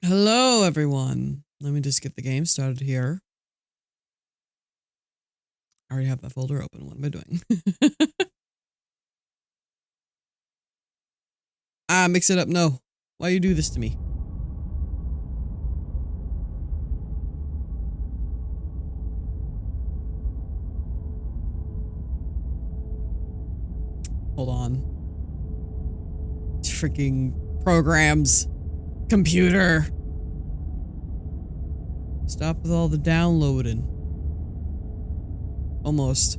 Hello, everyone. Let me just get the game started here. I already have that folder open. What am I doing? Mix it up. No. Why you do this to me? Hold on. Freaking programs. Computer. Stop with all the downloading. Almost.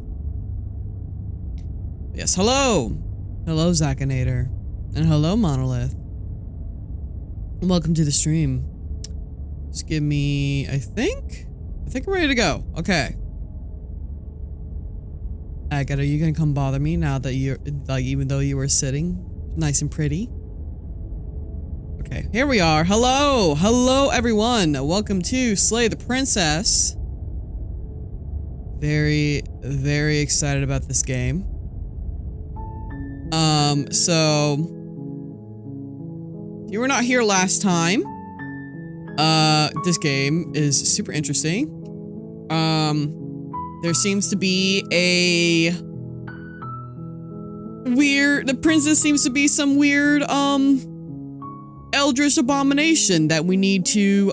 Yes, hello. Hello, Zakinator. And hello, Monolith. Welcome to the stream. Just give me, I think I'm ready to go. Okay. Agatha, are you gonna come bother me now that you're, like, even though you were sitting nice and pretty? Okay, here we are. Hello! Hello, everyone! Welcome to Slay the Princess. Very, very excited about this game. So... if you were not here last time, this game is super interesting. There seems to be the princess seems to be some weird, eldritch abomination that we need to,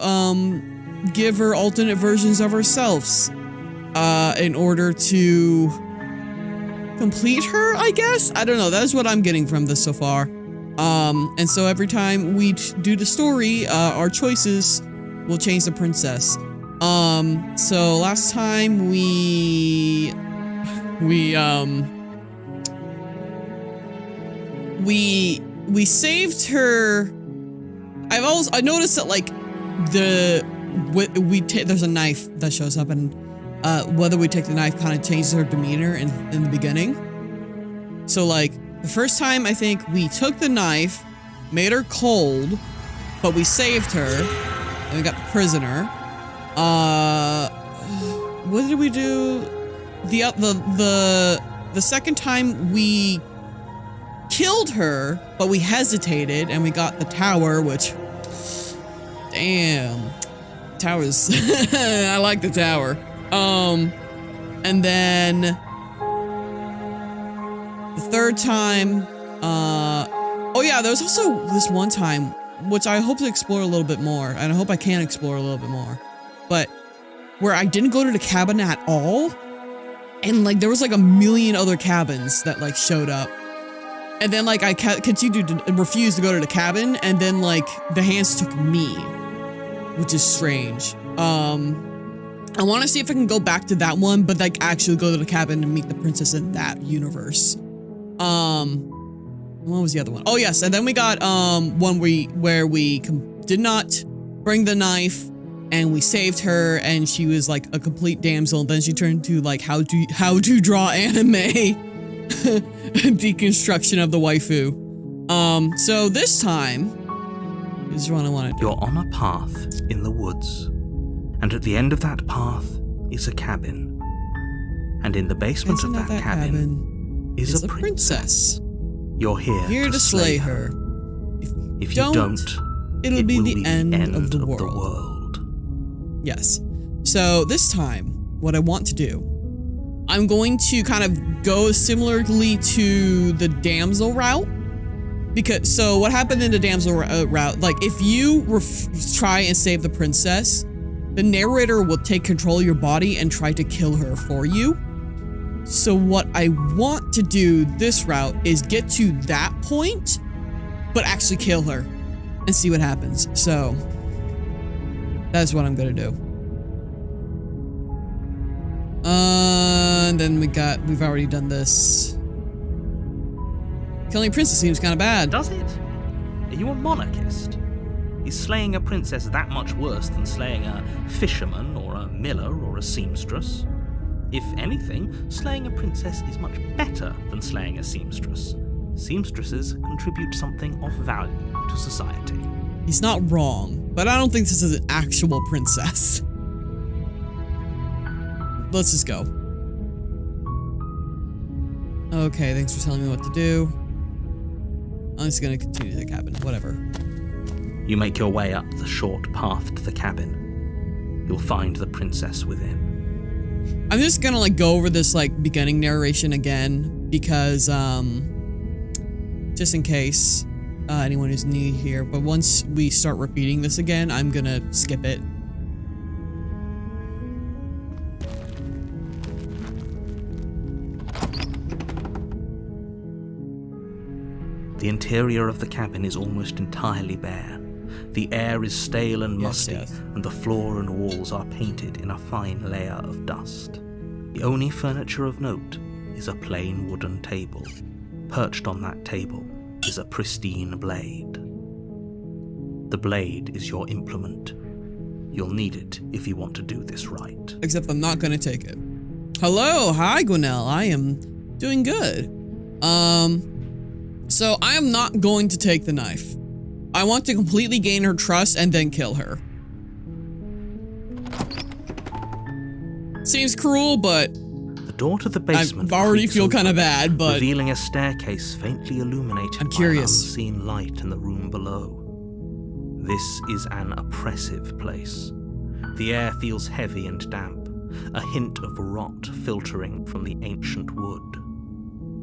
give her alternate versions of ourselves, in order to complete her, I guess? I don't know, that's what I'm getting from this so far. And so every time we do the story, our choices will change the princess. So last time we saved her. I noticed that, like, there's a knife that shows up, and whether we take the knife kind of changes her demeanor in the beginning. So, like, the first time I think we took the knife, made her cold, but we saved her, and we got the prisoner. What did we do? The second time we killed her, but we hesitated, and we got the tower, which, damn, towers. I like the tower. And then the third time, oh yeah, there was also this one time, which I hope to explore a little bit more, and I hope I can explore a little bit more, but where I didn't go to the cabin at all, and, like, there was, like, a million other cabins that, like, showed up. And then, like, I continued to refuse to go to the cabin, and then, like, the hands took me, which is strange. I want to see if I can go back to that one, but, like, actually go to the cabin and meet the princess in that universe. What was the other one? Oh, yes, and then we got, one where we did not bring the knife, and we saved her, and she was, like, a complete damsel, and then she turned to, like, how to draw anime. Deconstruction of the waifu. So this time, this is what I want to do. You're on a path in the woods, and at the end of that path is a cabin. And in the basement of that cabin is a princess. You're here to slay her. If you don't, it'll be the end of the world. Yes. So this time, what I want to do, I'm going to kind of go similarly to the damsel route, because so what happened in the damsel route, like, if you try and save the princess, the narrator will take control of your body and try to kill her for you. So what I want to do this route is get to that point, but actually kill her and see what happens. So that's what I'm gonna do. And then we've already done this. Killing a princess seems kind of bad. Does it? Are you a monarchist? Is slaying a princess that much worse than slaying a fisherman or a miller or a seamstress? If anything, slaying a princess is much better than slaying a seamstress. Seamstresses contribute something of value to society. He's not wrong, but I don't think this is an actual princess. Let's just go. Okay, thanks for telling me what to do. I'm just gonna continue to the cabin, whatever. You make your way up the short path to the cabin. You'll find the princess within. I'm just gonna like go over this like beginning narration again because just in case anyone is new here, but once we start repeating this again, I'm gonna skip it. The interior of the cabin is almost entirely bare. The air is stale and musty, and the floor and walls are painted in a fine layer of dust. The only furniture of note is a plain wooden table. Perched on that table is a pristine blade. The blade is your implement. You'll need it if you want to do this right. Except I'm not gonna take it. Hello, hi Gwenelle, I am doing good. So I am not going to take the knife. I want to completely gain her trust and then kill her. Seems cruel, but the door to the basement I already feel kind of bad, but revealing a staircase faintly illuminated by an unseen light in the room below. This is an oppressive place. The air feels heavy and damp, a hint of rot filtering from the ancient wood.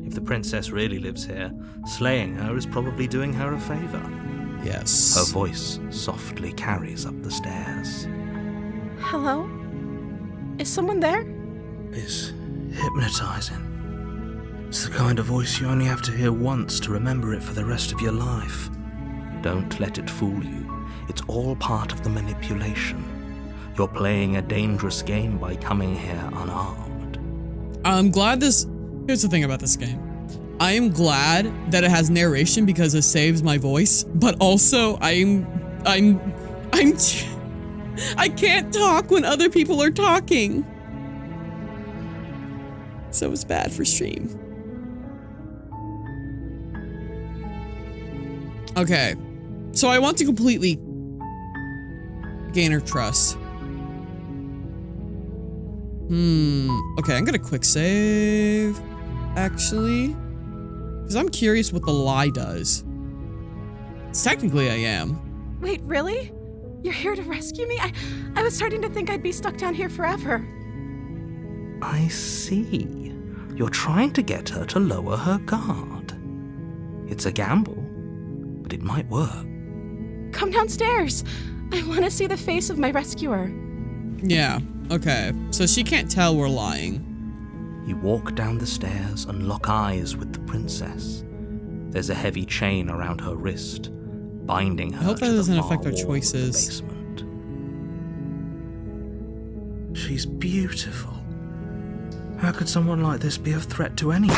If the princess really lives here, slaying her is probably doing her a favor. Yes. Her voice softly carries up the stairs. Hello? Is someone there? It's hypnotizing. It's the kind of voice you only have to hear once to remember it for the rest of your life. Don't let it fool you. It's all part of the manipulation. You're playing a dangerous game by coming here unarmed. I'm glad this... Here's the thing about this game. I am glad that it has narration because it saves my voice, but also I can't talk when other people are talking. So it's bad for stream. Okay. So I want to completely gain her trust. Okay, I'm gonna quick save. Actually, because I'm curious what the lie does. Technically, I am. Wait, really? You're here to rescue me? I was starting to think I'd be stuck down here forever. I see. You're trying to get her to lower her guard. It's a gamble, but it might work. Come downstairs. I want to see the face of my rescuer. Yeah, okay. So she can't tell we're lying. You walk down the stairs and lock eyes with the princess. There's a heavy chain around her wrist, binding her I hope that to the doesn't far affect our wall choices. of the basement. She's beautiful. How could someone like this be a threat to anyone?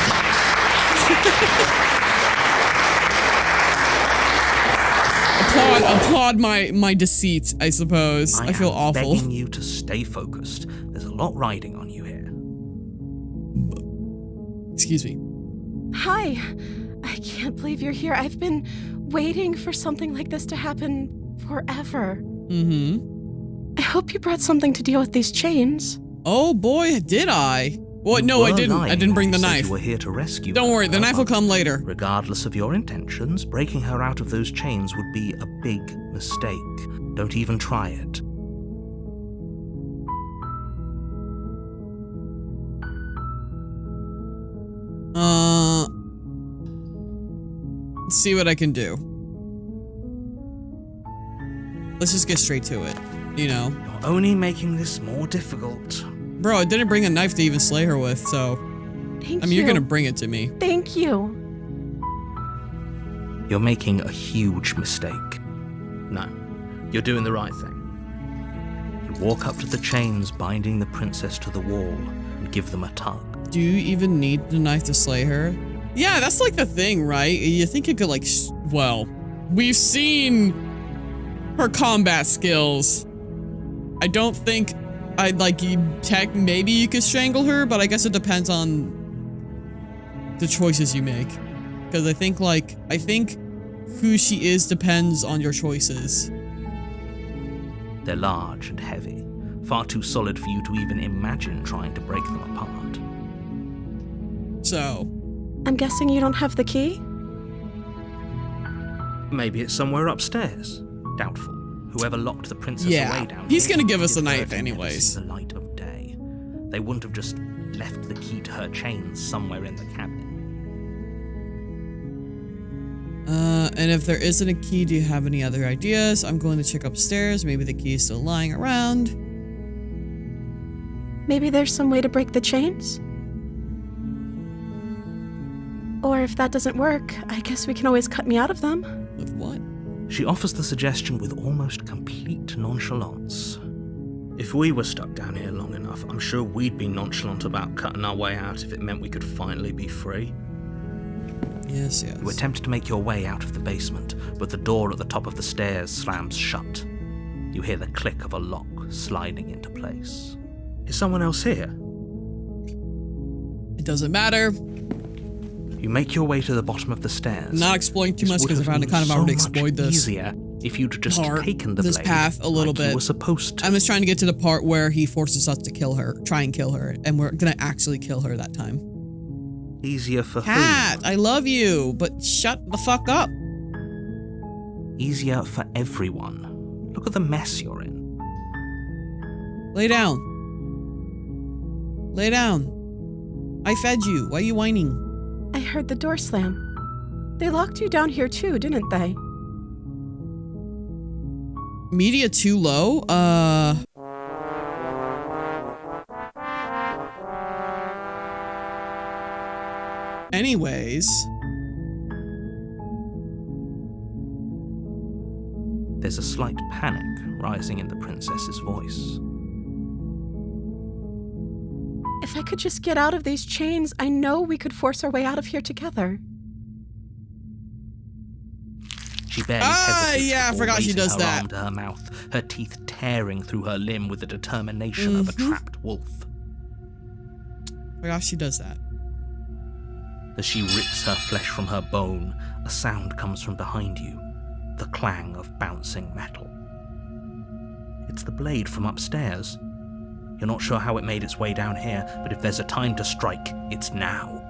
Applaud my deceit, I suppose. I feel awful. I'm begging you to stay focused. There's a lot riding on you here. Excuse me. Hi. I can't believe you're here. I've been waiting for something like this to happen forever. I hope you brought something to deal with these chains. Oh boy, did I. What? No, I didn't. I didn't bring the knife. You were here to rescue Don't her, worry, the knife will come later. Regardless of your intentions, breaking her out of those chains would be a big mistake. Don't even try it. Let's see what I can do. Let's just get straight to it, you know. You're only making this more difficult. Bro, I didn't bring a knife to even slay her with, so... Thank you. I mean, you're gonna bring it to me. Thank you. You're making a huge mistake. No, you're doing the right thing. You walk up to the chains binding the princess to the wall and give them a tug. Do you even need the knife to slay her? Yeah, that's like the thing, right? You think it could like, well, we've seen her combat skills. I don't think I'd like maybe you could strangle her, but I guess it depends on the choices you make. Because I think who she is depends on your choices. They're large and heavy, far too solid for you to even imagine trying to break them apart. So, I'm guessing you don't have the key? Maybe it's somewhere upstairs. Doubtful. Whoever locked the princess away down he's here gonna give us a deferred knife to never anyways. see the light of day. They wouldn't have just left the key to her chains somewhere in the cabin. And if there isn't a key, do you have any other ideas? I'm going to check upstairs. Maybe the key is still lying around. Maybe there's some way to break the chains? Or if that doesn't work, I guess we can always cut me out of them. With what? She offers the suggestion with almost complete nonchalance. If we were stuck down here long enough, I'm sure we'd be nonchalant about cutting our way out if it meant we could finally be free. Yes. You attempt to make your way out of the basement, but the door at the top of the stairs slams shut. You hear the click of a lock sliding into place. Is someone else here? It doesn't matter. You make your way to the bottom of the stairs. Not exploring too much because I found it kind of already explored this. Easier if you'd just taken the this blade path a little like you bit. were supposed to. I'm just trying to get to the part where he forces us to kill her, try and kill her, and we're gonna actually kill her that time. Easier for Cat, who? I love you, but shut the fuck up. Easier for everyone. Look at the mess you're in. Lay down. Lay down. I fed you. Why are you whining? I heard the door slam. They locked you down here too, didn't they? Media too low? Anyways. There's a slight panic rising in the princess's voice. If I could just get out of these chains, I know we could force our way out of here together. She barely hesitates yeah, I before forgot she raising does her that. arm to her mouth, her teeth tearing through her limb with the determination of a trapped wolf. Forgot she does that. As she rips her flesh from her bone, a sound comes from behind you, the clang of bouncing metal. It's the blade from upstairs. You're not sure how it made its way down here, but if there's a time to strike, it's now.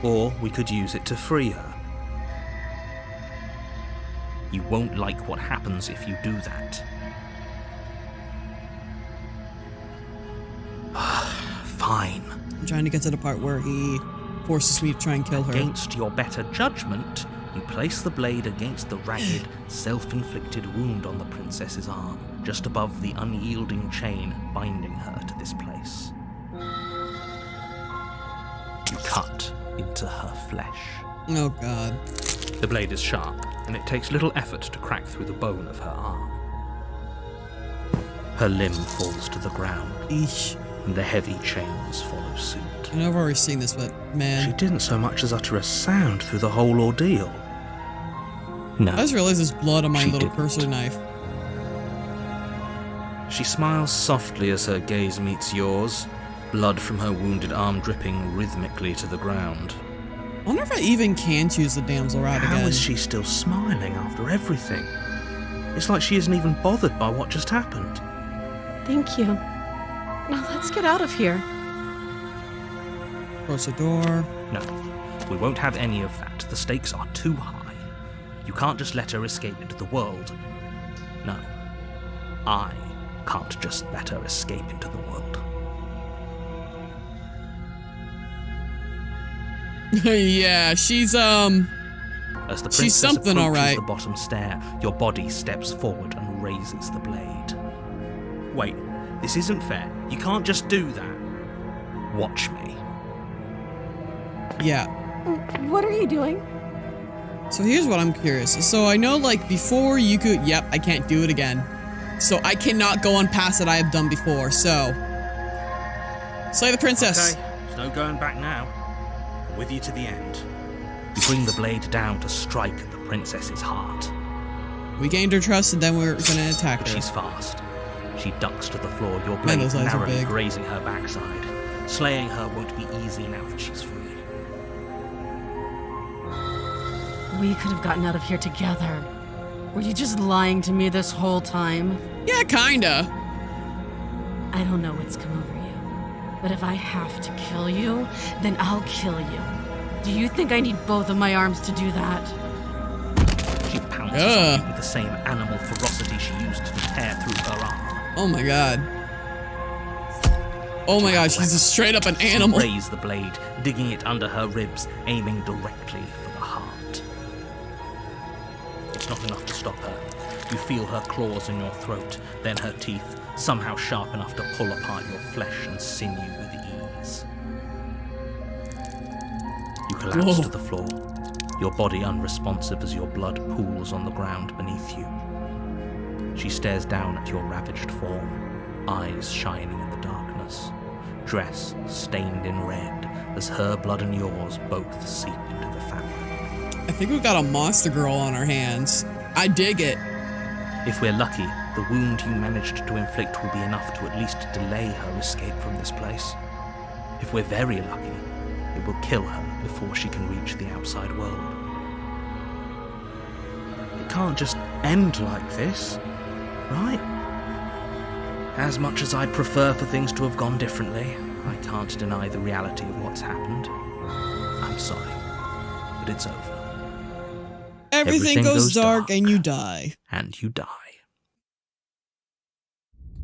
Or we could use it to free her. You won't like what happens if you do that. Fine. I'm trying to get to the part where he forces me to try and kill her. Against your better judgment, you place the blade against the ragged, self-inflicted wound on the princess's arm, just above the unyielding chain binding her to this place. You cut into her flesh. Oh god. The blade is sharp, and it takes little effort to crack through the bone of her arm. Her limb falls to the ground, Eesh. and the heavy chains follow suit. I know I've already seen this, but She man. didn't so much as utter a sound through the whole ordeal. No. I just realized there's blood on my She little didn't. cursor knife. She smiles softly as her gaze meets yours, blood from her wounded arm dripping rhythmically to the ground. I wonder if I even can choose the damsel route How again. is she still smiling after everything? It's like she isn't even bothered by what just happened. Thank you. Now let's get out of here. Close the door. No, we won't have any of that. The stakes are too high. You can't just let her escape into the world. No, I can't just let her escape into the world. Yeah, she's As the She's princess something, approaches all right. the bottom stair, your body steps forward and raises the blade. Wait, this isn't fair. You can't just do that. Watch me. yeah. What are you doing? So here's what I'm curious. So I know like before you could, yep, I can't do it again. So I cannot go on past that I have done before. So slay the princess. Okay, there's no going back now. I'm with you to the end. You bring the blade down to strike at the princess's heart. We gained her trust and then we're gonna attack But her. she's fast. She ducks to the floor, your Man, blade those eyes are narrowly big. grazing her backside. Slaying her won't be easy now that she's free. We could have gotten out of here together. Were you just lying to me this whole time? Yeah, kinda. I don't know what's come over you, but if I have to kill you, then I'll kill you. Do you think I need both of my arms to do that? She pounds pounces on you with the same animal ferocity she used to tear through her armor. Oh my god. Oh my gosh, she's just straight up an animal. Raise the blade, digging it under her ribs, aiming directly for the heart. It's not enough to stop her. You feel her claws in your throat, then her teeth, somehow sharp enough to pull apart your flesh and sinew with ease. You collapse to the floor, your body unresponsive as your blood pools on the ground beneath you. She stares down at your ravaged form, eyes shining in the darkness, dress stained in red as her blood and yours both seep into the fabric. I think we've got a monster girl on our hands. I dig it. If we're lucky, the wound you managed to inflict will be enough to at least delay her escape from this place. If we're very lucky, it will kill her before she can reach the outside world. It can't just end like this, right? As much as I'd prefer for things to have gone differently, I can't deny the reality of what's happened. I'm sorry, but it's over. Everything goes dark and you die. And you die.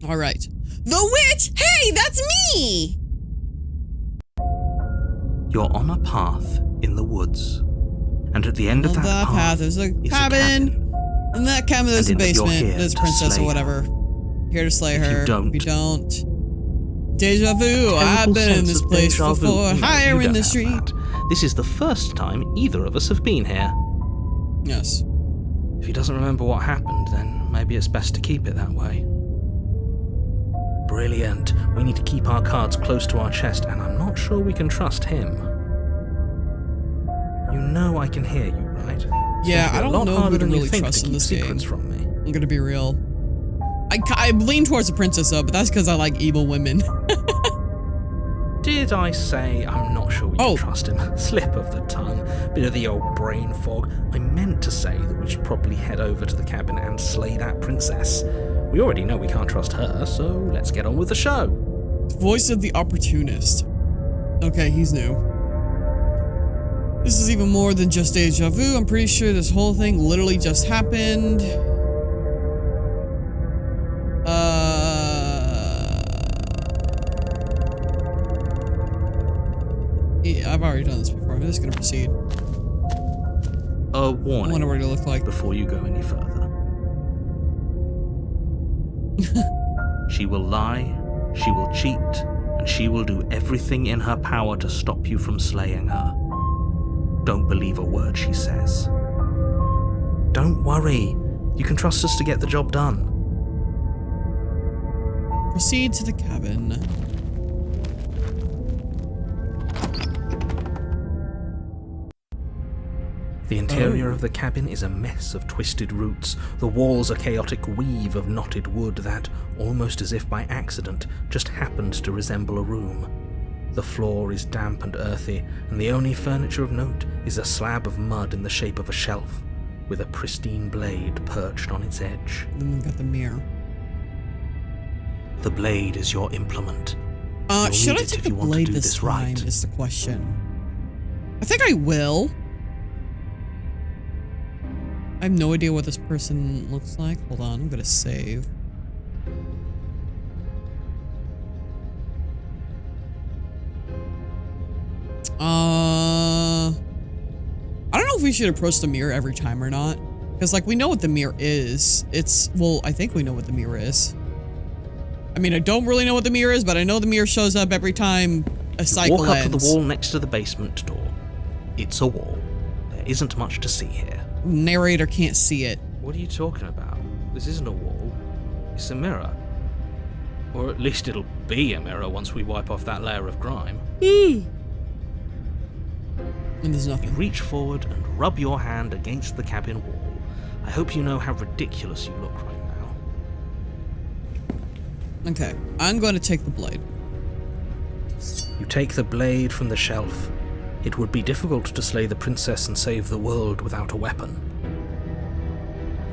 All right. The witch! Hey, that's me! You're on a path in the woods. And at the end of that path there's a cabin. In that cabin, there's a basement. There's a princess or whatever. Here to slay her. If you don't. Deja vu. I've been in this place before. Higher in the street. This is the first time either of us have been here. Yes. If he doesn't remember what happened, then maybe it's best to keep it that way. Brilliant. We need to keep our cards close to our chest, and I'm not sure we can trust him. You know I can hear you, right? Yeah, I don't know who to really trust in this game. From me. I'm gonna be real. I lean towards the princess though, but that's because I like evil women. Did I say I'm not sure we can trust him? Slip of the tongue. Bit of the old brain fog. I meant to say that we should probably head over to the cabin and slay that princess. We already know we can't trust her, so let's get on with the show. Voice of the opportunist. Okay, he's new. This is even more than just deja vu. I'm pretty sure this whole thing literally just happened. Yeah, I've already done this before. I'm just gonna proceed. A warning. I wonder what it looked like before you go any further. She will lie, she will cheat, and she will do everything in her power to stop you from slaying her. Don't believe a word she says. Don't worry. You can trust us to get the job done. Proceed to the cabin. The interior of the cabin is a mess of twisted roots. The walls a chaotic weave of knotted wood that, almost as if by accident, just happened to resemble a room. The floor is damp and earthy, and the only furniture of note is a slab of mud in the shape of a shelf, with a pristine blade perched on its edge. Then we've got the mirror. The blade is your implement. Should I take the blade this time, is the question. I think I will. I have no idea what this person looks like. Hold on, I'm gonna save. I don't know if we should approach the mirror every time or not. Because, like, we know what the mirror is. Well, I think we know what the mirror is. I mean, I don't really know what the mirror is, but I know the mirror shows up every time a cycle ends. Walk up to the wall next to the basement door. It's a wall. There isn't much to see here. Narrator can't see it. What are you talking about? This isn't a wall. It's a mirror. Or at least it'll be a mirror once we wipe off that layer of grime. And there's nothing. You reach forward and rub your hand against the cabin wall. I hope you know how ridiculous you look right now. Okay, I'm going to take the blade. You take the blade from the shelf. It would be difficult to slay the princess and save the world without a weapon.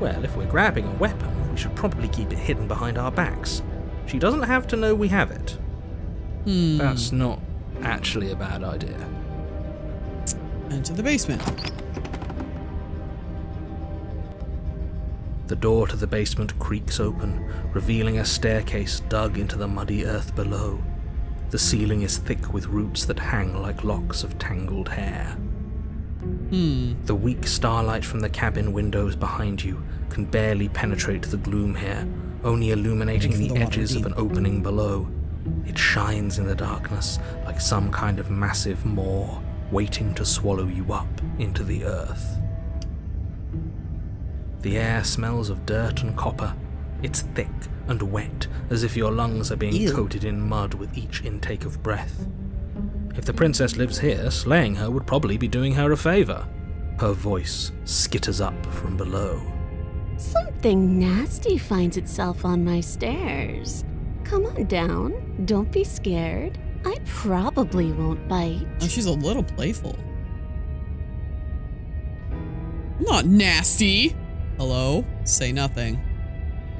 Well, if we're grabbing a weapon, we should probably keep it hidden behind our backs. She doesn't have to know we have it. That's not actually a bad idea. Into the basement. The door to the basement creaks open, revealing a staircase dug into the muddy earth below. The ceiling is thick with roots that hang like locks of tangled hair. The weak starlight from the cabin windows behind you can barely penetrate the gloom here, only illuminating the edges of an opening below. It shines in the darkness like some kind of massive maw waiting to swallow you up into the earth. The air smells of dirt and copper. It's thick and wet, as if your lungs are being coated in mud with each intake of breath. If the princess lives here, slaying her would probably be doing her a favor. Her voice skitters up from below. Something nasty finds itself on my stairs. Come on down. Don't be scared. I probably won't bite. Oh, she's a little playful. I'm not nasty. Hello? Say nothing.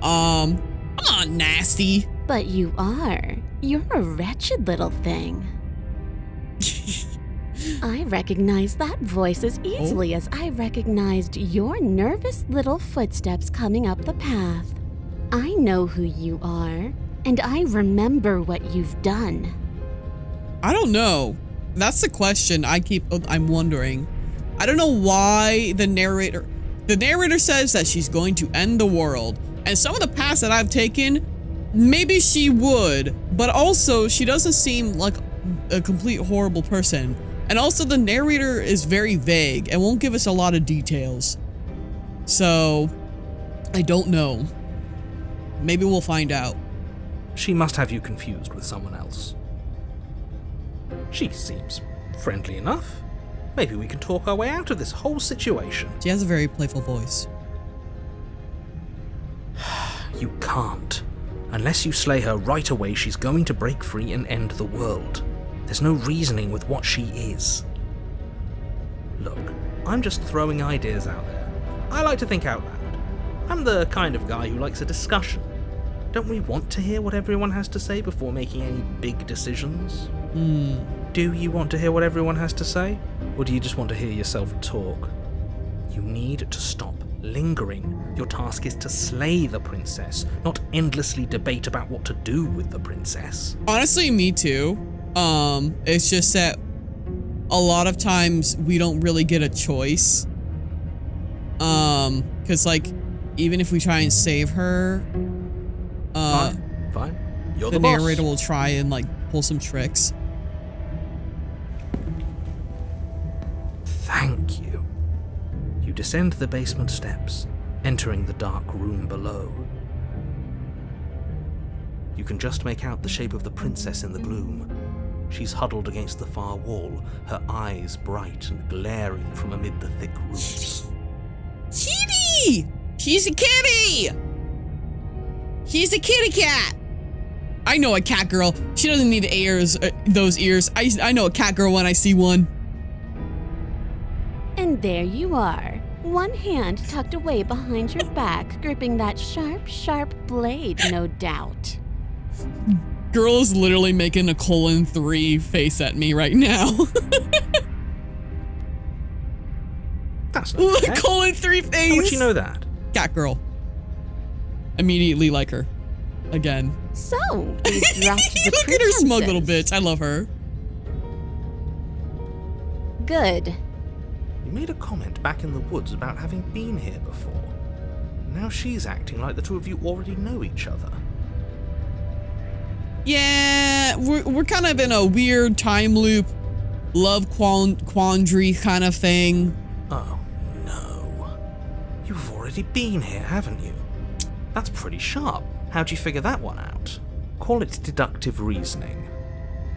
I'm not nasty. But you are. You're a wretched little thing. I recognize that voice as easily as I recognized your nervous little footsteps coming up the path. I know who you are, and I remember what you've done. I don't know. That's the question I'm wondering. I don't know why the narrator says that she's going to end the world. And some of the paths that I've taken, maybe she would, but also she doesn't seem like a complete horrible person. And also the narrator is very vague and won't give us a lot of details. So, I don't know. Maybe we'll find out. She must have you confused with someone else. She seems friendly enough. Maybe we can talk our way out of this whole situation. She has a very playful voice. You can't. Unless you slay her right away, she's going to break free and end the world. There's no reasoning with what she is. Look, I'm just throwing ideas out there. I like to think out loud. I'm the kind of guy who likes a discussion. Don't we want to hear what everyone has to say before making any big decisions? Do you want to hear what everyone has to say? Or do you just want to hear yourself talk? You need to stop lingering. Your task is to slay the princess, not endlessly debate about what to do with the princess. Honestly, me too. It's just that a lot of times we don't really get a choice. Cause like, even if we try and save her, Fine. You're the the boss. narrator will try and like pull some tricks. Thank you. You descend the basement steps, entering the dark room below. You can just make out the shape of the princess in the gloom. She's huddled against the far wall, her eyes bright and glaring from amid the thick roots. Kitty! She's a kitty! She's a kitty cat! I know a cat girl. She doesn't need ears, those ears. I know a cat girl when I see one. And there you are. One hand tucked away behind your back, gripping that sharp, sharp blade, no doubt. Girl is literally making a :3 face at me right now. That's not fair. :3 face. How would you know that? Cat girl. Immediately like her. Again. So, you dropped the Look at her smug pretenses. little bitch. I love her. Good. You made a comment back in the woods about having been here before. Now she's acting like the two of you already know each other. Yeah, we're kind of in a weird time loop, love quandary kind of thing. Oh, no. You've already been here, haven't you? That's pretty sharp. How'd you figure that one out? Call it deductive reasoning.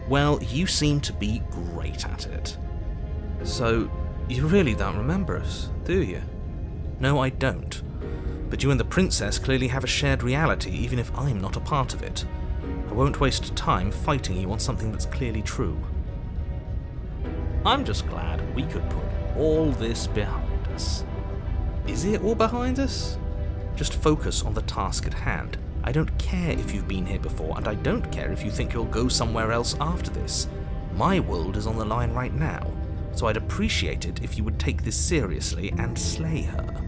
Well, you seem to be great at it. So, you really don't remember us, do you? No, I don't. But you and the princess clearly have a shared reality, even if I'm not a part of it. I won't waste time fighting you on something that's clearly true. I'm just glad we could put all this behind us. Is it all behind us? Just focus on the task at hand. I don't care if you've been here before, and I don't care if you think you'll go somewhere else after this. My world is on the line right now, so I'd appreciate it if you would take this seriously and slay her.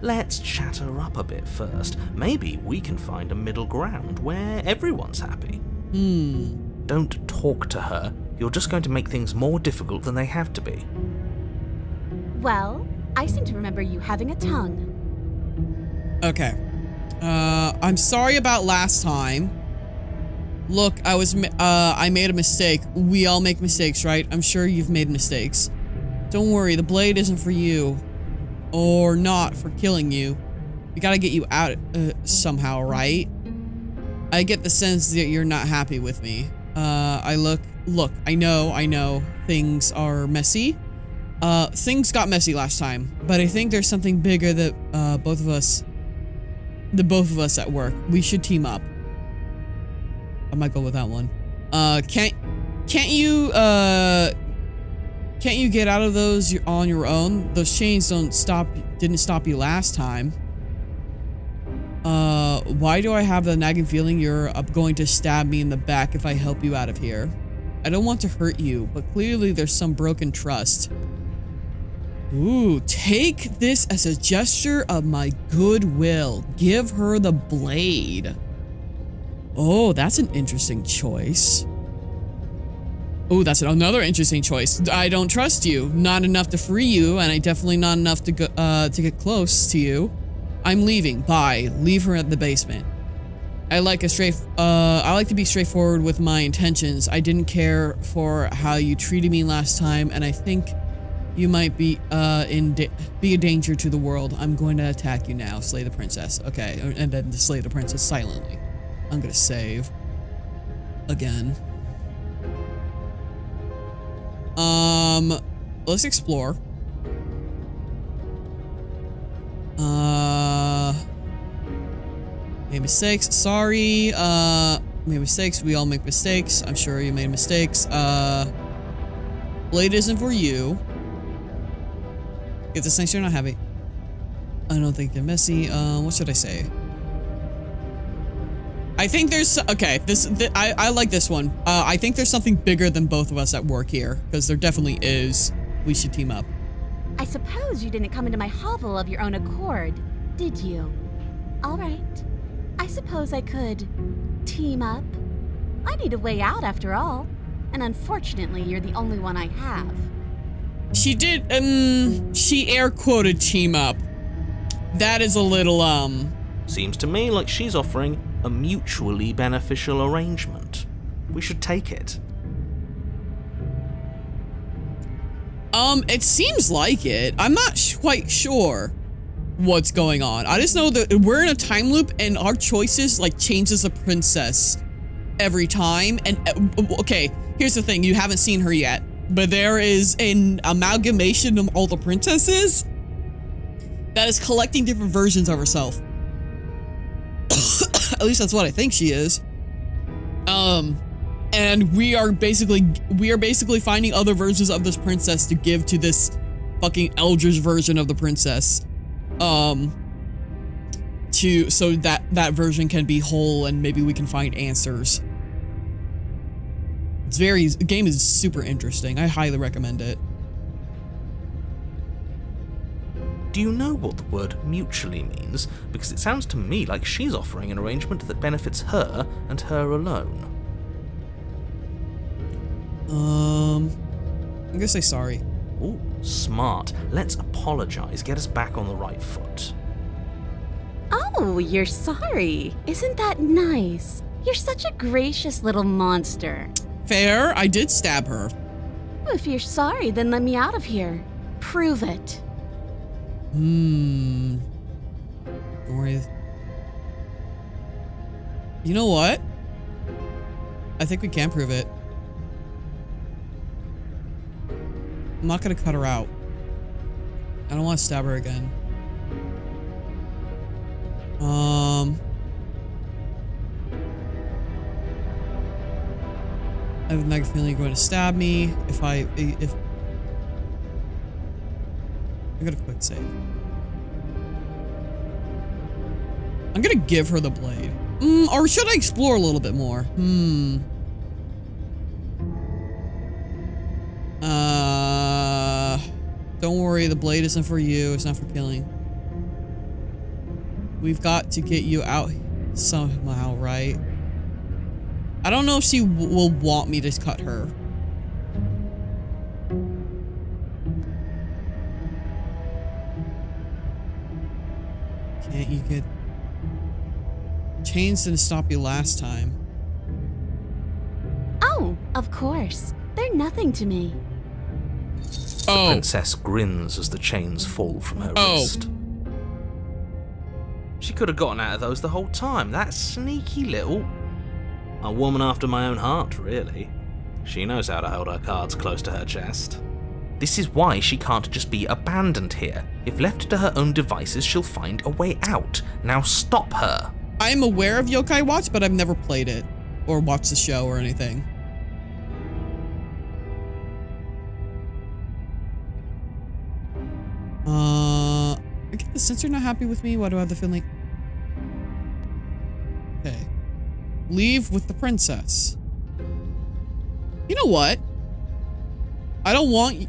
Let's chat her up a bit first. Maybe we can find a middle ground where everyone's happy. Don't talk to her. You're just going to make things more difficult than they have to be. Well, I seem to remember you having a tongue. Okay. I'm sorry about last time. Look, I made a mistake. We all make mistakes, right? I'm sure you've made mistakes. Don't worry, the blade isn't for you. Or not for killing you. We gotta get you out somehow, right? I get the sense that you're not happy with me. Look, I know, things are messy. Things got messy last time, but I think there's something bigger that, both of us at work. We should team up. I might go with that one. Can't you get out of those on your own? Those chains didn't stop you last time. Why do I have the nagging feeling you're going to stab me in the back if I help you out of here? I don't want to hurt you, but clearly there's some broken trust. Ooh, take this as a gesture of my goodwill. Give her the blade. Oh, that's an interesting choice. Oh, that's another interesting choice. I don't trust you. Not enough to free you, and I definitely not enough to go, to get close to you. I'm leaving. Bye. Leave her at the basement. I like to be straightforward with my intentions. I didn't care for how you treated me last time, and I think you might be be a danger to the world. I'm going to attack you now. Slay the princess. Okay, and then slay the princess silently. I'm gonna save again. Let's explore. Made mistakes. Sorry. Made mistakes. We all make mistakes. I'm sure you made mistakes. Blade isn't for you. Get this nice. You're not happy. I don't think you're messy. What should I say? I think there's okay. I like this one. I think there's something bigger than both of us at work here, because there definitely is. We should team up. I suppose you didn't come into my hovel of your own accord, did you? All right. I suppose I could team up. I need a way out after all, and unfortunately, you're the only one I have. She did. She air quoted team up. That is a little Seems to me like she's offering a mutually beneficial arrangement. We should take it. It seems like it. I'm not quite sure what's going on. I just know that we're in a time loop and our choices like changes the princess every time. And okay, here's the thing. You haven't seen her yet, but there is an amalgamation of all the princesses that is collecting different versions of herself. At least that's what I think she is. And we are basically finding other versions of this princess to give to this fucking Eldritch version of the princess. So that version can be whole and maybe we can find answers. The game is super interesting. I highly recommend it. Do you know what the word mutually means? Because it sounds to me like she's offering an arrangement that benefits her and her alone. I'm gonna say sorry. Ooh, smart. Let's apologize. Get us back on the right foot. Oh, you're sorry. Isn't that nice? You're such a gracious little monster. Fair, I did stab her. If you're sorry, then let me out of here. Prove it. Don't worry. You know what? I think we can prove it. I'm not gonna cut her out. I don't want to stab her again. I have a mega feeling you're going to stab me if I'm gonna quick save. I'm gonna give her the blade. Or should I explore a little bit more? Don't worry, the blade isn't for you. It's not for killing. We've got to get you out somehow, right? I don't know if she will want me to cut her. Can't you get... Chains didn't stop you last time. Oh, of course. They're nothing to me. The princess grins as the chains fall from her wrist. She could have gotten out of those the whole time. That sneaky little... A woman after my own heart, really. She knows how to hold her cards close to her chest. This is why she can't just be abandoned here. If left to her own devices, she'll find a way out. Now stop her. I am aware of Yokai Watch, but I've never played it or watched the show or anything. I get the sense you're not happy with me. Why do I have the feeling? Okay. Leave with the princess. You know what? I don't want...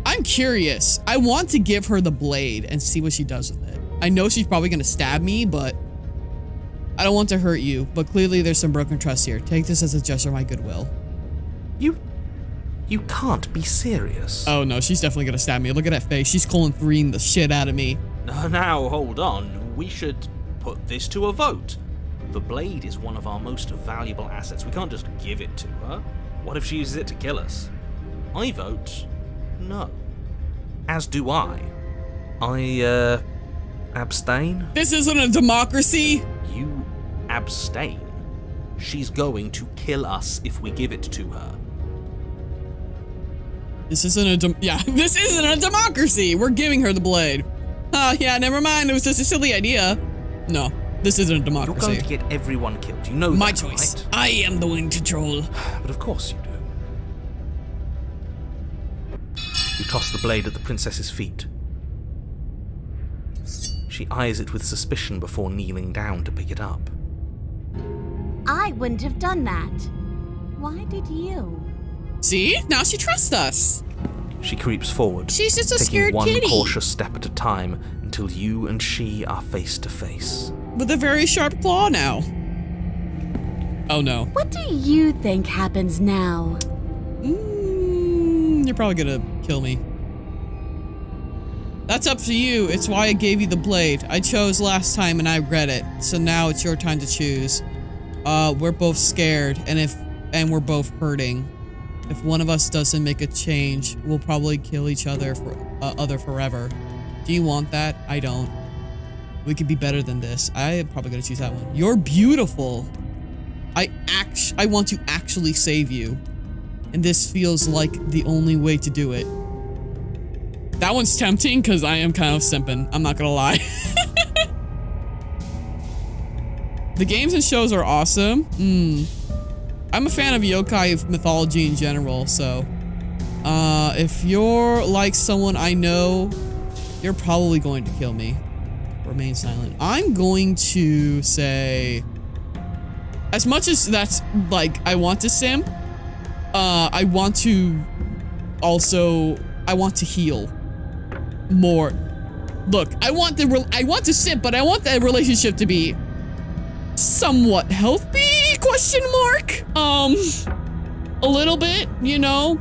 I'm curious. I want to give her the blade and see what she does with it. I know she's probably going to stab me, but I don't want to hurt you. But clearly there's some broken trust here. Take this as a gesture of my goodwill. You can't be serious. Oh no, she's definitely going to stab me. Look at that face. She's calling 3 the shit out of me. Now, hold on. We should put this to a vote. The blade is one of our most valuable assets. We can't just give it to her. What if she uses it to kill us? I vote no. As do I. I, abstain? This isn't a democracy. You abstain. She's going to kill us if we give it to her. This isn't this isn't a democracy. We're giving her the blade. Yeah, never mind. It was just a silly idea. No, this isn't a democracy. You're going to get everyone killed. You know My that, choice. Right? I am the one in control. But of course you do. You toss the blade at the princess's feet. She eyes it with suspicion before kneeling down to pick it up. I wouldn't have done that. Why did you? See? Now she trusts us. She creeps forward, She's just a taking scared one kitty. cautious step at a time until you and she are face to face. With a very sharp claw now. Oh no. What do you think happens now? You're probably gonna kill me. That's up to you. It's why I gave you the blade. I chose last time and I regret it. So now it's your time to choose. We're both scared and we're both hurting. If one of us doesn't make a change, we'll probably kill each other forever. Do you want that? I don't. We could be better than this. I am probably gonna choose that one. You're beautiful. I want to actually save you. And this feels like the only way to do it. That one's tempting because I am kind of simping. I'm not gonna lie. The games and shows are awesome. I'm a fan of yokai mythology in general, so if you're like someone I know, you're probably going to kill me. Remain silent. I'm going to say, as much as that's like I want to simp, I want to heal more. Look, I want to simp, but I want that relationship to be somewhat healthy? Question mark? A little bit, you know?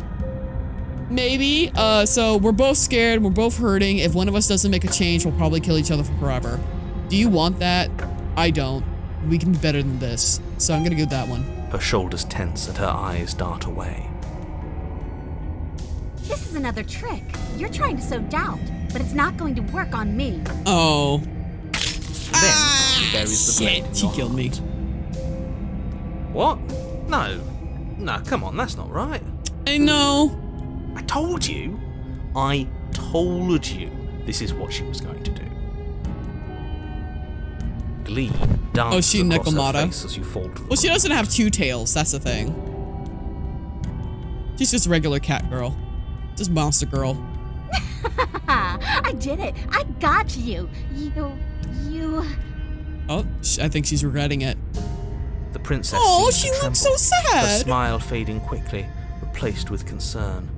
Maybe. So we're both scared, we're both hurting. If one of us doesn't make a change, we'll probably kill each other forever. Do you want that? I don't. We can be better than this. So I'm gonna go with that one. Her shoulders tense and her eyes dart away. This is another trick. You're trying to sow doubt, but it's not going to work on me. Oh. Then she buries the blade in She your killed me. heart. What? No, come on, that's not right. I know. I told you this is what she was going to do. Glee dances she across Nekomata? her face as you fall to the Well, she doesn't have 2 tails. That's the thing. She's just a regular cat girl. Just monster girl. I did it. I got you. You. Oh, I think she's regretting it. The princess Oh, seems to she tremble, looks so her sad. smile fading quickly, replaced with concern.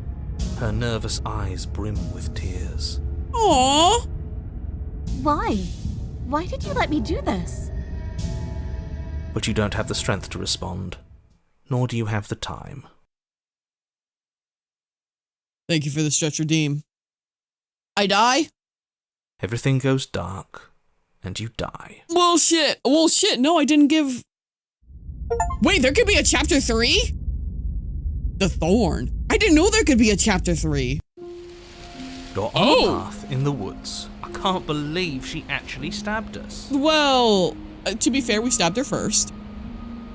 Her nervous eyes brim with tears. Aww. Why? Why did you let me do this? But you don't have the strength to respond, nor do you have the time. Thank you for the stretch redeem. I die? Everything goes dark, and you die. Well, shit. Well, shit. No, I didn't give... Wait, there could be a chapter 3? The Thorn. I didn't know there could be a chapter 3. You're on a path in the woods. I can't believe she actually stabbed us. Well, to be fair, we stabbed her first.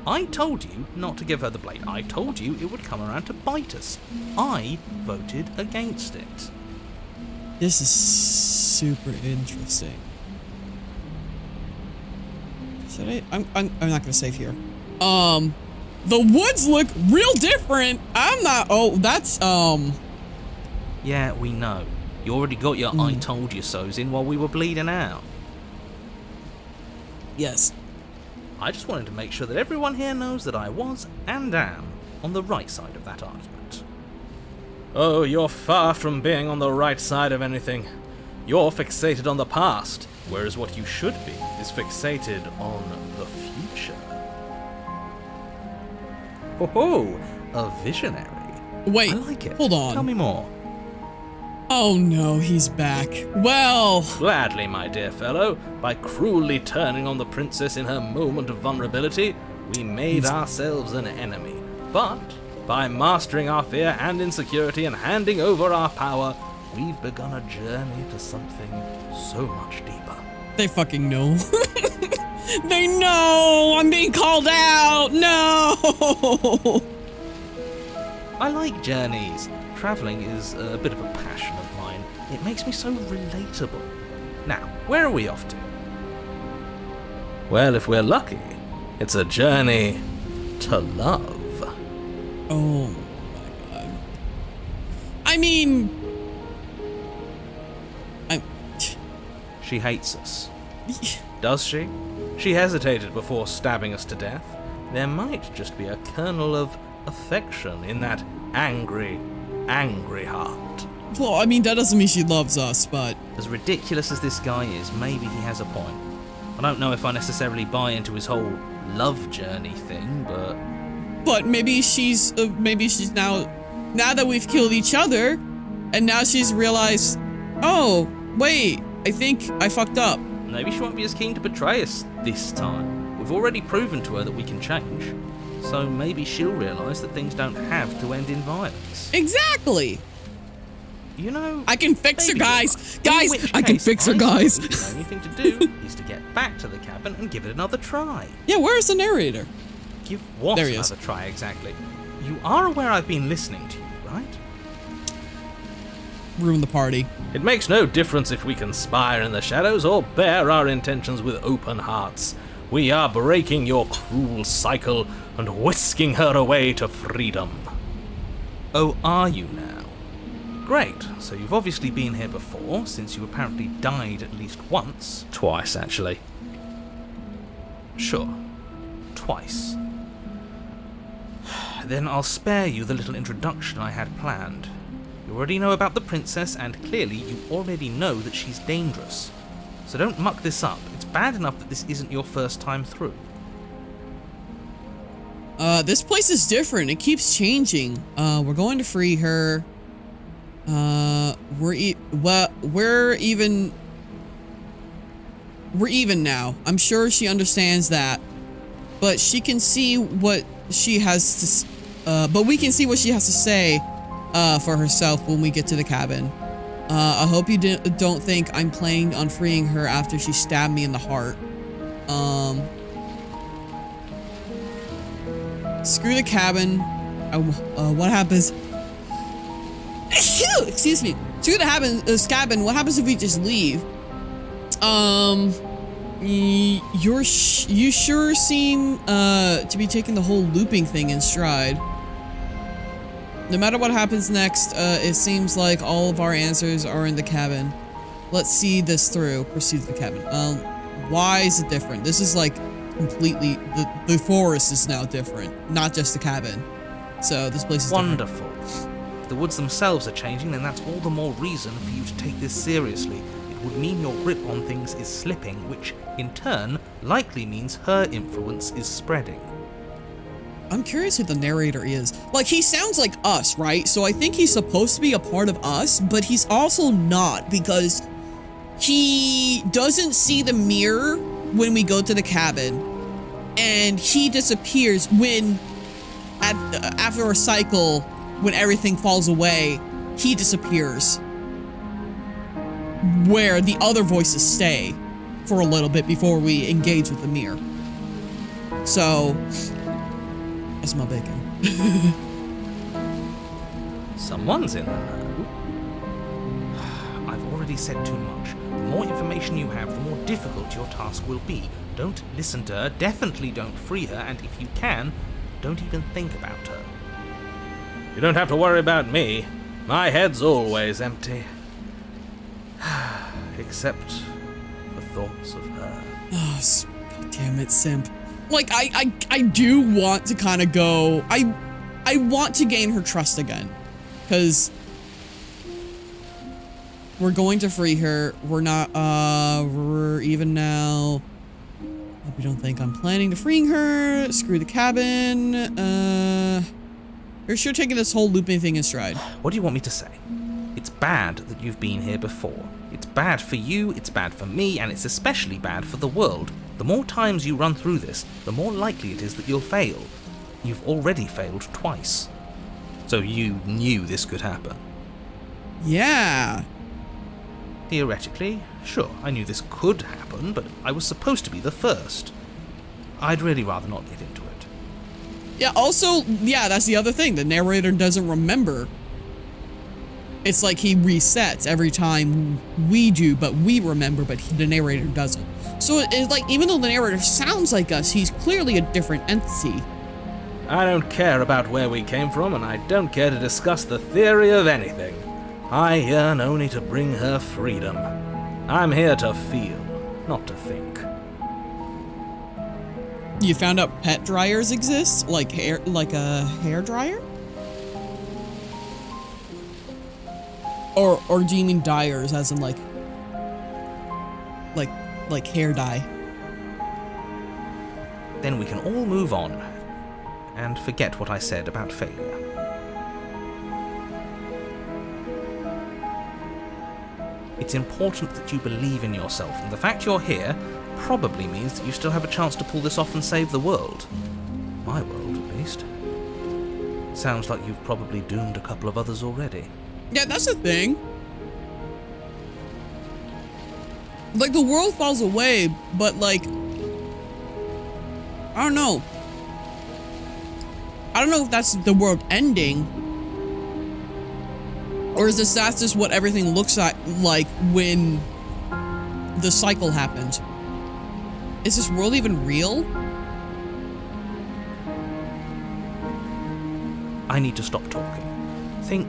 I told you not to give her the blade. I told you it would come around to bite us. I voted against it. This is super interesting. Should I? I'm not gonna save here. The woods look real different. I'm not. Oh, that's Yeah, we know. You already got your I told you so's in while we were bleeding out. Yes. I just wanted to make sure that everyone here knows that I was and am on the right side of that argument. Oh, you're far from being on the right side of anything. You're fixated on the past, whereas what you should be is fixated on the future. Oh, a visionary. Wait. I like it. Hold on. Tell me more. Oh no, he's back. Well, Gladly, my dear fellow. By cruelly turning on the princess in her moment of vulnerability, we made ourselves an enemy. But by mastering our fear and insecurity and handing over our power, we've begun a journey to something so much deeper. they fucking know. They know I'm being called out. No. I like journeys. Travelling is a bit of a passion of mine. It makes me so relatable. Now, where are we off to? Well, if we're lucky, it's a journey to love. Oh my god. I mean, She hates us. Does she? She hesitated before stabbing us to death. There might just be a kernel of affection in that angry heart. well, I mean, that doesn't mean she loves us, but As ridiculous as this guy is, maybe he has a point. I don't know if I necessarily buy into his whole love journey thing, but maybe she's now that we've killed each other, and now she's realized, oh wait, I think I fucked up. maybe she won't be as keen to betray us this time. We've already proven to her that we can change, so maybe she'll realise that things don't have to end in violence. Exactly. You know, I can fix her, maybe guys. you're right. Guys, In which I can case, fix her, I guys. suppose the only thing to do is to get back to the cabin and give it another try. Yeah, where's the narrator? Give what There he is. another try exactly? You are aware I've been listening to you, right? Ruin the party. It makes no difference if we conspire in the shadows or bear our intentions with open hearts. We are breaking your cruel cycle and whisking her away to freedom. Oh, are you now? Great, so you've obviously been here before, since you apparently died at least once. Twice, actually. Sure. Twice. Then I'll spare you the little introduction I had planned. You already know about the princess, and clearly you already know that she's dangerous. So don't muck this up. It's bad enough that this isn't your first time through. This place is different. It keeps changing. We're going to free her. We're even now. I'm sure she understands that. But she can see what she has to, but we can see what she has to say, for herself when we get to the cabin. I hope you don't think I'm planning on freeing her after she stabbed me in the heart. Screw the cabin. What happens? Excuse me. Screw the cabin. What happens if we just leave? You sure seem to be taking the whole looping thing in stride. No matter what happens next, it seems like all of our answers are in the cabin. Let's see this through. Proceed to the cabin. Why is it different? This is like completely the forest is now different, not just the cabin. So this place is wonderful. If the woods themselves are changing, then that's all the more reason for you to take this seriously. It would mean your grip on things is slipping, which in turn likely means her influence is spreading. I'm curious who the narrator is. Like, he sounds like us, right? So I think he's supposed to be a part of us, but he's also not, because he doesn't see the mirror when we go to the cabin, and he disappears when, after a cycle, when everything falls away, he disappears. Where the other voices stay for a little bit before we engage with the mirror. So, that's my bacon. Someone's in the know. I've already said too much. The more information you have, the more difficult your task will be. Don't listen to her, definitely don't free her, and if you can, don't even think about her. You don't have to worry about me. My head's always empty. Except for thoughts of her. Oh, God damn it, simp. Like, I do want to kind of go, I want to gain her trust again, because we're going to free her. We're not, we're even now. Hope you don't think I'm planning to freeing her. Screw the cabin. You're sure taking this whole looping thing in stride. What do you want me to say? It's bad that you've been here before. It's bad for you, it's bad for me, and it's especially bad for the world. The more times you run through this, the more likely it is that you'll fail. You've already failed twice. So you knew this could happen? Yeah. Theoretically, sure, I knew this could happen, but I was supposed to be the first. I'd really rather not get into it. Yeah, also, yeah, that's the other thing. The narrator doesn't remember. It's like he resets every time we do, but we remember, but the narrator doesn't. So it's like, even though the narrator sounds like us, he's clearly a different entity. I don't care about where we came from, and I don't care to discuss the theory of anything. I yearn only to bring her freedom. I'm here to feel, not to think. You found out pet dryers exist? Like a hair dryer? Or do you mean dyers as in like hair dye? Then we can all move on and forget what I said about failure. It's important that you believe in yourself, and the fact you're here probably means that you still have a chance to pull this off and save the world. My world, at least. Sounds like you've probably doomed a couple of others already. Yeah, that's the thing. Like, the world falls away, but like, I don't know. I don't know if that's the world ending, or is that's just what everything looks like when the cycle happens. Is this world even real? I need to stop talking. Think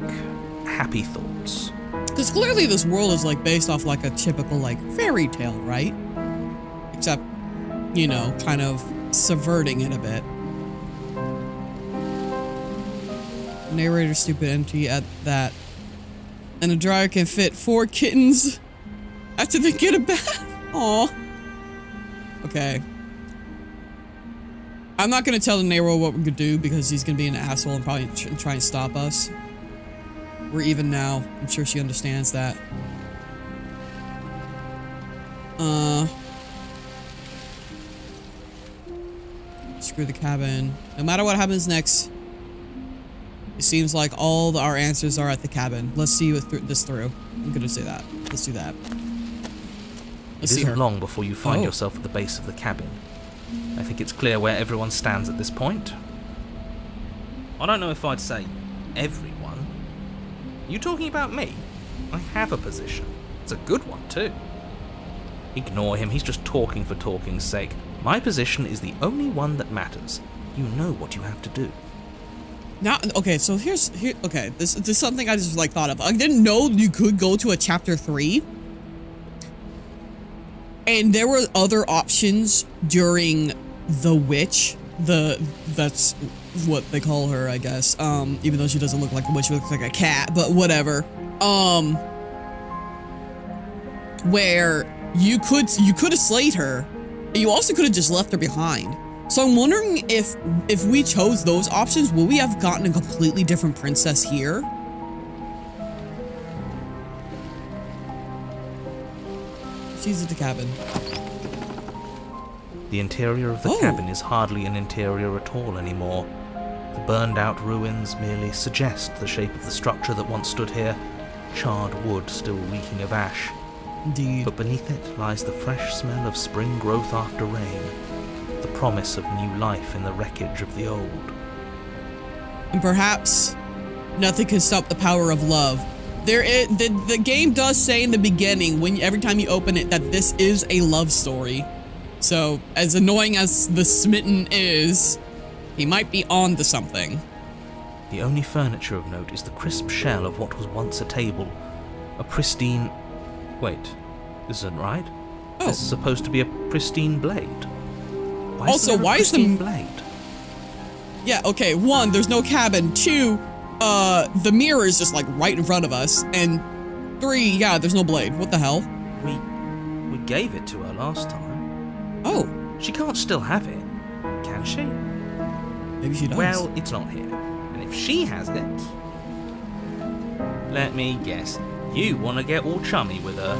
happy thoughts. Because clearly this world is like based off like a typical like fairy tale, right? Except, you know, kind of subverting it a bit. Narrator stupid empty at that. And a dryer can fit 4 kittens after they get a bath. Aw. Okay. I'm not gonna tell the narrator what we're gonna do because he's gonna be an asshole and probably try and stop us. We're even now. I'm sure she understands that. Screw the cabin. No matter what happens next, it seems like all our answers are at the cabin. Let's see this through. I'm gonna say that. Let's do that. Let's see her. It isn't long before you find yourself at the base of the cabin. I think it's clear where everyone stands at this point. I don't know if I'd say everyone. You talking about me? I have a position. It's a good one, too. Ignore him, he's just talking for talking's sake. My position is the only one that matters. You know what you have to do. Now, okay, so okay, this is something I just like thought of. I didn't know you could go to a chapter 3. And there were other options during the witch. That's what they call her, I guess. Even though she doesn't look like a witch, she looks like a cat, but whatever. where you could have slayed her, and you also could have just left her behind. So I'm wondering if we chose those options, would we have gotten a completely different princess here? She's at the cabin. The interior of the cabin is hardly an interior at all anymore. The burned out ruins merely suggest the shape of the structure that once stood here, charred wood still reeking of ash. Indeed. But beneath it lies the fresh smell of spring growth after rain, the promise of new life in the wreckage of the old. And perhaps nothing can stop the power of love. The game does say in the beginning, every time you open it, that this is a love story. So, as annoying as the smitten is, he might be on to something. The only furniture of note is the crisp shell of what was once a table. A pristine... Wait, this isn't right? Oh. This is supposed to be a pristine blade. Why is the blade? Yeah, okay, 1, there's no cabin. 2, the mirror is just like right in front of us. And 3, yeah, there's no blade. What the hell? We gave it to her last time. Oh. She can't still have it, can she? Maybe she does. Well, it's not here. And if she has it... Let me guess. You want to get all chummy with her.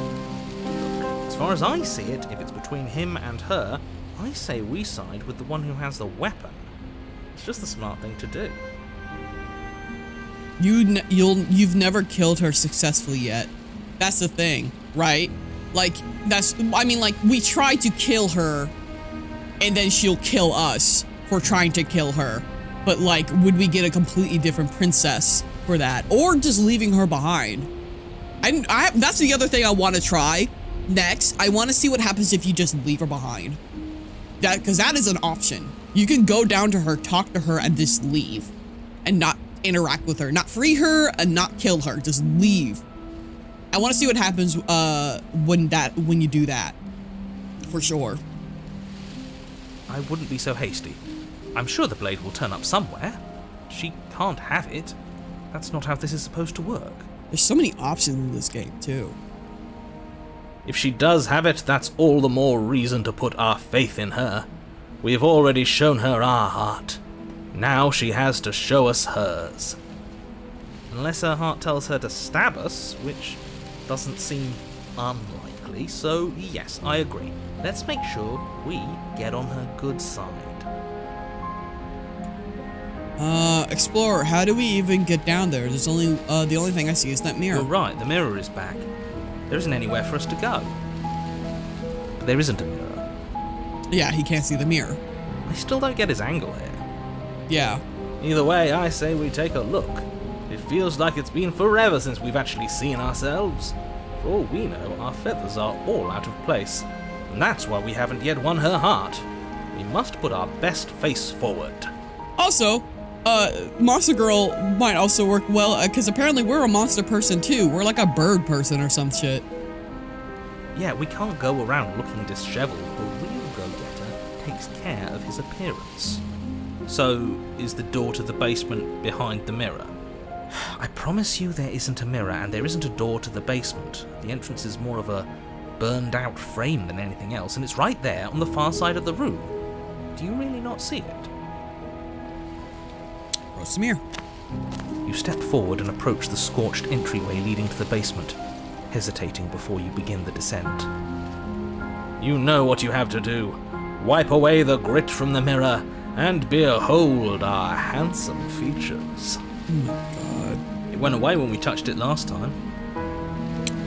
Look, as far as I see it, if it's between him and her, I say we side with the one who has the weapon. It's just the smart thing to do. You've never killed her successfully yet. That's the thing, right? Like, we try to kill her, and then she'll kill us for trying to kill her. But, like, would we get a completely different princess for that? Or just leaving her behind? That's the other thing I want to try next. I want to see what happens if you just leave her behind. Because that is an option. You can go down to her, talk to her, and just leave. And not interact with her. Not free her, and not kill her. Just leave. I want to see what happens when you do that. For sure. I wouldn't be so hasty. I'm sure the blade will turn up somewhere. She can't have it. That's not how this is supposed to work. There's so many options in this game, too. If she does have it, that's all the more reason to put our faith in her. We've already shown her our heart. Now she has to show us hers. Unless her heart tells her to stab us, which doesn't seem unlikely, so yes, I agree. Let's make sure we get on her good side. Explorer, how do we even get down there? There's only, the only thing I see is that mirror. You're right, the mirror is back. There isn't anywhere for us to go. But there isn't a mirror. Yeah, he can't see the mirror. I still don't get his angle here. Yeah. Either way, I say we take a look. It feels like it's been forever since we've actually seen ourselves. For all we know, our feathers are all out of place. And that's why we haven't yet won her heart. We must put our best face forward. Also, Monster Girl might also work well, because apparently we're a monster person too. We're like a bird person or some shit. Yeah, we can't go around looking disheveled. The real go-getter takes care of his appearance. So, is the door to the basement behind the mirror? I promise you there isn't a mirror, and there isn't a door to the basement. The entrance is more of a burned-out frame than anything else, and it's right there on the far side of the room. Do you really not see it? Approach the mirror. You step forward and approach the scorched entryway leading to the basement, hesitating before you begin the descent. You know what you have to do. Wipe away the grit from the mirror, and behold our handsome features. Oh my god. It went away when we touched it last time.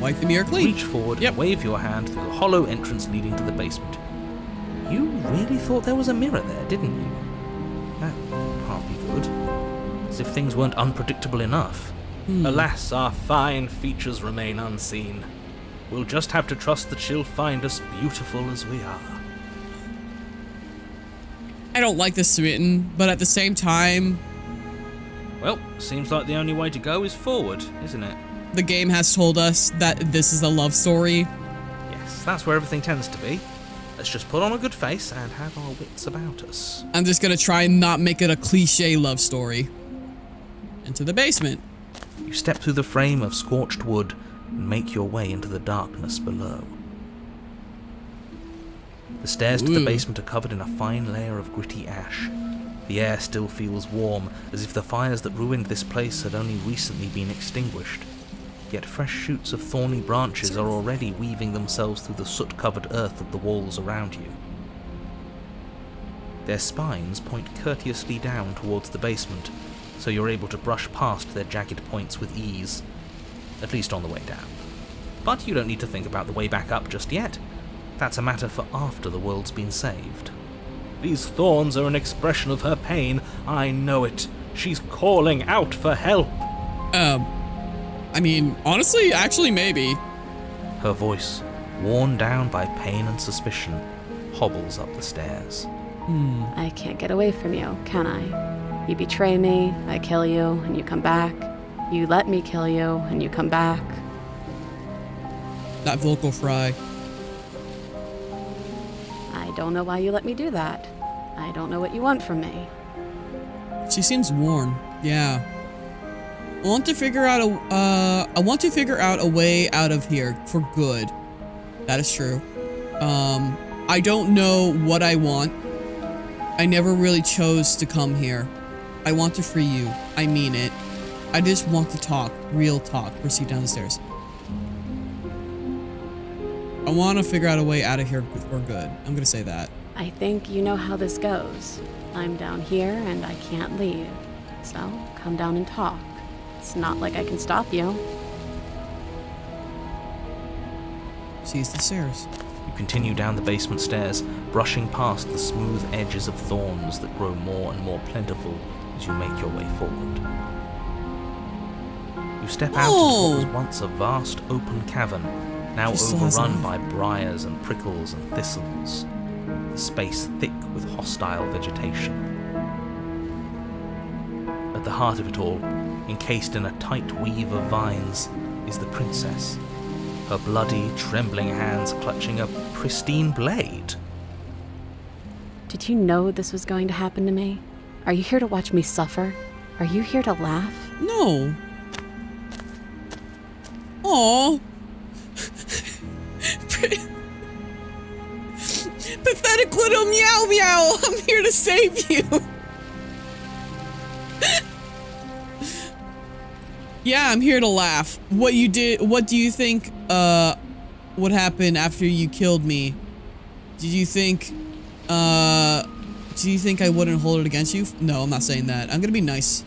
Wipe the mirror clean. Reach forward and wave your hand through the hollow entrance leading to the basement. You really thought there was a mirror there, didn't you? That can't be good. As if things weren't unpredictable enough. Alas, our fine features remain unseen. We'll just have to trust that she'll find us beautiful as we are. I don't like this smitten, but at the same time... Well, seems like the only way to go is forward, isn't it? The game has told us that this is a love story. Yes, that's where everything tends to be. Let's just put on a good face and have our wits about us. I'm just gonna try and not make it a cliche love story. Into the basement. You step through the frame of scorched wood and make your way into the darkness below. The stairs to the basement are covered in a fine layer of gritty ash. The air still feels warm, as if the fires that ruined this place had only recently been extinguished. Yet fresh shoots of thorny branches are already weaving themselves through the soot-covered earth of the walls around you. Their spines point courteously down towards the basement, so you're able to brush past their jagged points with ease, at least on the way down. But you don't need to think about the way back up just yet. That's a matter for after the world's been saved. These thorns are an expression of her pain. I know it. She's calling out for help. I mean, honestly, actually, maybe. Her voice, worn down by pain and suspicion, hobbles up the stairs. I can't get away from you, can I? You betray me, I kill you, and you come back. You let me kill you, and you come back. That vocal fry. I don't know why you let me do that. I don't know what you want from me. She seems worn. Yeah. I want to figure out a way out of here for good. That is true. I don't know what I want. I never really chose to come here. I want to free you. I mean it. I just want to talk. Real talk. Proceed down the stairs. I want to figure out a way out of here for good. I'm gonna say that. I think you know how this goes. I'm down here and I can't leave. So, come down and talk. It's not like I can stop you. Seize the stairs. You continue down the basement stairs, brushing past the smooth edges of thorns that grow more and more plentiful as you make your way forward. You step out into what was once a vast open cavern, now overrun by briars and prickles and thistles, the space thick with hostile vegetation. At the heart of it all, encased in a tight weave of vines, is the princess, her bloody, trembling hands clutching a pristine blade. Did you know this was going to happen to me? Are you here to watch me suffer? Are you here to laugh? No. Aww. Pathetic little meow meow. I'm here to save you. Yeah, I'm here to laugh. What you did, what do you think, what happened after you killed me? Do you think I wouldn't hold it against you? No, I'm not saying that. I'm gonna be nice.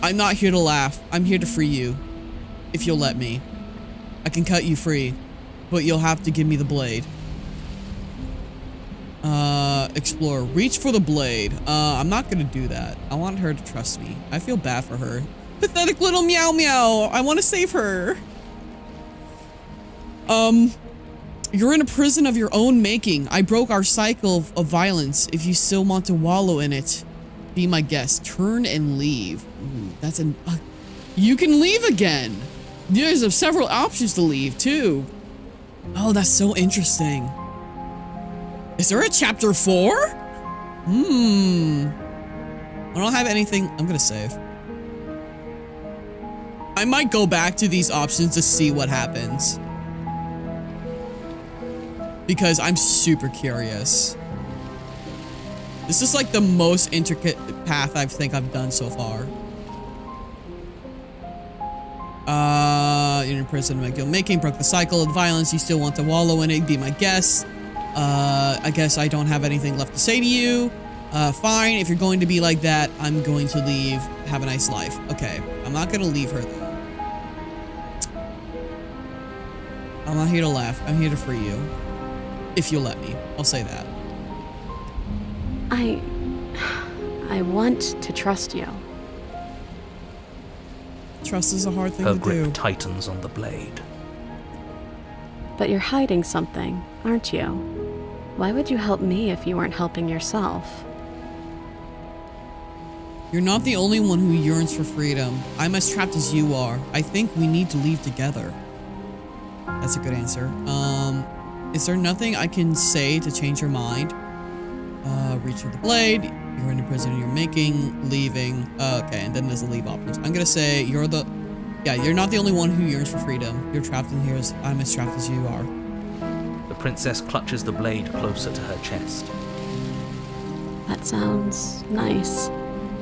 I'm not here to laugh. I'm here to free you. If you'll let me. I can cut you free, but you'll have to give me the blade. Explore. Reach for the blade. I'm not gonna do that. I want her to trust me. I feel bad for her. Pathetic little meow meow. I want to save her. You're in a prison of your own making. I broke our cycle of violence. If you still want to wallow in it, be my guest. Turn and leave. Ooh, that's an... you can leave again. There's several options to leave, too. Oh, that's so interesting. Is there a chapter 4? I don't have anything. I'm gonna save. I might go back to these options to see what happens. Because I'm super curious. This is like the most intricate path I think I've done so far. You're in prison, make your making, broke the cycle of violence, you still want to wallow in it, be my guest. I guess I don't have anything left to say to you. Fine, if you're going to be like that, I'm going to leave. Have a nice life. Okay, I'm not gonna leave her though. I'm not here to laugh, I'm here to free you. If you'll let me, I'll say that. I want to trust you. Trust is a hard thing Her to grip do. tightens on the blade. But you're hiding something, aren't you? Why would you help me if you weren't helping yourself? You're not the only one who yearns for freedom. I'm as trapped as you are. I think we need to leave together. That's a good answer. Is there nothing I can say to change your mind? Reach for the blade. You're in a prison you're making. Leaving. Okay, and then there's the leave options. I'm gonna say you're the... Yeah, you're not the only one who yearns for freedom. You're trapped in here I'm as trapped as you are. The princess clutches the blade closer to her chest. That sounds nice.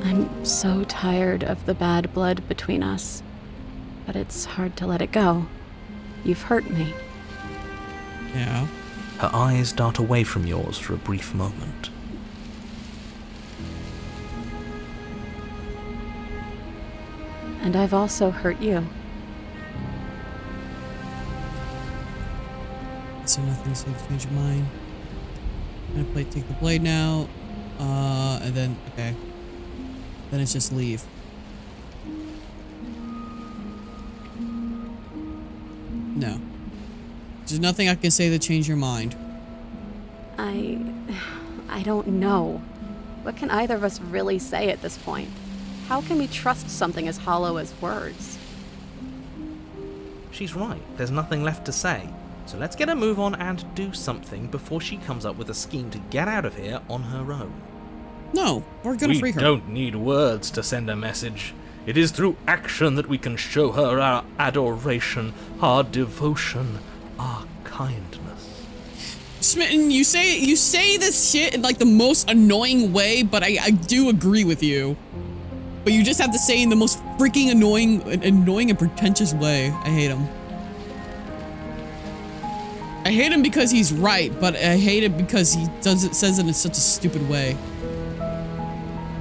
I'm so tired of the bad blood between us. But it's hard to let it go. You've hurt me. Yeah. Her eyes dart away from yours for a brief moment. And I've also hurt you. So nothing's going to change your mind. I'm gonna take the blade now. And then, okay. Then it's just leave. No. There's nothing I can say to change your mind. I don't know. What can either of us really say at this point? How can we trust something as hollow as words? She's right. There's nothing left to say. So let's get a move on and do something before she comes up with a scheme to get out of here on her own. No, we're gonna free her. We don't need words to send a message. It is through action that we can show her our adoration, our devotion, our kindness. Smitten, you say this shit in like the most annoying way, but I do agree with you. But you just have to say in the most freaking annoying and pretentious way. I hate him. I hate him because he's right, but I hate it because he says it in such a stupid way.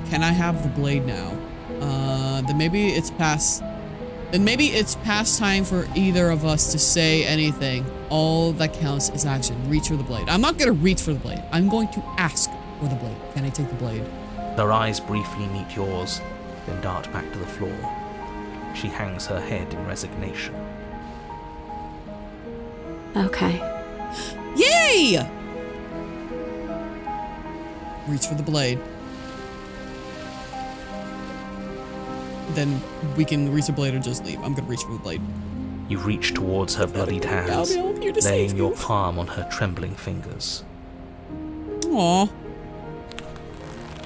Can I have the blade now? Then maybe it's past. Then maybe it's past time for either of us to say anything. All that counts is action. Reach for the blade. I'm not gonna reach for the blade. I'm going to ask for the blade. Can I take the blade? Her eyes briefly meet yours, then dart back to the floor. She hangs her head in resignation. Okay. Yay! Reach for the blade. Then we can reach the blade or just leave. I'm gonna reach for the blade. You reach towards her bloodied hands, laying your palm on her trembling fingers. Aww.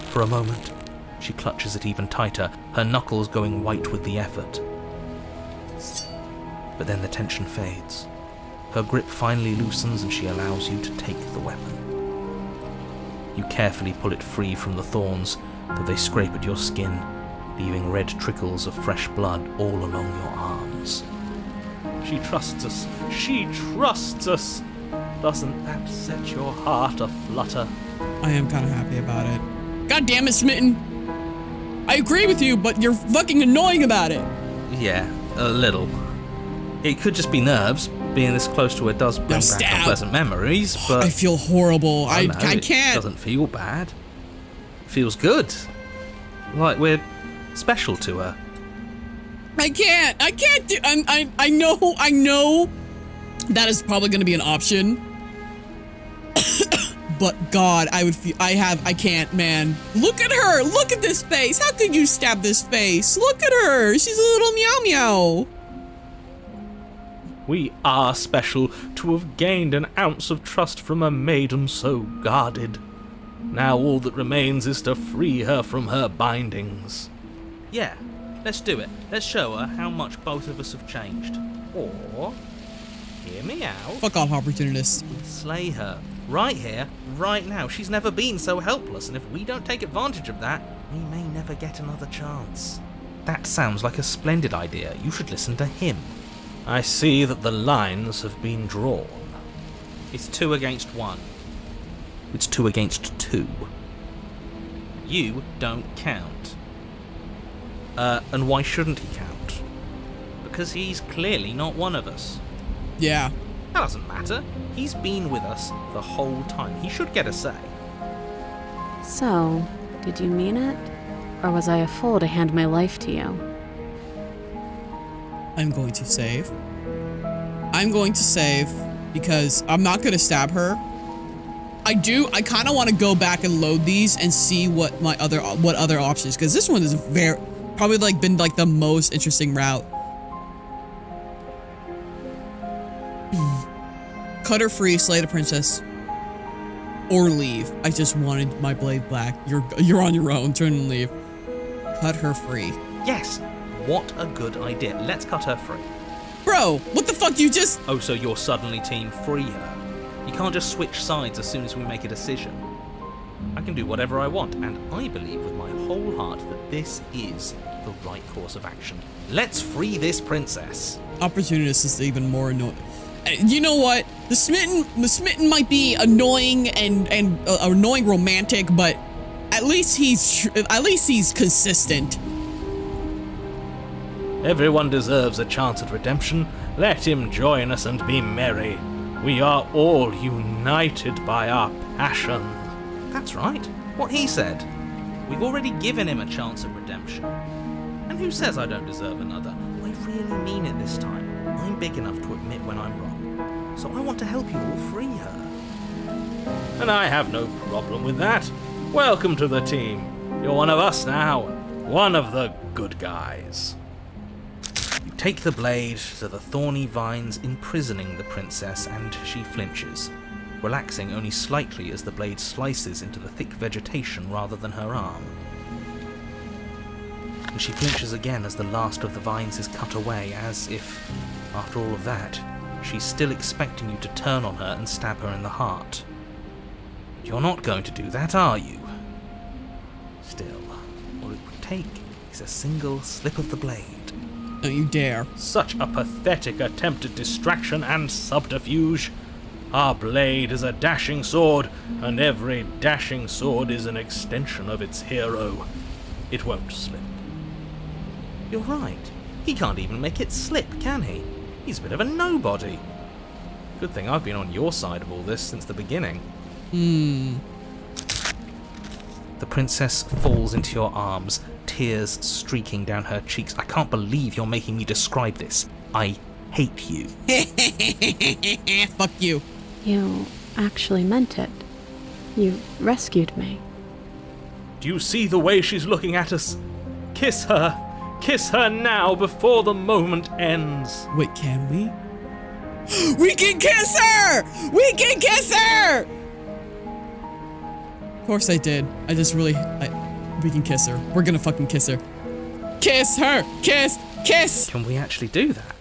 For a moment, she clutches it even tighter, her knuckles going white with the effort. But then the tension fades. Her grip finally loosens and she allows you to take the weapon. You carefully pull it free from the thorns, though they scrape at your skin, leaving red trickles of fresh blood all along your arms. She trusts us. She trusts us. Doesn't that set your heart aflutter? I am kind of happy about it. God damn it, Smitten. I agree with you, but you're fucking annoying about it. Yeah, a little. It could just be nerves. Being this close to her does bring back unpleasant memories, but... I feel horrible. I can't. It doesn't feel bad. It feels good. Like we're special to her. I can't do... I know that is probably going to be an option. But God, I can't, man. Look at her. Look at this face. How could you stab this face? Look at her. She's a little meow meow. We are special to have gained an ounce of trust from a maiden so guarded. Now all that remains is to free her from her bindings. Yeah, let's do it. Let's show her how much both of us have changed. Or, hear me out. Fuck off, opportunist. Slay her. Right here, right now. She's never been so helpless, and if we don't take advantage of that, we may never get another chance. That sounds like a splendid idea. You should listen to him. I see that the lines have been drawn. It's 2 against 1. It's 2 against 2. You don't count. And why shouldn't he count? Because he's clearly not one of us. Yeah. That doesn't matter. He's been with us the whole time. He should get a say. So, did you mean it? Or was I a fool to hand my life to you? I'm going to save. I'm going to save because I'm not going to stab her. I kind of want to go back and load these and see what other options, because this one is probably been the most interesting route. Cut her free, slay the princess, or leave. I just wanted my blade back. You're on your own. Turn and leave. Cut her free. Yes, What a good idea. Let's cut her free. Bro, what the fuck you just... Oh, so you're suddenly team free her. You can't just switch sides as soon as we make a decision. I can do whatever I want, and I believe with my whole heart that this is the right course of action. Let's free this princess. Opportunist is even more annoying. You know what? The smitten might be annoying and annoying romantic, but at least he's consistent. Everyone deserves a chance at redemption. Let him join us and be merry. We are all united by our passion. That's right. What he said. We've already given him a chance at redemption. And who says I don't deserve another? I really mean it this time. I'm big enough to admit when I'm wrong. So I want to help you all free her. And I have no problem with that. Welcome to the team. You're one of us now. One of the good guys. You take the blade to the thorny vines imprisoning the princess, and she flinches, relaxing only slightly as the blade slices into the thick vegetation rather than her arm. And she flinches again as the last of the vines is cut away, as if, after all of that, she's still expecting you to turn on her and stab her in the heart. You're not going to do that, are you? Still, all it would take is a single slip of the blade. Don't you dare. Such a pathetic attempt at distraction and subterfuge. Our blade is a dashing sword, and every dashing sword is an extension of its hero. It won't slip. You're right. He can't even make it slip, can he? He's a bit of a nobody. Good thing I've been on your side of all this since the beginning. The princess falls into your arms, tears streaking down her cheeks. I can't believe you're making me describe this. I hate you. Fuck you. You actually meant it. You rescued me. Do you see the way she's looking at us? Kiss her. Kiss her now before the moment ends. Wait, can we? We can kiss her! We can kiss her! Of course I did. I just really... we can kiss her. We're gonna fucking kiss her. Kiss her! Kiss! Kiss! Can we actually do that?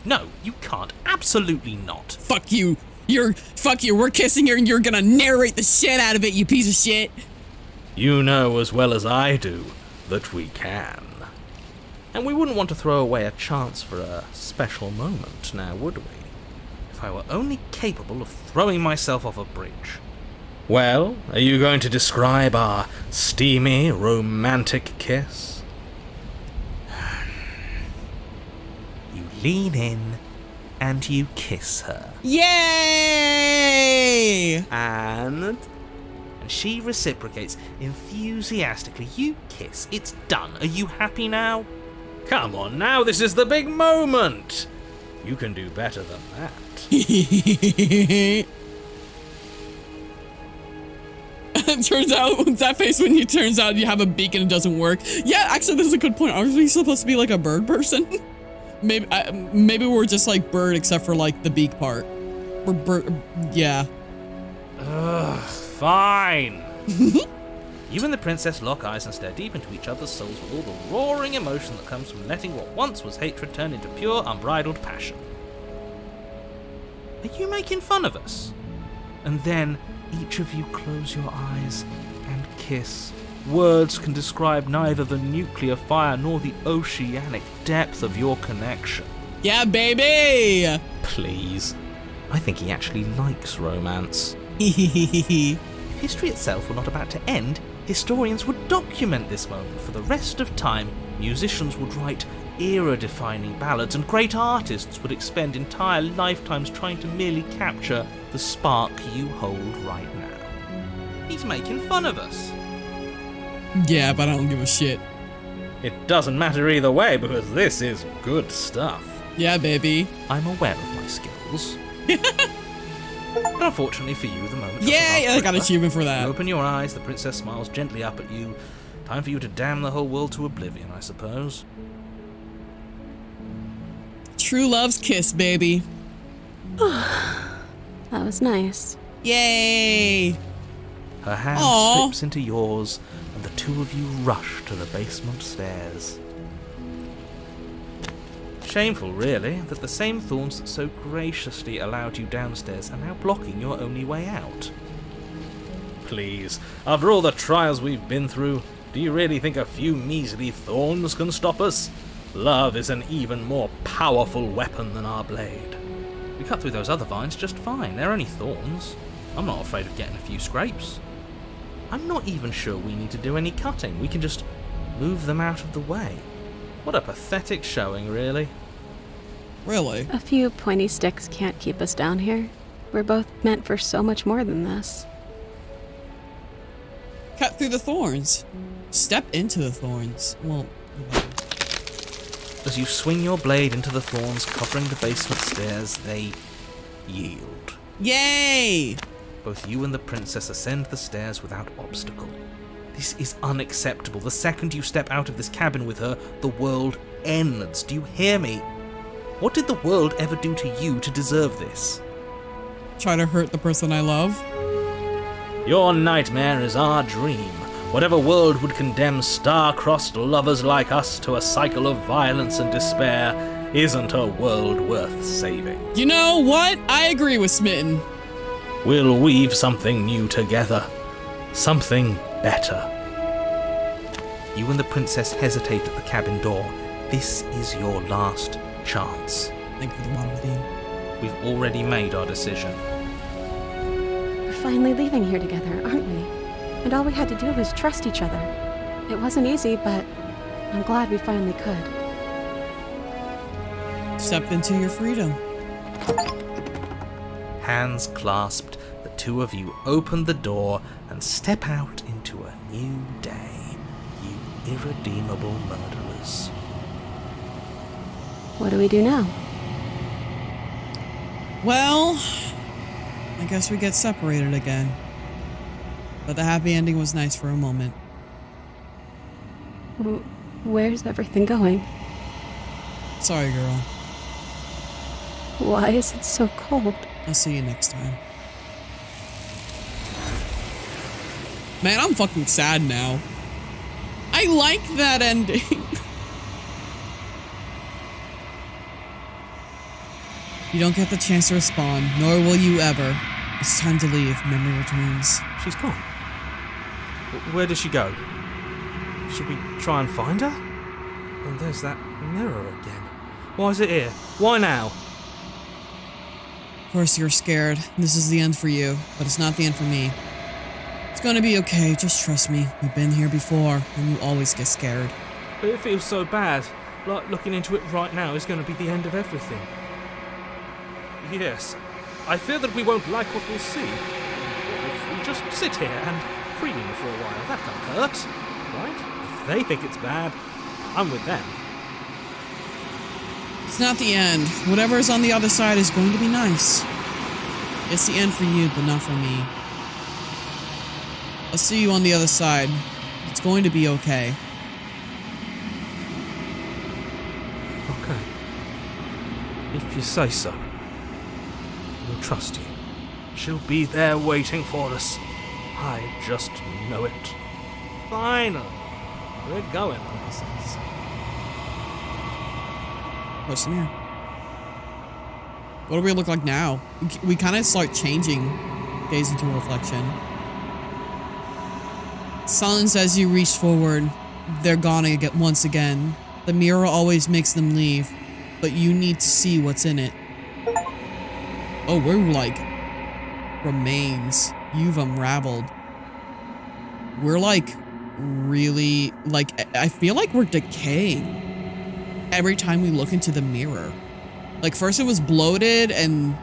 No, you can't. Absolutely not. Fuck you. Fuck you. We're kissing her and you're gonna narrate the shit out of it, you piece of shit. You know as well as I do that we can. And we wouldn't want to throw away a chance for a special moment, now would we? If I were only capable of throwing myself off a bridge. Well, are you going to describe our steamy, romantic kiss? You lean in and you kiss her. Yay! And she reciprocates enthusiastically. You kiss. It's done. Are you happy now? Come on now, this is the big moment. You can do better than that. It turns out, that face when it turns out you have a beak and it doesn't work. Yeah, actually, this is a good point. Aren't we supposed to be like a bird person? Maybe we're just like bird except for like the beak part. We're bird, yeah. Ugh, fine. You and the princess lock eyes and stare deep into each other's souls with all the roaring emotion that comes from letting what once was hatred turn into pure, unbridled passion. Are you making fun of us? And then each of you close your eyes and kiss. Words can describe neither the nuclear fire nor the oceanic depth of your connection. Yeah, baby! Please. I think he actually likes romance. If history itself were not about to end, historians would document this moment for the rest of time. Musicians would write era-defining ballads, and great artists would expend entire lifetimes trying to merely capture the spark you hold right now. He's making fun of us. Yeah, but I don't give a shit. It doesn't matter either way, because this is good stuff. Yeah, baby. I'm aware of my skills. But unfortunately for you, the moment... Yeah, I got an achievement for that. You open your eyes, the princess smiles gently up at you. Time for you to damn the whole world to oblivion, I suppose. True love's kiss, baby. That was nice. Yay! Her hand slips into yours, and the two of you rush to the basement stairs. Shameful, really, that the same thorns that so graciously allowed you downstairs are now blocking your only way out. Please, after all the trials we've been through, do you really think a few measly thorns can stop us? Love is an even more powerful weapon than our blade. We cut through those other vines just fine. They're only thorns. I'm not afraid of getting a few scrapes. I'm not even sure we need to do any cutting. We can just move them out of the way. What a pathetic showing, really. Really? A few pointy sticks can't keep us down here. We're both meant for so much more than this. Cut through the thorns. Step into the thorns. Well, As you swing your blade into the thorns covering the basement stairs, they yield. yay! Both you and the princess ascend the stairs without obstacle. This is unacceptable. The second you step out of this cabin with her, the world ends. Do you hear me? What did the world ever do to you to deserve this? Try to hurt the person I love. Your nightmare is our dream. Whatever world would condemn star-crossed lovers like us to a cycle of violence and despair isn't a world worth saving. You know what? I agree with Smitten. We'll weave something new together. Something better. You and the princess hesitate at the cabin door. This is your last chance. Thank you for the water, Dean. We've already made our decision. We're finally leaving here together, aren't we? And all we had to do was trust each other. It wasn't easy, but I'm glad we finally could. Step into your freedom. Hands clasped, the two of you open the door and step out into a new day, you irredeemable murderers. What do we do now? Well, I guess we get separated again. But the happy ending was nice for a moment. Where's everything going? Sorry, girl. Why is it so cold? I'll see you next time. Man, I'm fucking sad now. I like that ending. You don't get the chance to respond, nor will you ever. It's time to leave. Memory returns. She's gone. Where did she go? Should we try and find her? And there's that mirror again. Why is it here? Why now? Of course you're scared. This is the end for you, but it's not the end for me. It's gonna be okay, just trust me. We've been here before, and you always get scared. But it feels so bad. Like looking into it right now is going to be the end of everything. Yes, I fear that we won't like what we'll see. If we just sit here and dream for a while, that can't hurt, right? If they think it's bad, I'm with them. It's not the end. Whatever's on the other side is going to be nice. It's the end for you, but not for me. I'll see you on the other side. It's going to be okay. Okay. If you say so. We'll trust you. She'll be there waiting for us. I just know it. Finally. We're going places. Listen here. What do we look like now? We kind of start changing. Gaze into reflection. Silence as you reach forward. They're gone once again. The mirror always makes them leave, but you need to see what's in it. Oh, we're like remains. You've unraveled. We're like really I feel like we're decaying every time we look into the mirror. Like first it was bloated and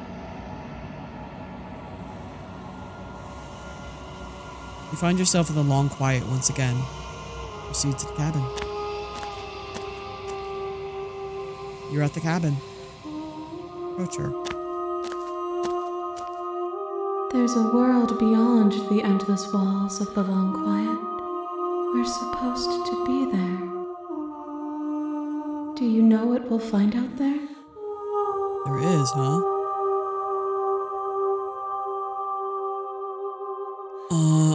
you find yourself in the long quiet once again. Proceed to the cabin. You're at the cabin. Approach her. There's a world beyond the endless walls of the long quiet. We're supposed to be there. Do you know what we'll find out there? There is, huh?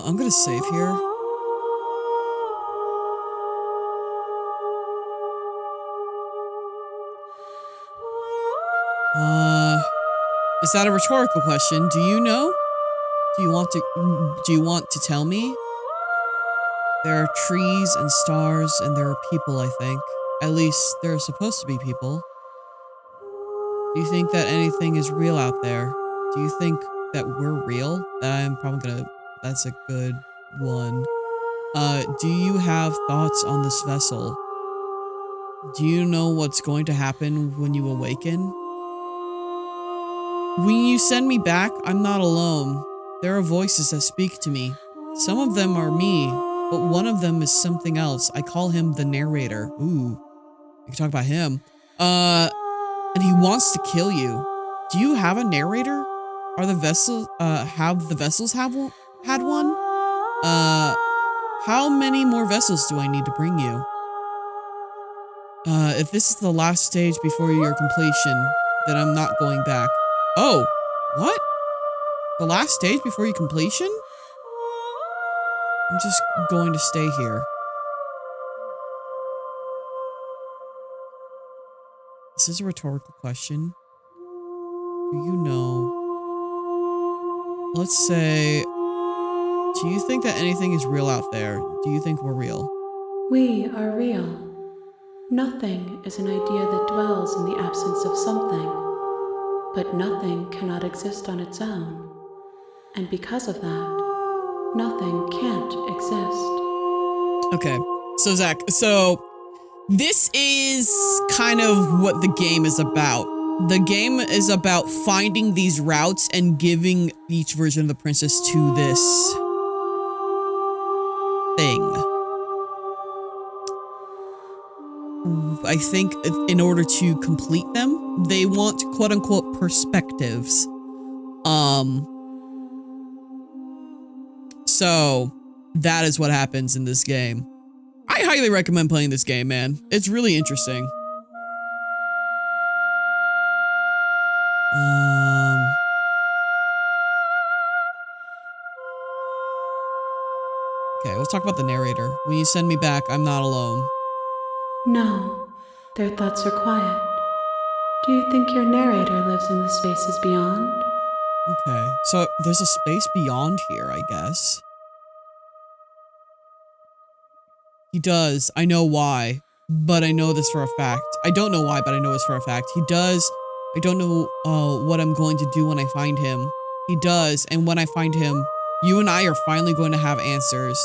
I'm gonna save here. Is that a rhetorical question? Do you know? Do you want to tell me? There are trees and stars and there are people, I think. At least there are supposed to be people. Do you think that anything is real out there? Do you think that we're real? That's a good one. Do you have thoughts on this vessel? Do you know what's going to happen when you awaken? When you send me back, I'm not alone. There are voices that speak to me. Some of them are me, but one of them is something else. I call him the narrator. Ooh, we can talk about him. And he wants to kill you. Do you have a narrator? Are the vessels, have the vessels had one? How many more vessels do I need to bring you? If this is the last stage before your completion, then I'm not going back. Oh, what? The last stage before your completion? I'm just going to stay here. This is a rhetorical question. Do you know? Let's say, do you think that anything is real out there? Do you think we're real? We are real. Nothing is an idea that dwells in the absence of something, but nothing cannot exist on its own. And because of that, nothing can't exist. Okay, so Zach, this is kind of what the game is about. The game is about finding these routes and giving each version of the princess to this thing. I think in order to complete them, they want quote-unquote perspectives. So that is what happens in this game. I highly recommend playing this game, man. It's really interesting. Okay, let's talk about the narrator. When you send me back, I'm not alone. No, their thoughts are quiet. Do you think your narrator lives in the spaces beyond? Okay, so there's a space beyond here, I guess. He does. I know why, but I know this for a fact. I don't know why, but I know this for a fact. He does. I don't know what I'm going to do when I find him. He does, and when I find him, you and I are finally going to have answers.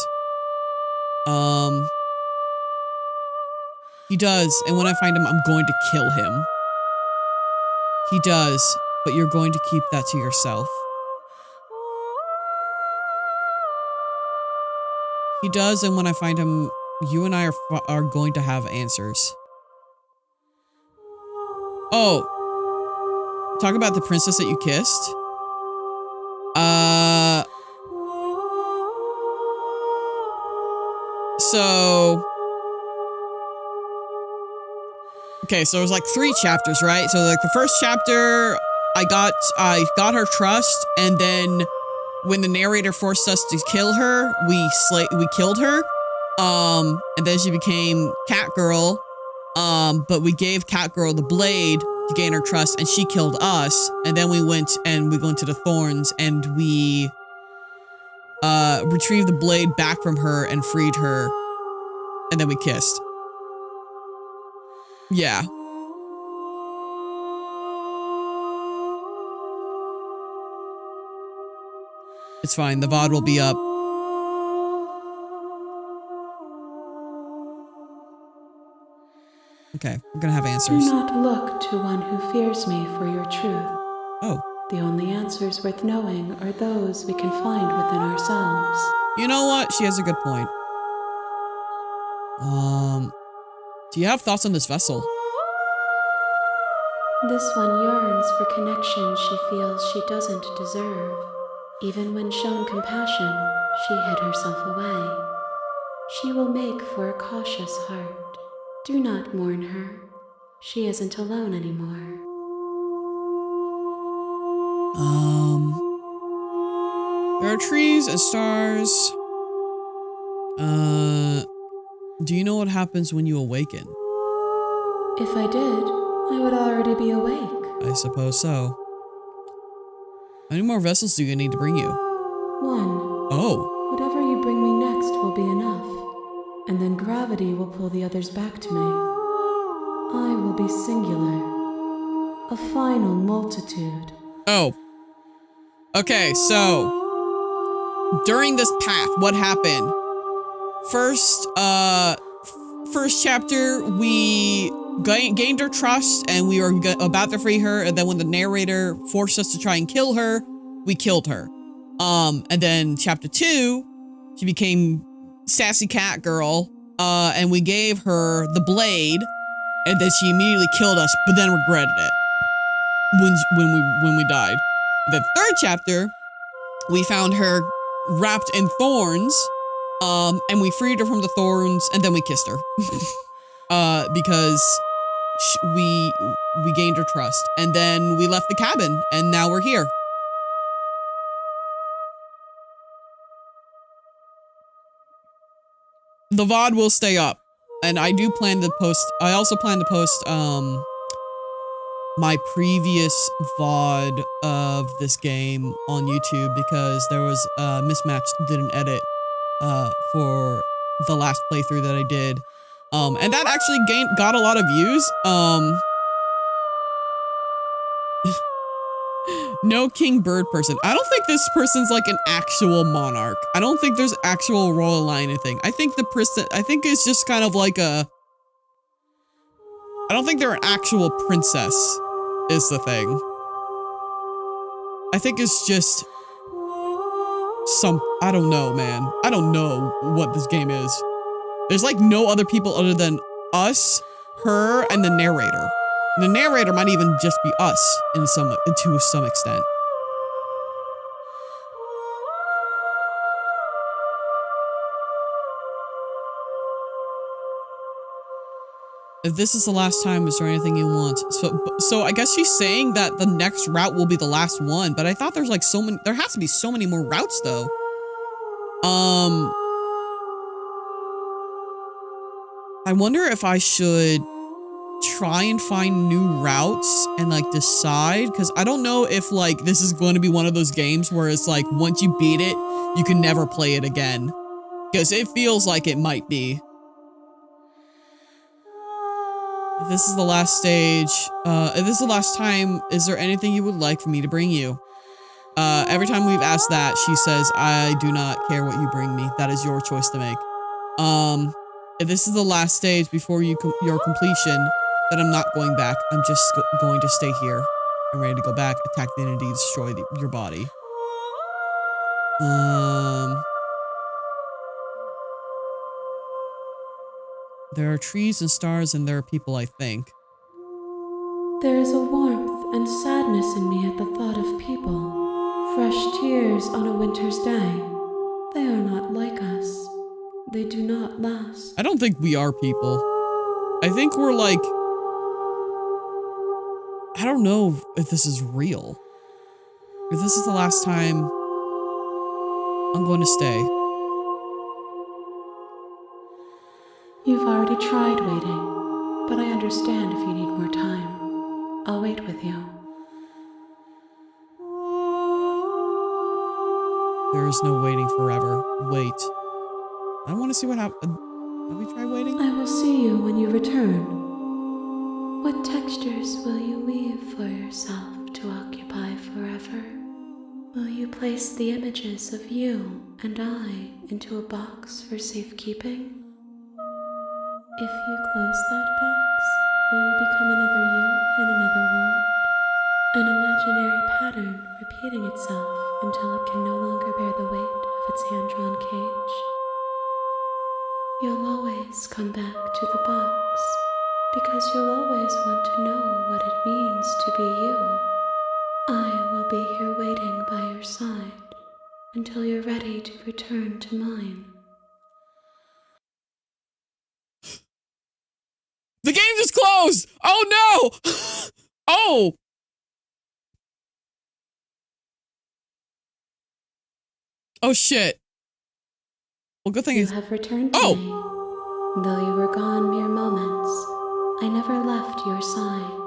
He does, and when I find him, I'm going to kill him. He does, but you're going to keep that to yourself. He does, and when I find him, you and I are going to have answers. Oh. Talk about the princess that you kissed? Okay, so it was like 3 chapters, right? So like the first chapter, I got her trust, and then when the narrator forced us to kill her, we killed her. And then she became Catgirl. But we gave Catgirl the blade to gain her trust, and she killed us. And then we went to the Thorns, and we retrieved the blade back from her and freed her. And then we kissed. Yeah. It's fine. The VOD will be up. Okay, we're gonna have answers. Do not look to one who fears me for your truth. Oh. The only answers worth knowing are those we can find within ourselves. You know what? She has a good point. Do you have thoughts on this vessel? This one yearns for connection she feels she doesn't deserve. Even when shown compassion, she hid herself away. She will make for a cautious heart. Do not mourn her. She isn't alone anymore. There are trees and stars. Do you know what happens when you awaken? If I did, I would already be awake. I suppose so. How many more vessels do you need to bring you? 1. Oh. Whatever you bring me next will be enough, and then gravity will pull the others back to me. I will be singular, a final multitude. Oh. Okay, so during this path, what happened? First chapter, we gained her trust and we were about to free her, and then when the narrator forced us to try and kill her, we killed her. And then chapter 2, she became sassy cat girl, and we gave her the blade, and then she immediately killed us, but then regretted it when we died. The third chapter, we found her wrapped in thorns, and we freed her from the thorns, and then we kissed her. Because we gained her trust, and then we left the cabin, and now we're here. The VOD will stay up, and I do plan to post. I also plan to post my previous VOD of this game on YouTube, because there was a mismatch. Did an edit for the last playthrough that I did, and that actually got a lot of views. No king bird person. I don't think this person's like an actual monarch. I don't think there's actual royal line or thing. I think I think it's just kind of like a, I don't think they're an actual princess is the thing. I think it's just I don't know, man. I don't know what this game is. There's like no other people other than us, her, and the narrator. The narrator might even just be us to some extent. If this is the last time, is there anything you want? So I guess she's saying that the next route will be the last one, but I thought there's like so many, there has to be so many more routes though. I wonder if I should try and find new routes and like decide, because I don't know if like this is going to be one of those games where it's like once you beat it you can never play it again, because it feels like it might be. If this is the last stage, if this is the last time, is there anything you would like for me to bring you? Every time we've asked that, she says, I do not care what you bring me. That is your choice to make. If this is the last stage before your completion, then I'm not going back. I'm just going to stay here. I'm ready to go back, attack the entity, destroy your body. There are trees and stars and there are people, I think. There is a warmth and sadness in me at the thought of people. Fresh tears on a winter's day. They are not like us. They do not last. I don't think we are people. I think we're like, I don't know if this is real. If this is the last time, I'm going to stay. You've already tried waiting, but I understand if you need more time. I'll wait with you. There is no waiting forever. Wait. I want to see what happens. Have we tried waiting? I will see you when you return. What textures will you weave for yourself to occupy forever? Will you place the images of you and I into a box for safekeeping? If you close that box, will you become another you in another world? An imaginary pattern repeating itself until it can no longer bear the weight of its hand-drawn cage? You'll always come back to the box, because you'll always want to know what it means to be you. I will be here waiting by your side until you're ready to return to mine. The game just closed! Oh no! Oh! Oh shit. Well, good thing You is- have returned to me. Though you were gone mere moments, I never left your side.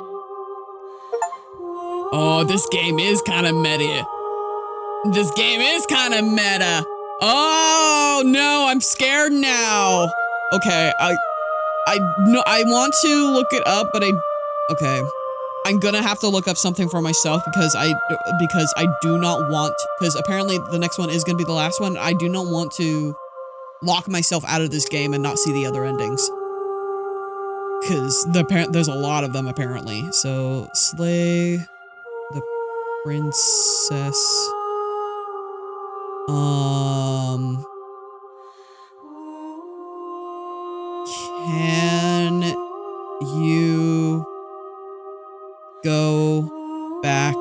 Oh, this game is kind of meta. This game is kind of meta. Oh no, I'm scared now. Okay, I want to look it up, but okay. I'm gonna have to look up something for myself because I do not want, because apparently the next one is gonna be the last one. I do not want to lock myself out of this game and not see the other endings. Because there's a lot of them apparently. So, slay the princess. Can you go back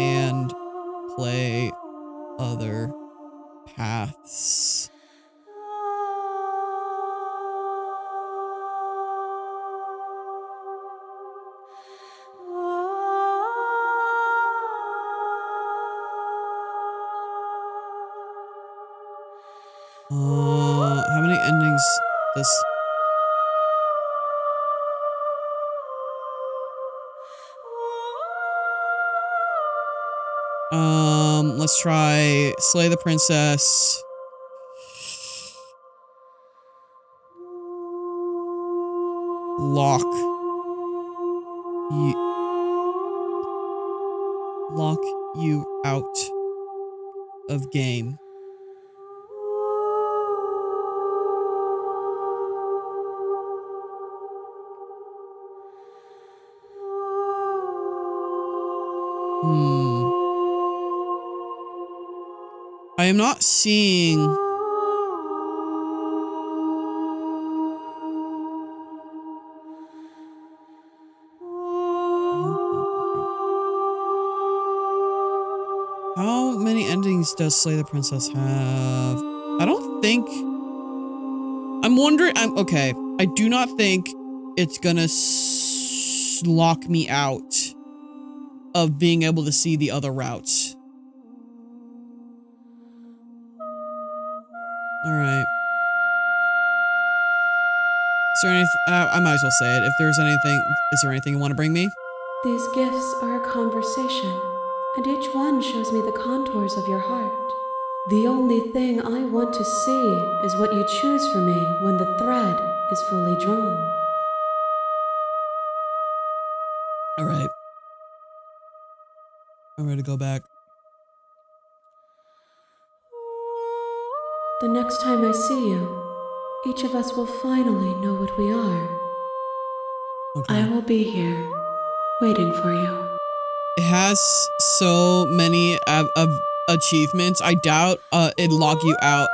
and play other paths? How many endings does... Let's try slay the princess. Lock you out of game. I am not seeing... How many endings does Slay the Princess have? I don't think... I'm wondering... okay. I do not think it's gonna lock me out of being able to see the other routes. Alright. Is there anything... I might as well say it. If there's anything... Is there anything you want to bring me? These gifts are a conversation, and each one shows me the contours of your heart. The only thing I want to see is what you choose for me when the thread is fully drawn. Alright. I'm ready to go back. The next time I see you, each of us will finally know what we are. Okay. I will be here, waiting for you. It has so many achievements. I doubt it'd log you out.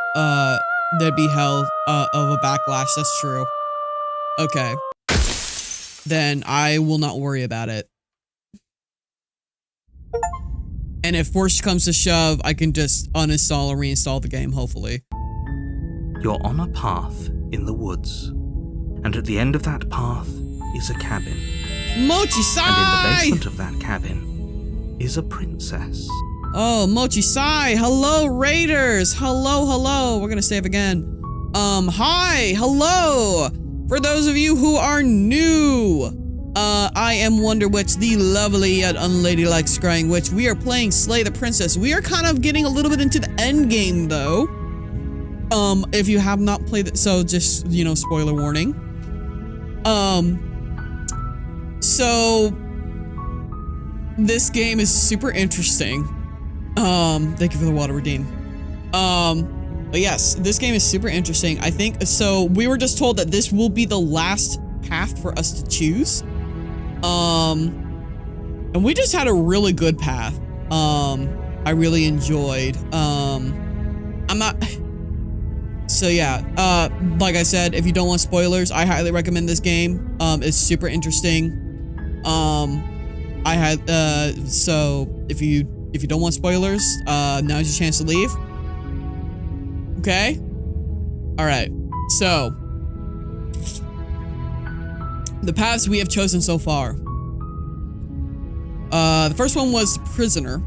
There'd be hell of a backlash. That's true. Okay. Then I will not worry about it. And if worse comes to shove, I can just uninstall and reinstall the game, hopefully. You're on a path in the woods, and at the end of that path is a cabin. Mochi-sai! And in the basement of that cabin is a princess. Oh, Mochi-sai! Hello, Raiders! Hello, hello! We're gonna save again. Hi! Hello! For those of you who are new, I am Wonder Witch, the lovely yet unladylike scrying witch. We are playing Slay the Princess. We are kind of getting a little bit into the end game, though. If you have not played it, so just, you know, spoiler warning. So this game is super interesting. Thank you for the water, Redeem. But yes, this game is super interesting. I think, so we were just told that this will be the last path for us to choose. And we just had a really good path. I really enjoyed. I'm not... So yeah, like I said, if you don't want spoilers, I highly recommend this game. It's super interesting. I had, so if you don't want spoilers, now's your chance to leave. Okay? Alright, so the paths we have chosen so far. The first one was Prisoner.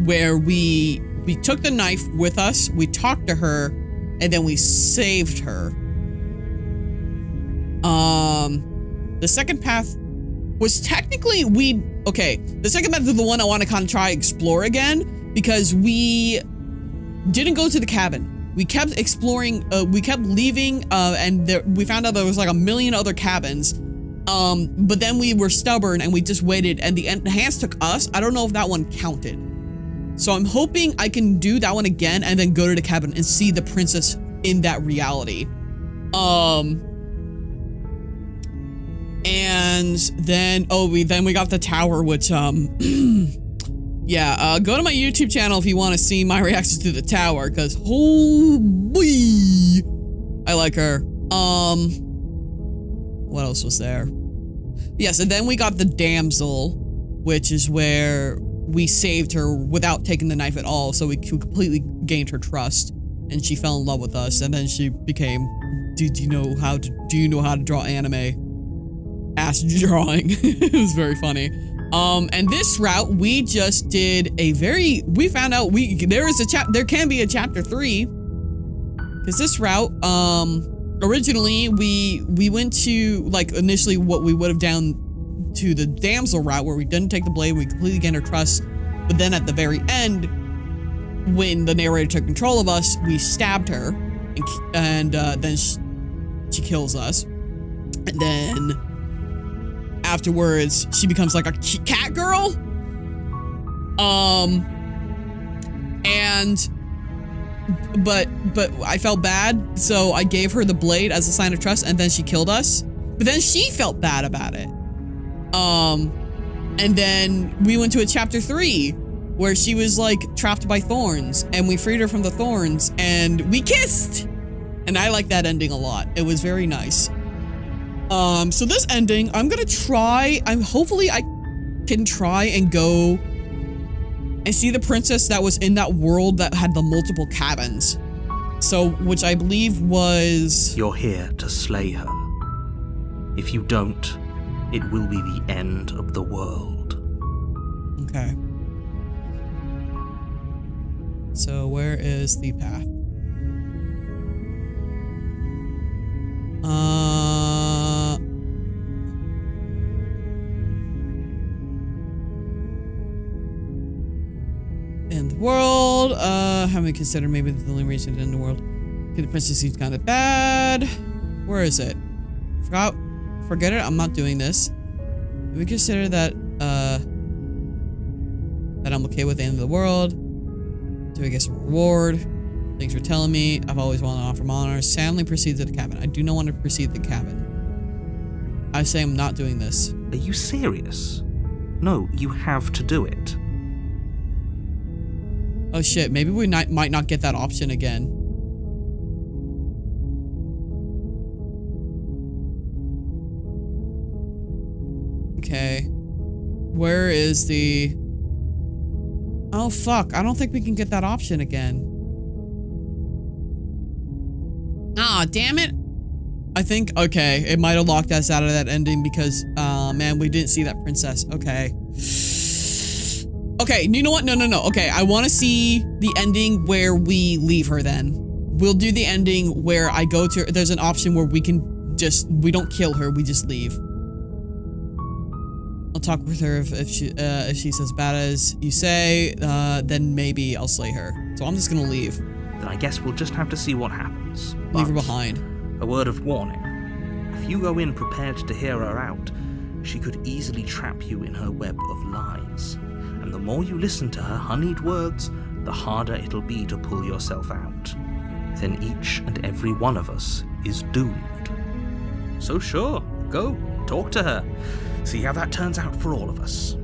Where we took the knife with us, we talked to her, and then we saved her. The second path was technically the second method is the one I want to kind of try explore again, because we didn't go to the cabin. We kept exploring, we kept leaving, and we found out there was like a million other cabins. But then we were stubborn and we just waited, and the hands took us. I don't know if that one counted. So I'm hoping I can do that one again and then go to the cabin and see the princess in that reality. And then, we got the tower, which, yeah, go to my YouTube channel if you want to see my reactions to the tower, because, oh boy, I like her. What else was there? Yes, and then we got the damsel, which is where we saved her without taking the knife at all, so we completely gained her trust, and she fell in love with us, and then she became, do you know how to draw anime? Ass drawing. It was very funny. And this route, we just did we found out there can be a chapter 3, because this route, originally we went to, like, initially what we would have done to the damsel route, where we didn't take the blade, we completely gained her trust, but then at the very end, when the narrator took control of us, we stabbed her, and then she kills us, and then afterwards she becomes like a cat girl, but I felt bad, so I gave her the blade as a sign of trust, and then she killed us. But then she felt bad about it. And then we went to a chapter 3 where she was like trapped by thorns, and we freed her from the thorns and we kissed. And I like that ending a lot. It was very nice. So this ending, I'm gonna try, hopefully I can try and go and see the princess that was in that world that had the multiple cabins. So, which I believe was... You're here to slay her. If you don't, it will be the end of the world. Okay. So, where is the path? In the world, have we considered maybe the only reason in the world? Okay, the princess seems kind of bad. Where is it? Forget it, I'm not doing this. Do we consider that I'm okay with the end of the world? Do I get some reward? Thanks for telling me. I've always wanted to offer my honor. Sadly proceed to the cabin. I do not want to proceed to the cabin. I say I'm not doing this. Are you serious? No, you have to do it. Oh shit, maybe we might not get that option again. Okay. Where is the... Oh fuck, I don't think we can get that option again. Ah, damn it. I think, okay, it might have locked us out of that ending because, man, we didn't see that princess. Okay. Okay, you know what? No. Okay, I want to see the ending where we leave her then. We'll do the ending where I go to... There's an option where we can just... We don't kill her, we just leave. I'll talk with her if she's as bad as you say, then maybe I'll slay her. So I'm just gonna leave. Then I guess we'll just have to see what happens. Leave her behind. A word of warning. If you go in prepared to hear her out, she could easily trap you in her web of lies. And the more you listen to her honeyed words, the harder it'll be to pull yourself out. Then each and every one of us is doomed. So sure, go, talk to her. See how that turns out for all of us.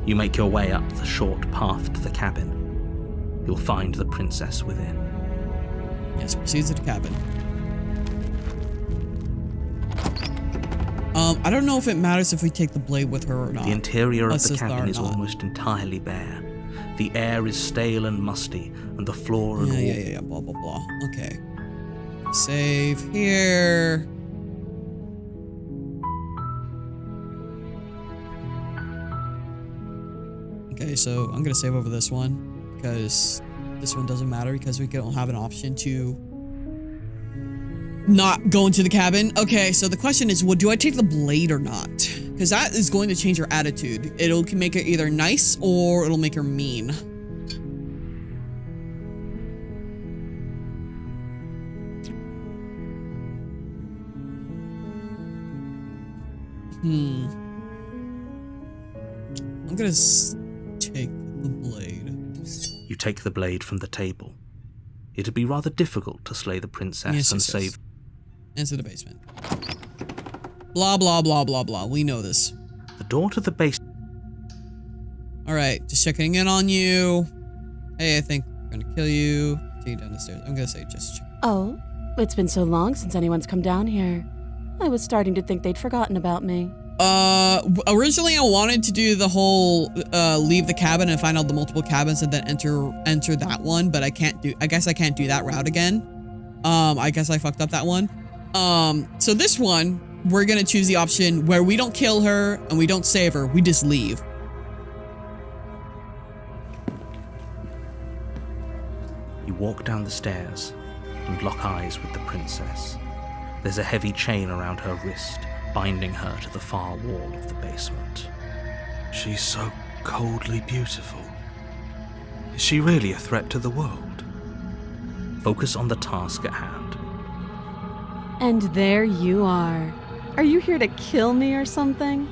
You make your way up the short path to the cabin. You'll find the princess within. Yes, proceed to the cabin. I don't know if it matters if we take the blade with her or not. The interior of the cabin is almost entirely bare. The air is stale and musty, and the floor and all... Yeah, blah, blah, blah. Okay. Save here. Okay, so I'm gonna save over this one, because this one doesn't matter, because we don't have an option to not go into the cabin. Okay, so the question is, do I take the blade or not? Because that is going to change her attitude. It'll make her either nice or it'll make her mean. I'm gonna take the blade. You take the blade from the table. It'd be rather difficult to slay the princess and save... Into the basement. Blah, blah, blah, blah, blah. We know this. The door to the basement... Alright, just checking in on you. Hey, I think we're gonna kill you. Take you down the stairs. I'm gonna say just check. Oh, it's been so long since anyone's come down here. I was starting to think they'd forgotten about me. Originally I wanted to do the whole, leave the cabin and find out the multiple cabins and then enter that one, but I guess I can't do that route again. I guess I fucked up that one. So this one, we're gonna choose the option where we don't kill her and we don't save her, we just leave. You walk down the stairs and lock eyes with the princess. There's a heavy chain around her wrist, binding her to the far wall of the basement. She's so coldly beautiful. Is she really a threat to the world? Focus on the task at hand. And there you are. Are you here to kill me or something?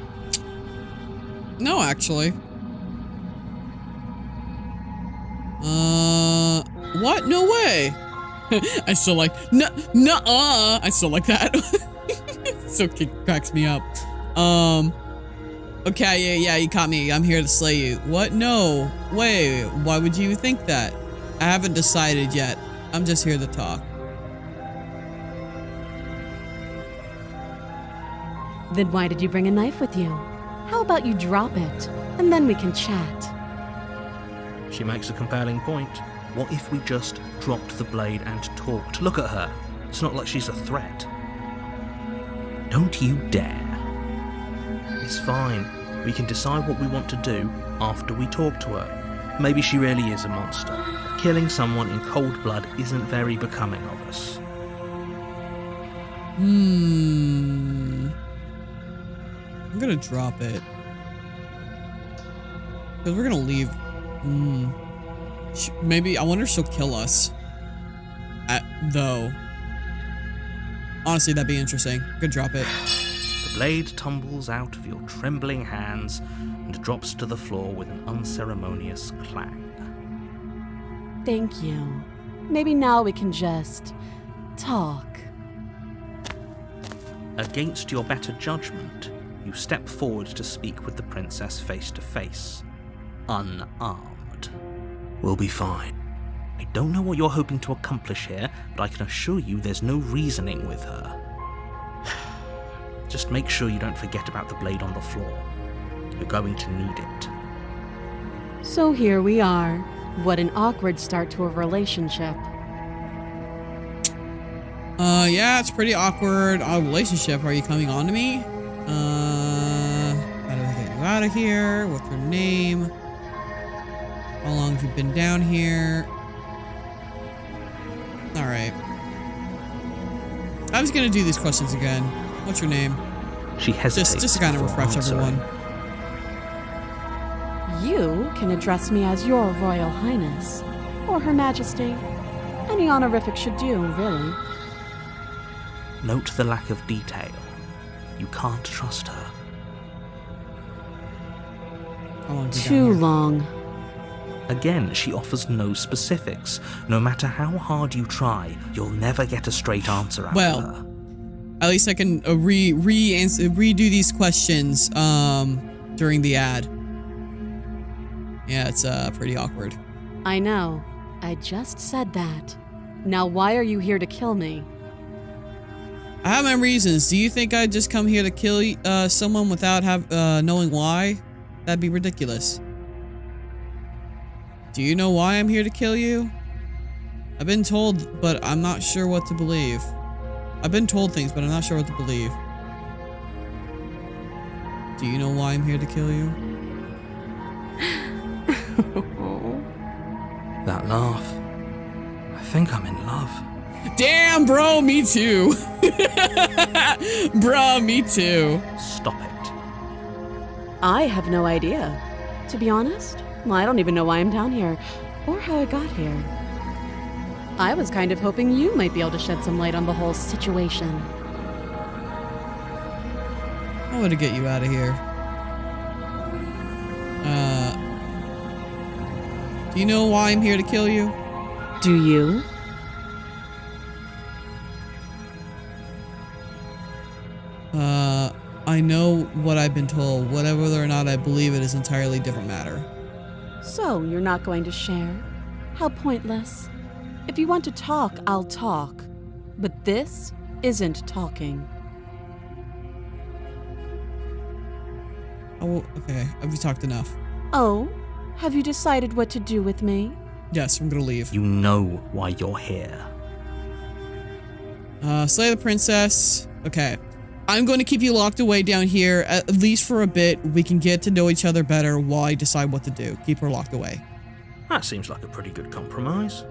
No, actually. What? No way. I still like, nuh-uh. I still like that. So it cracks me up. Okay, yeah, you caught me. I'm here to slay you. What? No. Wait, why would you think that? I haven't decided yet. I'm just here to talk. Then why did you bring a knife with you? How about you drop it, and then we can chat. She makes a compelling point. What if we just dropped the blade and talked? Look at her. It's not like she's a threat. Don't you dare. It's fine. We can decide what we want to do after we talk to her. Maybe she really is a monster. Killing someone in cold blood isn't very becoming of us. I'm gonna drop it. Because we're gonna leave. Maybe, I wonder if she'll kill us. Though. Honestly, that'd be interesting. Good, drop it. The blade tumbles out of your trembling hands and drops to the floor with an unceremonious clang. Thank you. Maybe now we can just talk. Against your better judgment, you step forward to speak with the princess face to face, unarmed. We'll be fine. I don't know what you're hoping to accomplish here, but I can assure you there's no reasoning with her. Just make sure you don't forget about the blade on the floor. You're going to need it. So here we are. What an awkward start to a relationship. Yeah, it's pretty awkward. Our relationship. Are you coming on to me? How do I get you out of here? What's your name? How long have you been down here? Alright. I was gonna do these questions again. What's your name? She hesitates. Just to kind of refresh everyone. You can address me as your Royal Highness, or Her Majesty. Any honorific should do, really. Note the lack of detail. You can't trust her. How long have you been Too down here? long. Again, she offers no specifics. No matter how hard you try, you'll never get a straight answer out of her. At least I can redo these questions during the ad. Yeah, it's pretty awkward. I know. I just said that. Now why are you here to kill me? I have my reasons. Do you think I'd just come here to kill someone without knowing why? That'd be ridiculous. Do you know why I'm here to kill you? I've been told, but I'm not sure what to believe. I've been told things, but I'm not sure what to believe. Do you know why I'm here to kill you? That laugh. I think I'm in love. Damn, bro, me too. Bro, me too. Stop it. I have no idea. To be honest, I don't even know why I'm down here, or how I got here. I was kind of hoping you might be able to shed some light on the whole situation. I want to get you out of here. Do you know why I'm here to kill you? Do you? I know what I've been told. Whether or not I believe it is an entirely different matter. So, you're not going to share? How pointless. If you want to talk, I'll talk. But this isn't talking. Oh, okay. We've talked enough. Oh? Have you decided what to do with me? Yes, I'm gonna leave. You know why you're here. Slay the princess. Okay. I'm going to keep you locked away down here, at least for a bit. We can get to know each other better while I decide what to do. Keep her locked away. That seems like a pretty good compromise.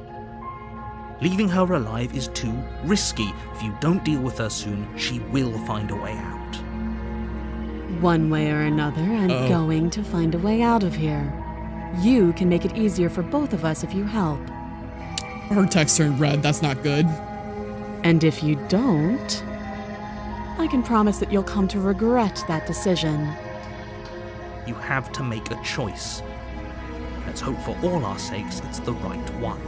Leaving her alive is too risky. If you don't deal with her soon, she will find a way out. One way or another, I'm going to find a way out of here. You can make it easier for both of us if you help. Her text turned red. That's not good. And if you don't, I can promise that you'll come to regret that decision. You have to make a choice. Let's hope for all our sakes it's the right one.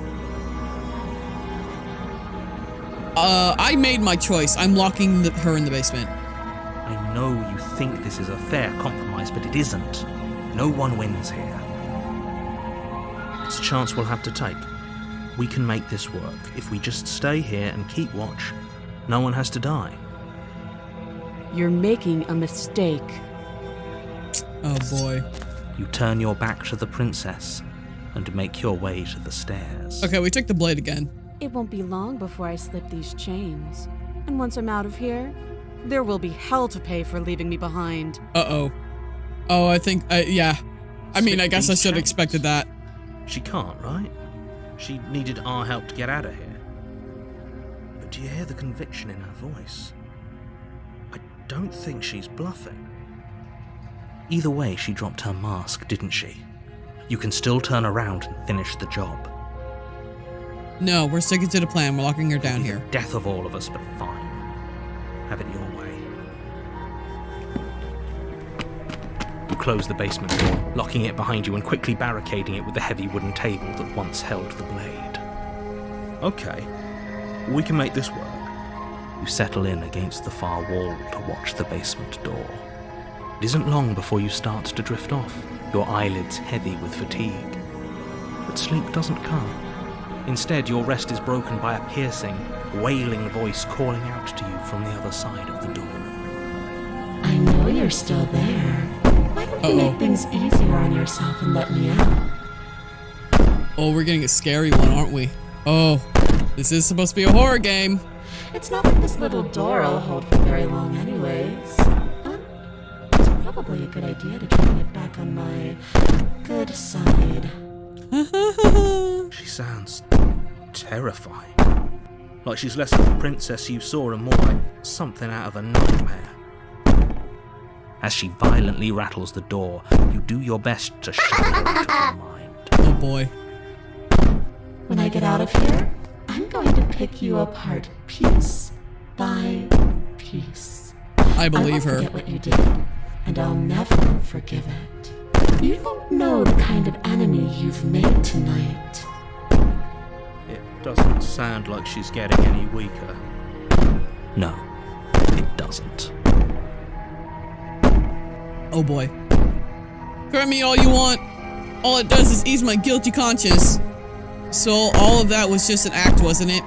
I made my choice. I'm locking her in the basement. I know you think this is a fair compromise, but it isn't. No one wins here. It's a chance we'll have to take. We can make this work. If we just stay here and keep watch, no one has to die. You're making a mistake. Oh boy. You turn your back to the princess and make your way to the stairs. Okay, we took the blade again. It won't be long before I slip these chains. And once I'm out of here, there will be hell to pay for leaving me behind. Uh-oh. Oh, I think, yeah. I mean, I Slip guess I these should have chains. expected that. She can't, right? She needed our help to get out of here. But do you hear the conviction in her voice? I don't think she's bluffing. Either way, she dropped her mask, didn't she? You can still turn around and finish the job. No, we're sticking to the plan. We're locking her down here. Death of all of us, but fine. Have it your way. You close the basement door, locking it behind you and quickly barricading it with the heavy wooden table that once held the blade. Okay, we can make this work. You settle in against the far wall to watch the basement door. It isn't long before you start to drift off, your eyelids heavy with fatigue. But sleep doesn't come. Instead, your rest is broken by a piercing, wailing voice calling out to you from the other side of the door. I know you're still there. Why don't you make things easier on yourself and let me out? Oh, we're getting a scary one, aren't we? Oh, this is supposed to be a horror game. It's not like this little door will hold for very long anyways. But it's probably a good idea to try and get back on my good side. She sounds terrifying. Like she's less of the princess you saw and more like something out of a nightmare. As she violently rattles the door, you do your best to shut her out of your mind. Oh boy. When I get out of here, I'm going to pick you apart piece by piece. I believe I her. won't forget what you did, and I'll never forgive it. You don't know the kind of enemy you've made tonight. It doesn't sound like she's getting any weaker. No, it doesn't. Oh boy. Hurt me all you want. All it does is ease my guilty conscience. So all of that was just an act, wasn't it?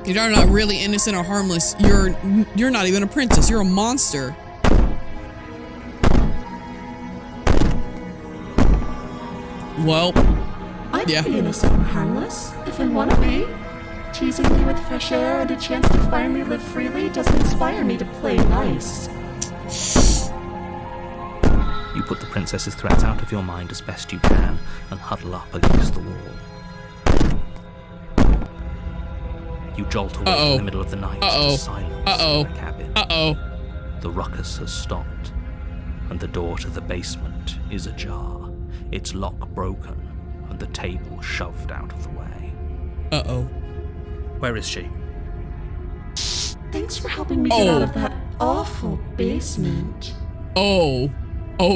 You're not really innocent or harmless. You're not even a princess. You're a monster. Well, I yeah. can be innocent and harmless, if I want to be. Teasing me with fresh air and a chance to finally live freely doesn't inspire me to play nice. You put the princess's threats out of your mind as best you can and huddle up against the wall. You jolt awake in the middle of the night to silence in the cabin. The ruckus has stopped, and the door to the basement is ajar, its lock broken, and the table shoved out of the way. Where is she? Thanks for helping me get out of that awful basement. Oh,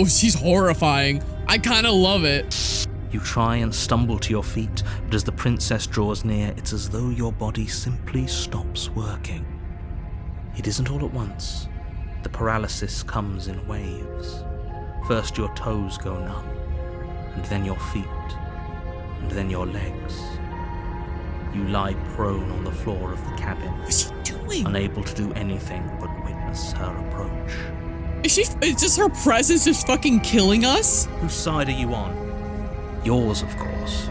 she's horrifying. I kind of love it. You try and stumble to your feet, but as the princess draws near, it's as though your body simply stops working. It isn't all at once. The paralysis comes in waves. First your toes go numb, and then your feet, and then your legs. You lie prone on the floor of the cabin, What's she doing? unable to do anything but witness her approach. Is just her presence just fucking killing us? Whose side are you on? Yours, of course.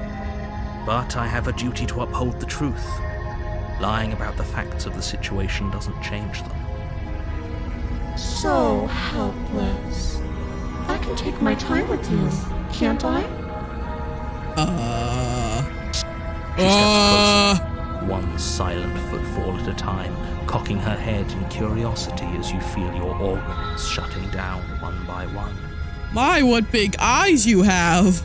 But I have a duty to uphold the truth. Lying about the facts of the situation doesn't change them. So helpless. I can take my time with you, can't I? She steps closer, one silent footfall at a time, cocking her head in curiosity as you feel your organs shutting down one by one. My, what big eyes you have.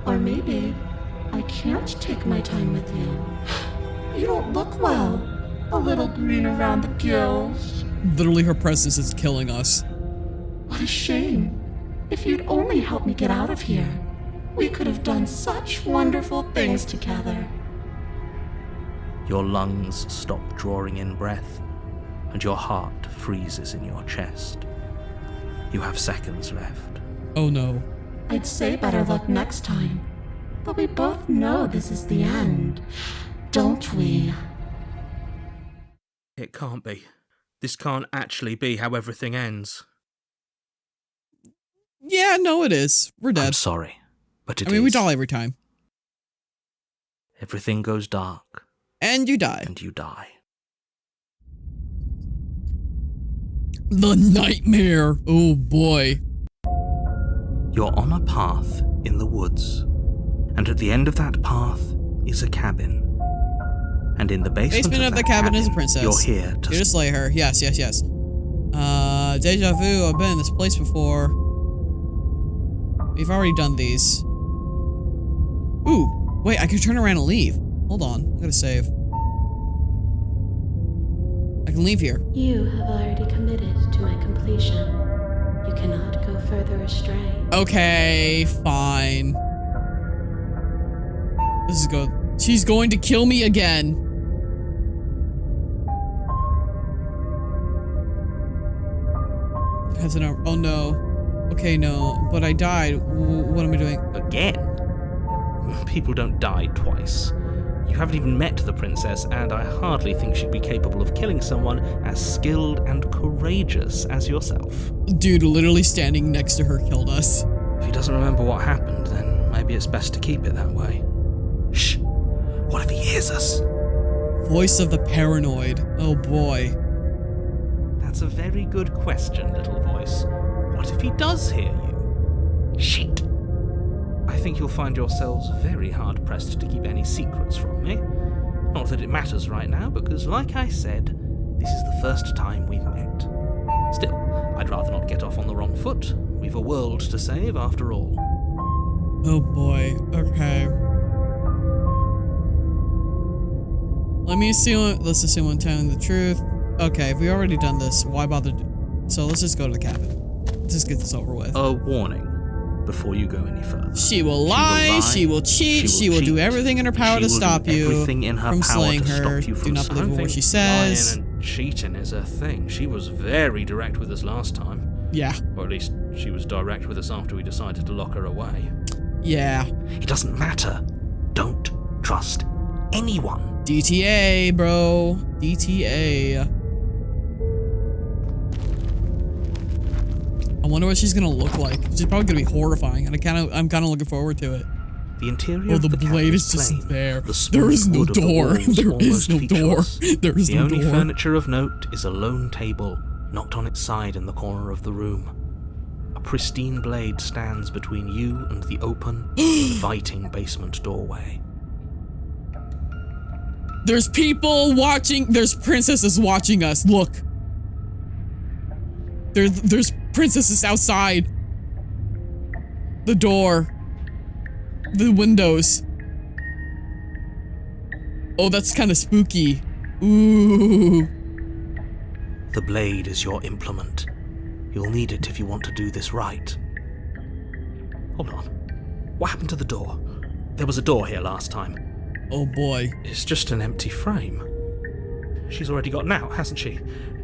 Or maybe I can't take my time with you. You don't look well. A little green around the gills. Literally, her presence is killing us. What a shame. If you'd only helped me get out of here, we could have done such wonderful things together. Your lungs stop drawing in breath, and your heart freezes in your chest. You have seconds left. Oh no. I'd say better luck next time. But we both know this is the end, don't we? It can't be. This can't actually be how everything ends. Yeah, no, it is. We're I'm dead. sorry, but it is. I mean, we die every time. Everything goes dark, And you die. and you die. The nightmare. Oh boy. You're on a path in the woods, and at the end of that path is a cabin. And in the basement Of the that cabin is a princess. You're here to Here to slay her. Yes. Deja vu. I've been in this place before. We've already done these. Ooh. Wait, I can turn around and leave. Hold on. I'm gonna save. I can leave here. You have already committed to my completion. You cannot go further astray. Okay, fine. This is good. She's going to kill me again. Has an oh no. Okay, no. But I died. What am I doing? Again? People don't die twice. You haven't even met the princess, and I hardly think she'd be capable of killing someone as skilled and courageous as yourself. Dude, literally standing next to her killed us. If he doesn't remember what happened, then maybe it's best to keep it that way. Shh! What if he hears us? Voice of the paranoid. Oh boy. That's a very good question, little voice. What if he does hear you? Shit! I think you'll find yourselves very hard-pressed to keep any secrets from me. Not that it matters right now, because like I said, this is the first time we've met. Still, I'd rather not get off on the wrong foot. We've a world to save, after all. Oh boy. Okay. Let's assume I'm telling the truth. Okay, if we already done this, why bother? So let's just go to the cabin. Let's just get this over with. A warning before you go any further. She will lie, she will cheat, she will do everything in her power to stop you from slaying her. Do not believe a word she says. Lying and cheating is her thing. She was very direct with us last time. Yeah. Or at least she was direct with us after we decided to lock her away. Yeah. It doesn't matter. Don't trust anyone. DTA, bro. DTA. I wonder what she's gonna look like. She's probably gonna be horrifying, and I'm kind of looking forward to it. The interior Oh, of the the blade cabin is just plain. there. The There is no smooth wood of the door. walls There is almost no door. featureless. There is the no only door. furniture of note is a lone table, knocked on its side in the corner of the room. A pristine blade stands between you and the open, inviting basement doorway. There's people watching. There's princesses watching us. Look. There's princesses outside. The door. The windows. Oh, that's kind of spooky. Ooh. The blade is your implement. You'll need it if you want to do this right. Hold on. What happened to the door? There was a door here last time. Oh boy. It's just an empty frame. She's already gotten out, hasn't she?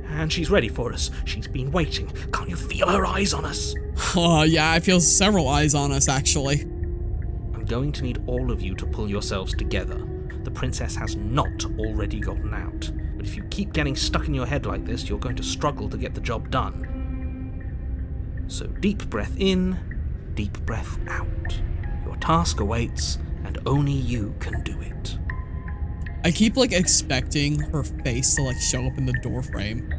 And she's ready for us. She's been waiting. Can't you feel her eyes on us? Oh, yeah, I feel several eyes on us, actually. I'm going to need all of you to pull yourselves together. The princess has not already gotten out. But if you keep getting stuck in your head like this, you're going to struggle to get the job done. So deep breath in, deep breath out. Your task awaits, and only you can do it. I keep, like, expecting her face to, like, show up in the door frame.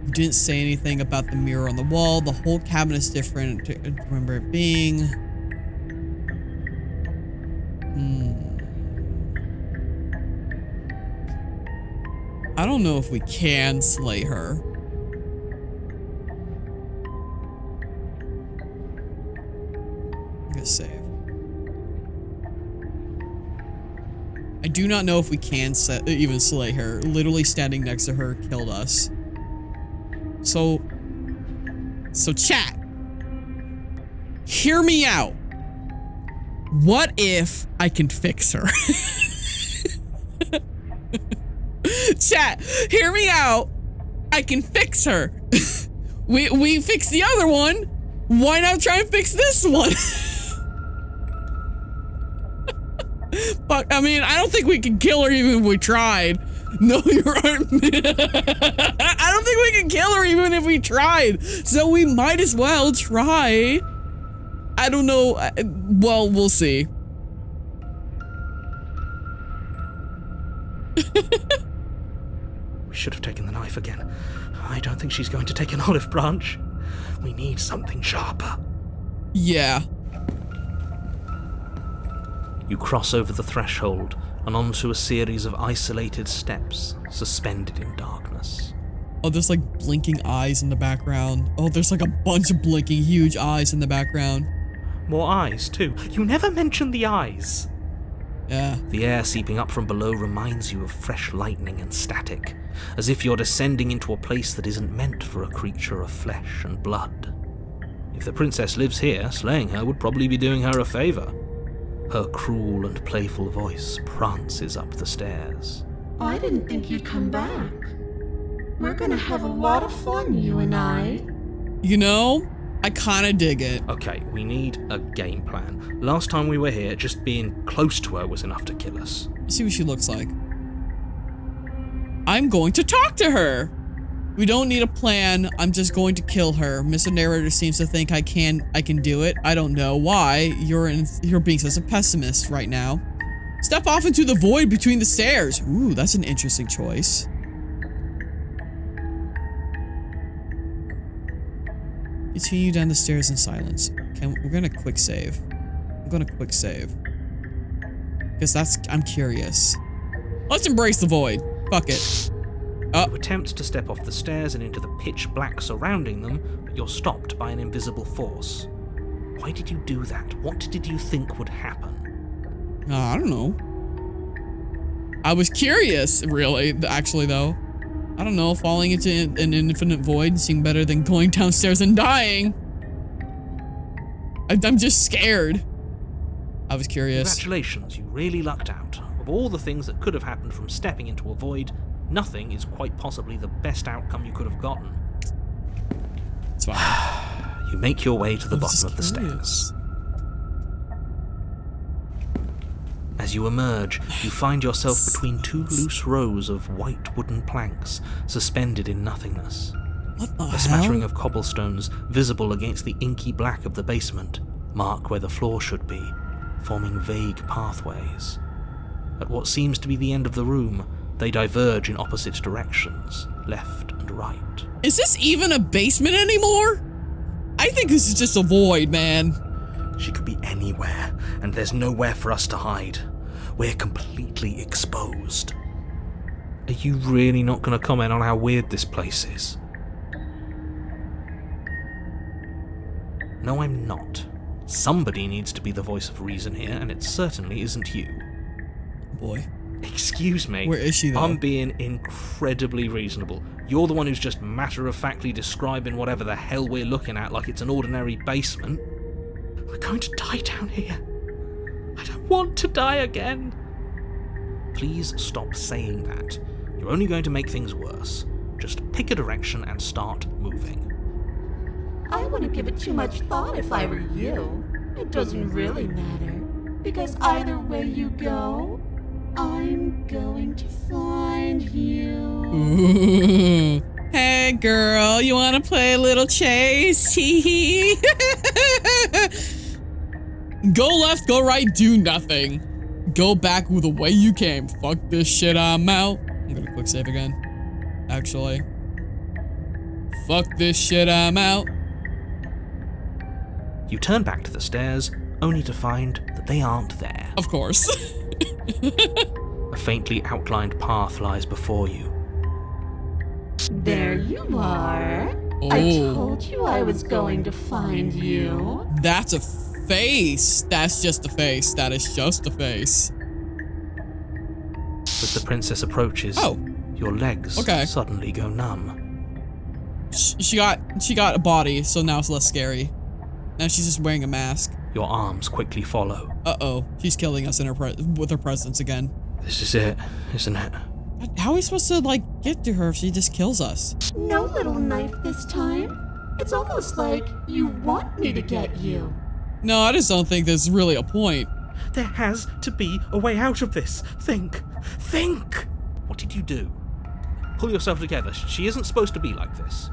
You didn't say anything about the mirror on the wall. The whole cabinet is different. I remember it being... I don't know if we can slay her. I'm gonna save. I do not know if we can even slay her. Literally standing next to her killed us. So chat, hear me out. What if I can fix her? Chat, hear me out. I can fix her. we fixed the other one. Why not try and fix this one? But I mean, I don't think we can kill her even if we tried. No, you're right. I don't think we can kill her even if we tried. So we might as well try. I don't know. Well, we'll see. We should have taken the knife again. I don't think she's going to take an olive branch. We need something sharper. Yeah. You cross over the threshold and onto a series of isolated steps suspended in darkness. Oh, there's like blinking eyes in the background. Oh, there's like a bunch of blinking huge eyes in the background. More eyes, too. You never mentioned the eyes. Yeah. The air seeping up from below reminds you of fresh lightning and static, as if you're descending into a place that isn't meant for a creature of flesh and blood. If the princess lives here, slaying her would probably be doing her a favor. Her cruel and playful voice prances up the stairs. I didn't think you'd come back. We're gonna have a lot of fun, you and I. You know, I kinda dig it. Okay, we need a game plan. Last time we were here, just being close to her was enough to kill us. Let's see what she looks like. I'm going to talk to her. We don't need a plan. I'm just going to kill her. Mr. Narrator seems to think I can do it. I don't know why. You're being such a pessimist right now. Step off into the void between the stairs. Ooh, that's an interesting choice. Continue down the stairs in silence. Okay, we're gonna quick save. I'm gonna quick save. Because I'm curious. Let's embrace the void. Fuck it. You attempt to step off the stairs and into the pitch black surrounding them, but you're stopped by an invisible force. Why did you do that? What did you think would happen? I don't know. I was curious, really, actually, though. I don't know, falling into an infinite void seemed better than going downstairs and dying. I'm just scared. I was curious. Congratulations, you really lucked out. Of all the things that could have happened from stepping into a void, nothing is quite possibly the best outcome you could have gotten. It's fine. You make your way to the bottom of the stairs. As you emerge, you find yourself between two loose rows of white wooden planks, suspended in nothingness. What the A hell? smattering of cobblestones, visible against the inky black of the basement, mark where the floor should be, forming vague pathways. At what seems to be the end of the room, they diverge in opposite directions, left and right. Is this even a basement anymore? I think this is just a void, man. She could be anywhere, and there's nowhere for us to hide. We're completely exposed. Are you really not going to comment on how weird this place is? No, I'm not. Somebody needs to be the voice of reason here, and it certainly isn't you. Boy. Excuse me. Where is she, though? I'm being incredibly reasonable. You're the one who's just matter-of-factly describing whatever the hell we're looking at like it's an ordinary basement. We're going to die down here. I don't want to die again. Please stop saying that. You're only going to make things worse. Just pick a direction and start moving. I wouldn't give it too much thought if I were you. It doesn't really matter, because either way you go, I'm going to find you. Ooh. Hey girl, you wanna play a little chase? Hee. Go left, go right, do nothing. Go back the way you came. Fuck this shit, I'm out. I'm gonna quick save again. Actually. Fuck this shit, I'm out. You turn back to the stairs, only to find that they aren't there. Of course. A faintly outlined path lies before you. There you are. I told you I was going to find you. That's a face. That's just a face. That is just a face. As the princess approaches, your legs suddenly go numb. She got a body, so now it's less scary. Now she's just wearing a mask. Your arms quickly follow. Uh-oh. She's killing us in with her presence again. This is it, isn't it? How are we supposed to, like, get to her if she just kills us? No little knife this time. It's almost like you want me to get you. No, I just don't think there's really a point. There has to be a way out of this. Think! Think! What did you do? Pull yourself together. She isn't supposed to be like this.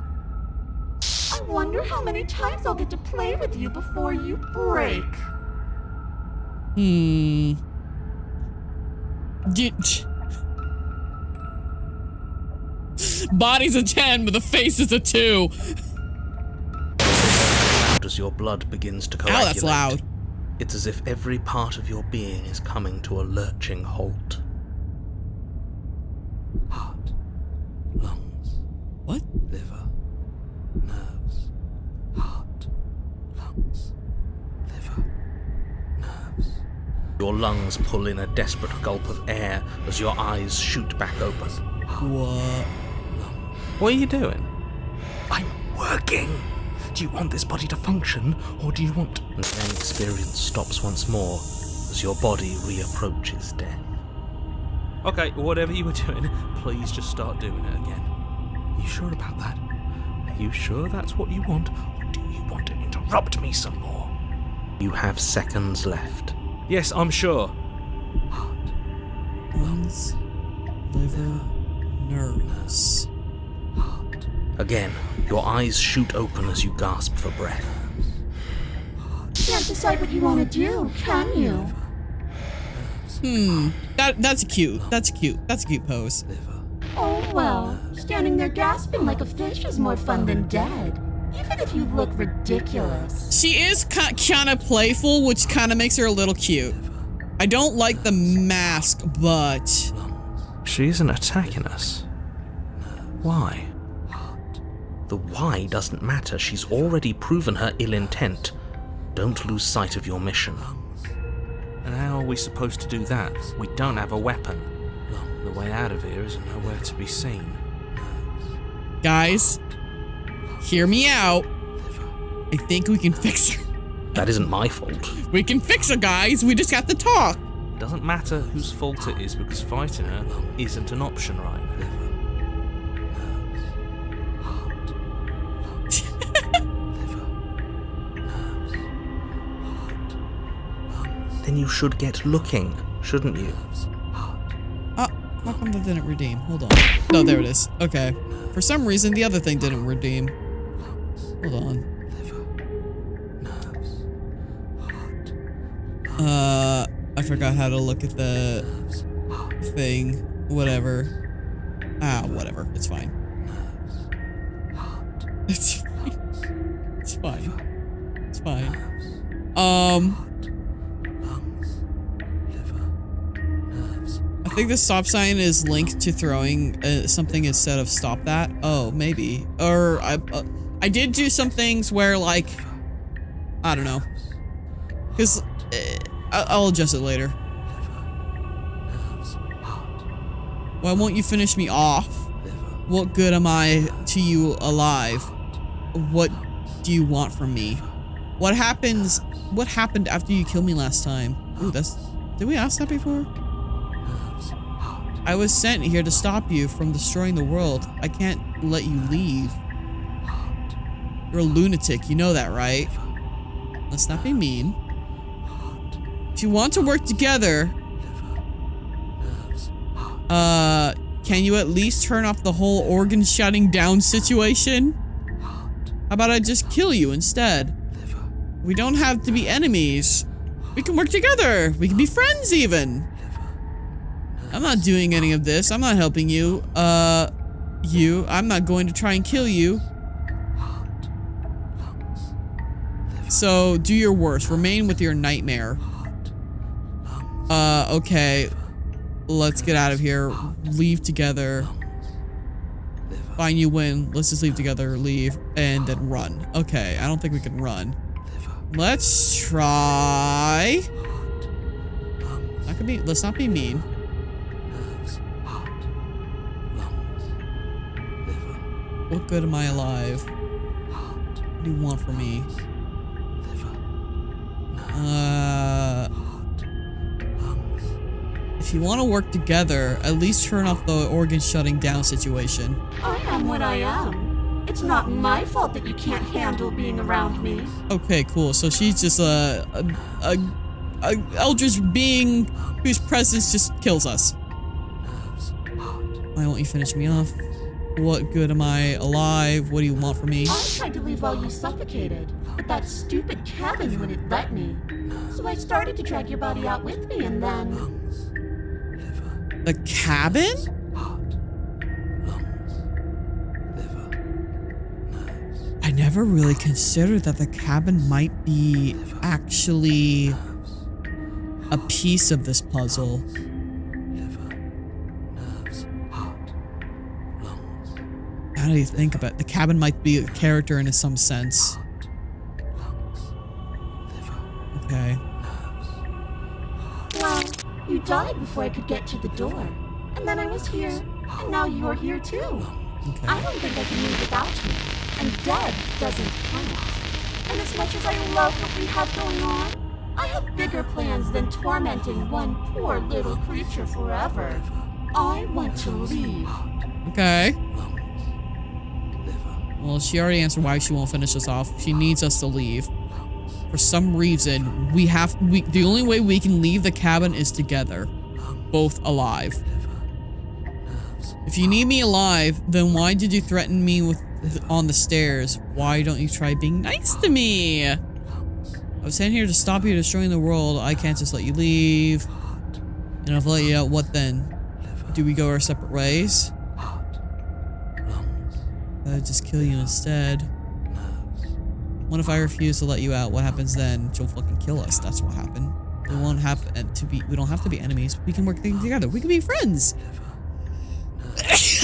I wonder how many times I'll get to play with you before you break. Body's a 10, but the face is a 2. As your blood begins to coagulate. Ow, that's loud. It's as if every part of your being is coming to a lurching halt. Heart, lungs. What? Liver, nerves. Heart, lungs, liver, nerves. Your lungs pull in a desperate gulp of air as your eyes shoot back open. What? What are you doing? I'm working. Do you want this body to function, or do you want... The experience stops once more as your body reapproaches death. Okay, whatever you were doing, please just start doing it again. Are you sure about that? Are you sure that's what you want, or do you want to interrupt me some more? You have seconds left. Yes, I'm sure. Heart, Lungs, liver, nerves. heart. Again, your eyes shoot open as you gasp for breath. Can't decide what you want to do, can you? That's cute. That's cute. That's a cute pose. Oh well, standing there gasping like a fish is more fun than dead. Even if you look ridiculous. She is kind of playful, which kind of makes her a little cute. I don't like the mask, but... She isn't attacking us. Why? The why doesn't matter. She's already proven her ill intent. Don't lose sight of your mission. And how are we supposed to do that? We don't have a weapon. The way out of here is nowhere to be seen. Guys, hear me out. I think we can fix her. That isn't my fault. We can fix her, guys. We just got to talk. Doesn't matter whose fault it is because fighting her isn't an option right now. Then you should get looking, shouldn't you? How come that didn't redeem? Hold on. No, there it is. Okay. For some reason, the other thing didn't redeem. Hold on. I forgot how to look at the thing. Whatever. Whatever. It's fine. It's fine. It's fine. It's fine. think the stop sign is linked to throwing something instead of stop that. Oh, maybe. Or I did do some things where like, I don't know. Because I'll adjust it later. Why won't you finish me off? What good am I to you alive? What do you want from me? What happened after you killed me last time? Ooh, did we ask that before? I was sent here to stop you from destroying the world. I can't let you leave. You're a lunatic, you know that, right? Let's not be mean. If you want to work together, can you at least turn off the whole organ shutting down situation? How about I just kill you instead? We don't have to be enemies. We can work together. We can be friends even. I'm not doing any of this. I'm not helping you. I'm not going to try and kill you. So, do your worst. Remain with your nightmare. Okay. Let's get out of here. Leave together. Fine, you win. Let's just leave together, leave, and then run. Okay, I don't think we can run. Let's try. Let's not be mean. What good am I alive? What do you want from me? If you want to work together, at least turn off the organ shutting down situation. I am what I am. It's not my fault that you can't handle being around me. Okay, cool. So she's just a eldritch being whose presence just kills us. Why won't you finish me off? What good am I alive? What do you want from me? I tried to leave while you suffocated, but that stupid cabin wouldn't let me. So I started to drag your body out with me, and then... The cabin? I never really considered that the cabin might be actually a piece of this puzzle. How do you think about it? The cabin might be a character in some sense. Okay. Well, you died before I could get to the door. And then I was here, and now you're here too. Okay. I don't think I can live without you. And dead doesn't count. And as much as I love what we have going on, I have bigger plans than tormenting one poor little creature forever. I want to leave. Okay. Well, she already answered why she won't finish us off. She needs us to leave. For some reason, the only way we can leave the cabin is together. Both alive. If you need me alive, then why did you threaten me on the stairs? Why don't you try being nice to me? I was sent here to stop you destroying the world. I can't just let you leave. And if I let you out, what then? Do we go our separate ways? I'd just kill you instead. What if I refuse to let you out? What happens then? She'll fucking kill us. That's what happened. We don't have to be enemies. We can work things together. We can be friends.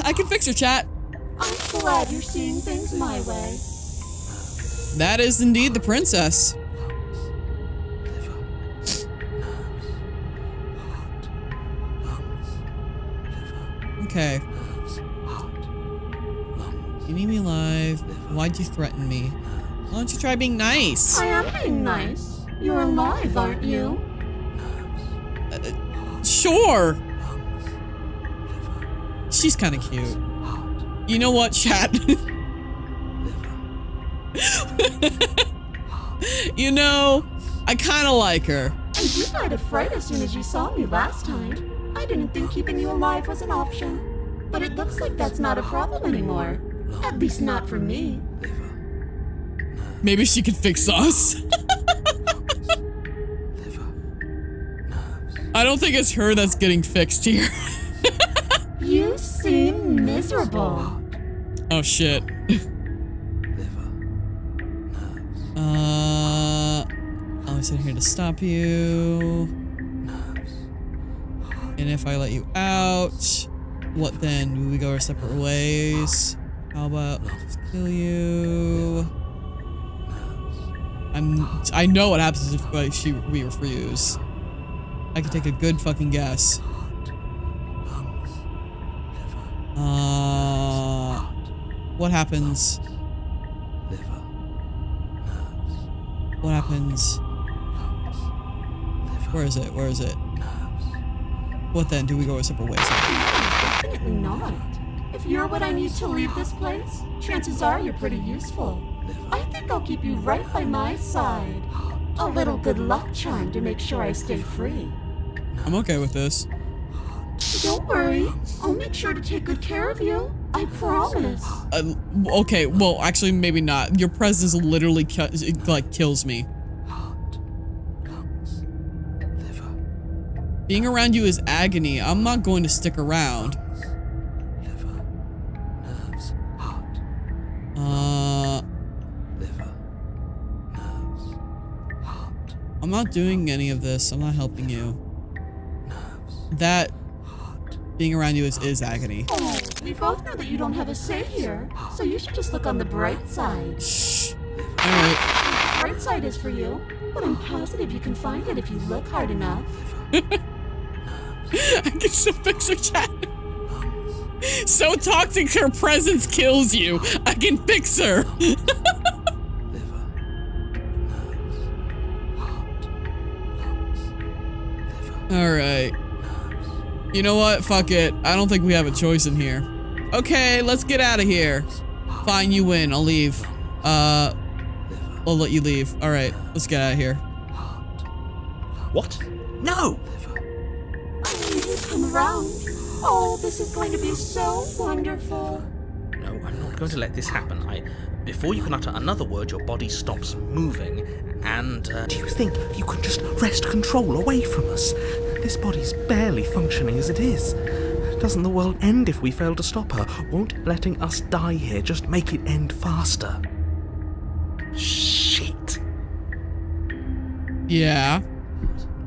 I can fix her, chat. I'm glad you're seeing things my way. That is indeed the princess. Okay. You need me alive. Why'd you threaten me? Why don't you try being nice? I am being nice. You're alive, aren't you? Sure. She's kind of cute. You know what, chat? You know, I kind of like her. And you died of fright as soon as you saw me last time. I didn't think keeping you alive was an option. But it looks like that's not a problem anymore. At least not for me. Maybe she could fix us. I don't think it's her that's getting fixed here. You seem miserable. Oh shit. I was in here to stop you. And if I let you out, what then? Do we go our separate ways? How about let's kill you? I know what happens if we refuse. I can take a good fucking guess. What happens? What happens? Where is it? Where is it? What then? Do we go our separate ways? Definitely not. If you're what I need to leave this place, chances are you're pretty useful. I think I'll keep you right by my side. A little good luck charm to make sure I stay free. I'm okay with this. Don't worry. I'll make sure to take good care of you. I promise. Okay, well, actually, maybe not. Your presence literally kills me. Being around you is agony. I'm not going to stick around. I'm not doing any of this. I'm not helping you. That being around you is agony. Oh, we both know that you don't have a say here, so you should just look on the bright side. Shh. Alright. The bright side is for you, but I'm positive you can find it if you look hard enough. I can still fix her chat. So toxic her presence kills you. I can fix her. Alright. You know what? Fuck it. I don't think we have a choice in here. Okay, let's get out of here. Fine, you win. I'll leave. I'll let you leave. Alright, let's get out of here. What? No! Come around. Oh, this is going to be so wonderful. No, I'm not going to let this happen. Before you can utter another word, your body stops moving, and, Do you think you can just wrest control away from us? This body's barely functioning as it is. Doesn't the world end if we fail to stop her? Won't letting us die here just make it end faster? Shit. Yeah.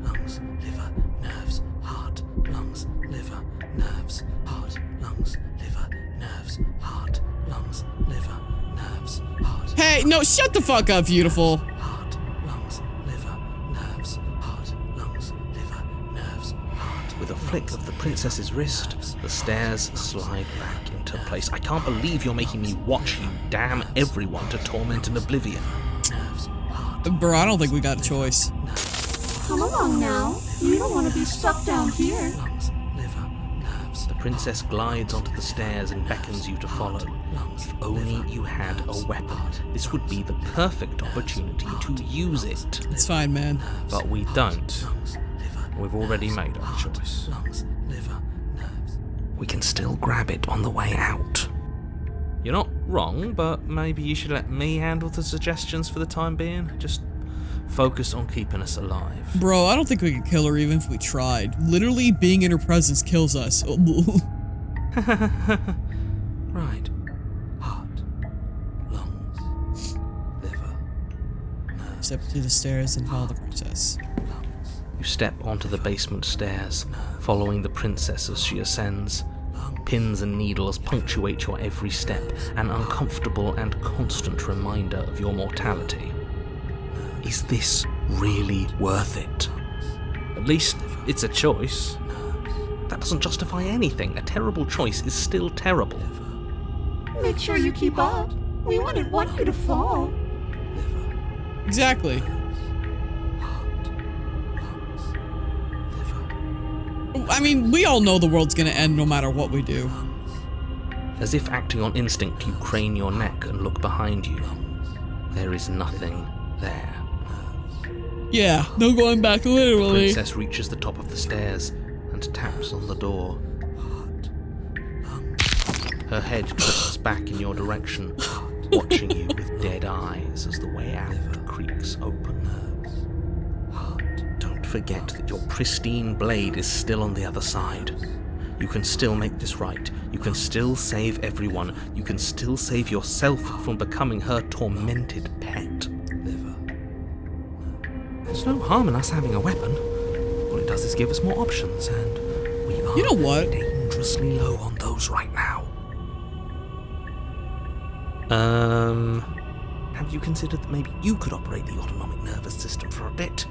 Lungs, liver, nerves, heart, lungs, liver, nerves, heart, lungs, liver, nerves, heart, lungs, liver, nerves, heart. Hey, no, shut the fuck up, beautiful. Heart, lungs, liver, nerves, heart, lungs, liver, nerves, heart. with a flick of the princess's wrist, the stairs slide back into place. I can't believe you're making me watch you damn everyone to torment and oblivion. Bro, I don't think we got a choice. Come along now. You don't want to be stuck down here. The princess glides onto the stairs and beckons you to follow. If only you had a weapon. This would be the perfect opportunity to use it. It's fine, man. But we don't. We've already made our choice. We can still grab it on the way out. You're not wrong, but maybe you should let me handle the suggestions for the time being. Just focus on keeping us alive. Bro, I don't think we could kill her even if we tried. Literally, being in her presence kills us. Right. Heart. Lungs. Liver. Nerves. Step to the stairs and follow the princess. You step onto the basement stairs, following the princess as she ascends. Pins and needles punctuate your every step, an uncomfortable and constant reminder of your mortality. Is this really worth it? At least it's a choice. That doesn't justify anything. A terrible choice is still terrible. Make sure you keep up. We wouldn't want you to fall. Exactly. I mean, we all know the world's gonna end no matter what we do. As if acting on instinct, you crane your neck and look behind you. There is nothing there. Yeah, no going back, The literally. princess reaches the top of the stairs and taps on the door. Her head drifts back in your direction, watching you with dead eyes as the way out creaks open. Don't forget that your pristine blade is still on the other side. You can still make this right. You can still save everyone. You can still save yourself from becoming her tormented pet. There's no harm in us having a weapon. All it does is give us more options, and We are You know what? dangerously low on those right now. Have you considered that maybe you could operate the autonomic nervous system for a bit?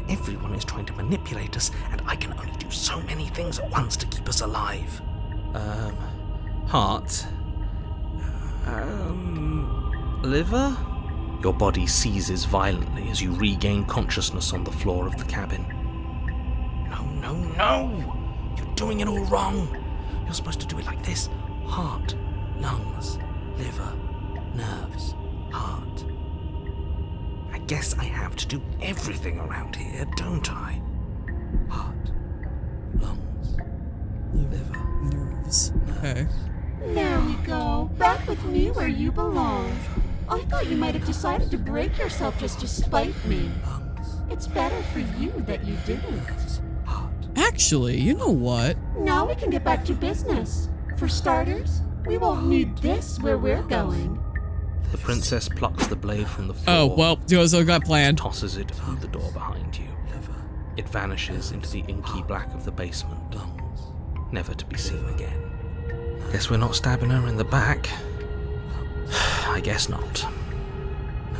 Everyone is trying to manipulate us, and I can only do so many things at once to keep us alive. Heart. Liver? Your body seizes violently as you regain consciousness on the floor of the cabin. No! You're doing it all wrong. You're supposed to do it like this. Heart, lungs, liver, nerves, heart. I guess I have to do everything around here, don't I? Heart, lungs, liver, Nerves. Okay. There we go. Back with me where you belong. I thought you might have decided to break yourself just to spite me. It's better for you that you didn't. Actually, you know what? Now we can get back to business. For starters, we won't need this where we're going. The princess plucks the blade from the floor. Oh, well, so got planned. Tosses it through the door behind you. It vanishes into the inky black of the basement, never to be seen again. Guess we're not stabbing her in the back. I guess not.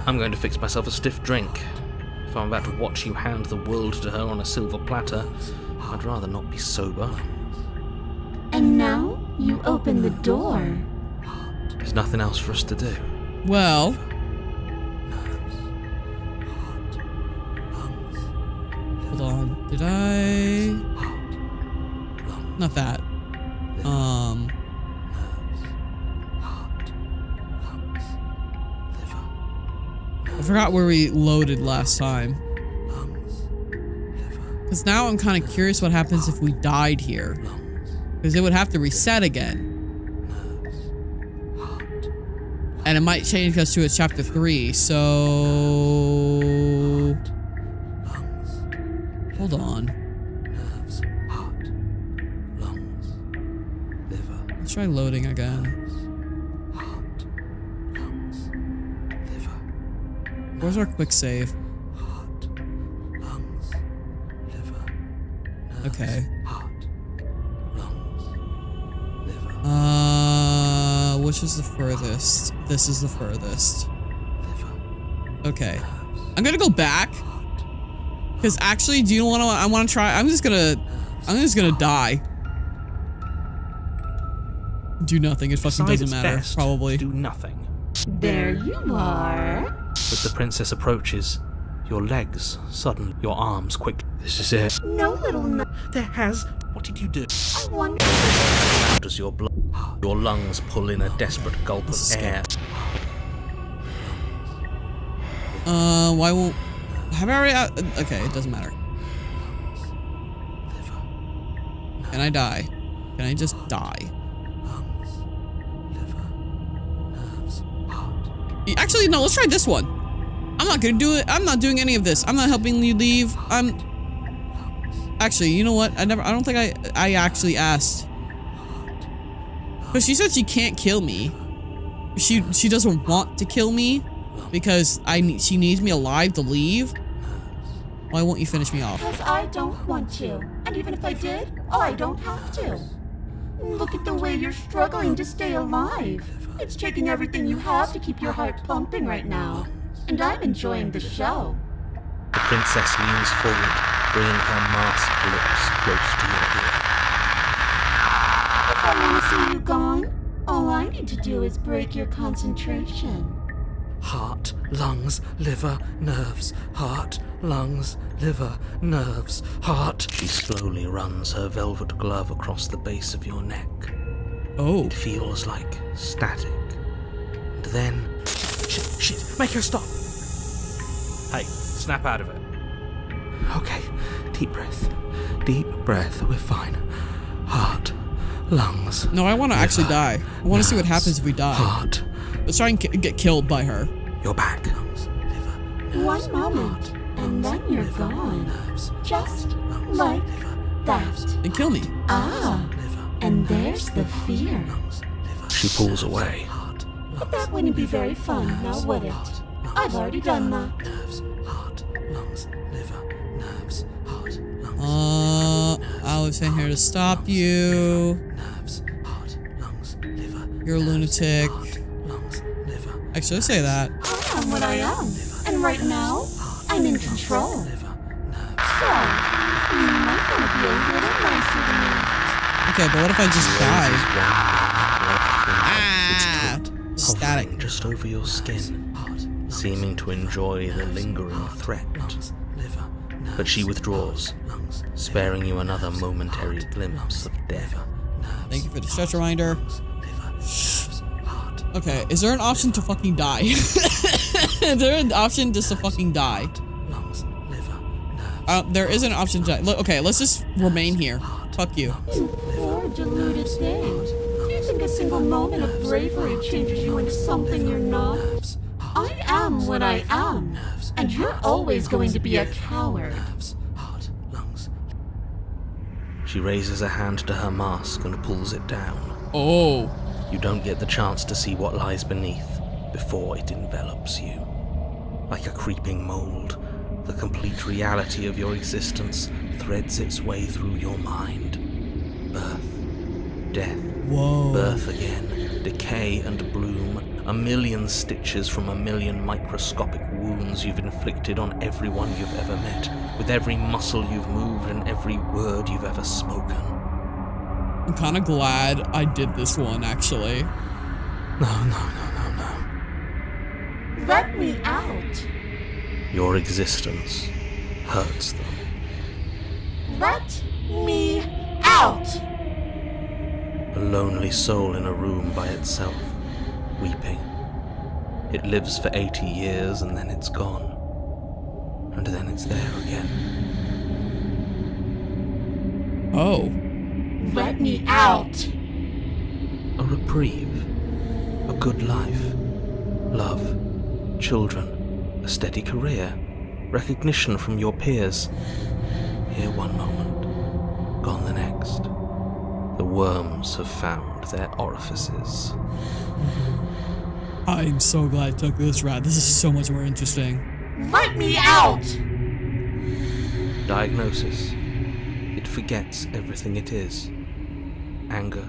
I'm going to fix myself a stiff drink. If I'm about to watch you hand the world to her on a silver platter, I'd rather not be sober. And now you open the door. There's nothing else for us to do. Well, hold on. Did I? Not that. I forgot where we loaded last time. Because now I'm kind of curious what happens if we died here. Because it would have to reset again. And it might change us to a chapter 3, so... Hold on. Let's try loading again. Where's our quick save? Okay. Which is the furthest? This is the furthest. Okay. I'm gonna go back. Because actually, do you know what I want to try? I'm just gonna die. Do nothing. It fucking doesn't matter. Probably. Do nothing. There you are. As the princess approaches, your legs suddenly, your arms quick. This is it. No, little There has. What did you do? I wonder. Does your blood, your lungs pull in a desperate gulp of air? Why won't? Have I already? Okay, it doesn't matter. Can I die? Can I just die? Actually, no. Let's try this one. I'm not gonna do it. I'm not doing any of this. I'm not helping you leave. Actually, you know what? I don't think I actually asked. But she said she can't kill me. She doesn't want to kill me because she needs me alive to leave. Why won't you finish me off? Because I don't want to. And even if I did, I don't have to. Look at the way you're struggling to stay alive. It's taking everything you have to keep your heart pumping right now. And I'm enjoying the show. The princess leans forward, bringing her masked lips close to your ear. If I want to see you gone, all I need to do is break your concentration. Heart, lungs, liver, nerves. Heart, lungs, liver, nerves. Heart. She slowly runs her velvet glove across the base of your neck. Oh. It feels like static. And then... Shit, make her stop. Hey, snap out of it. Okay, deep breath. Deep breath, we're fine. Heart, lungs. No, I want to actually die. I want to see what nerves, happens if we die. Heart. Let's try and get killed by her. You're back. Lungs, liver, nerves, One moment, and then you're gone. Just like that. And kill me. Ah, and there's the fear. She pulls away. But that wouldn't be very fun, now would it? I've already done that. Nerves, heart, lungs, liver, nerves, heart, lungs. I always saying here to stop you. Nerves, heart, lungs, liver. You're a lunatic. Heart, lungs, liver. I should say that. I am what I am. And right now, I'm in control. Liver, nerves. So, you might want to be a little nicer to me. Okay, but what if I just die? Ah! Static. Hovering just over your skin, seeming to enjoy the lingering threat. But she withdraws, sparing you another momentary glimpse of death. Thank you for the stretch reminder. Okay, is there an option to fucking die? Is there an option just to fucking die? There is an option to die. Look, okay, let's just remain here. Fuck you. You poor deluded thing. Do you think a single moment of bravery changes you into something you're not? I am what I am, and you're always going to be a coward. She raises a hand to her mask and pulls it down. Oh. You don't get the chance to see what lies beneath before it envelops you. Like a creeping mold, the complete reality of your existence threads its way through your mind. Birth, death, Whoa. birth again, decay and bloom, a million stitches from a million microscopic wounds you've inflicted on everyone you've ever met, with every muscle you've moved and every word you've ever spoken. I'm kind of glad I did this one, actually. No. Let me out. Your existence hurts them. Let me out. A lonely soul in a room by itself, weeping. It lives for 80 years and then it's gone. And then it's there again. Oh. Let me out. A reprieve. A good life. Love. Children. A steady career. Recognition from your peers. Here one moment. Gone the next. The worms have found their orifices. I'm so glad I took this route. This is so much more interesting. Let me out. Diagnosis. It forgets everything it is. Anger,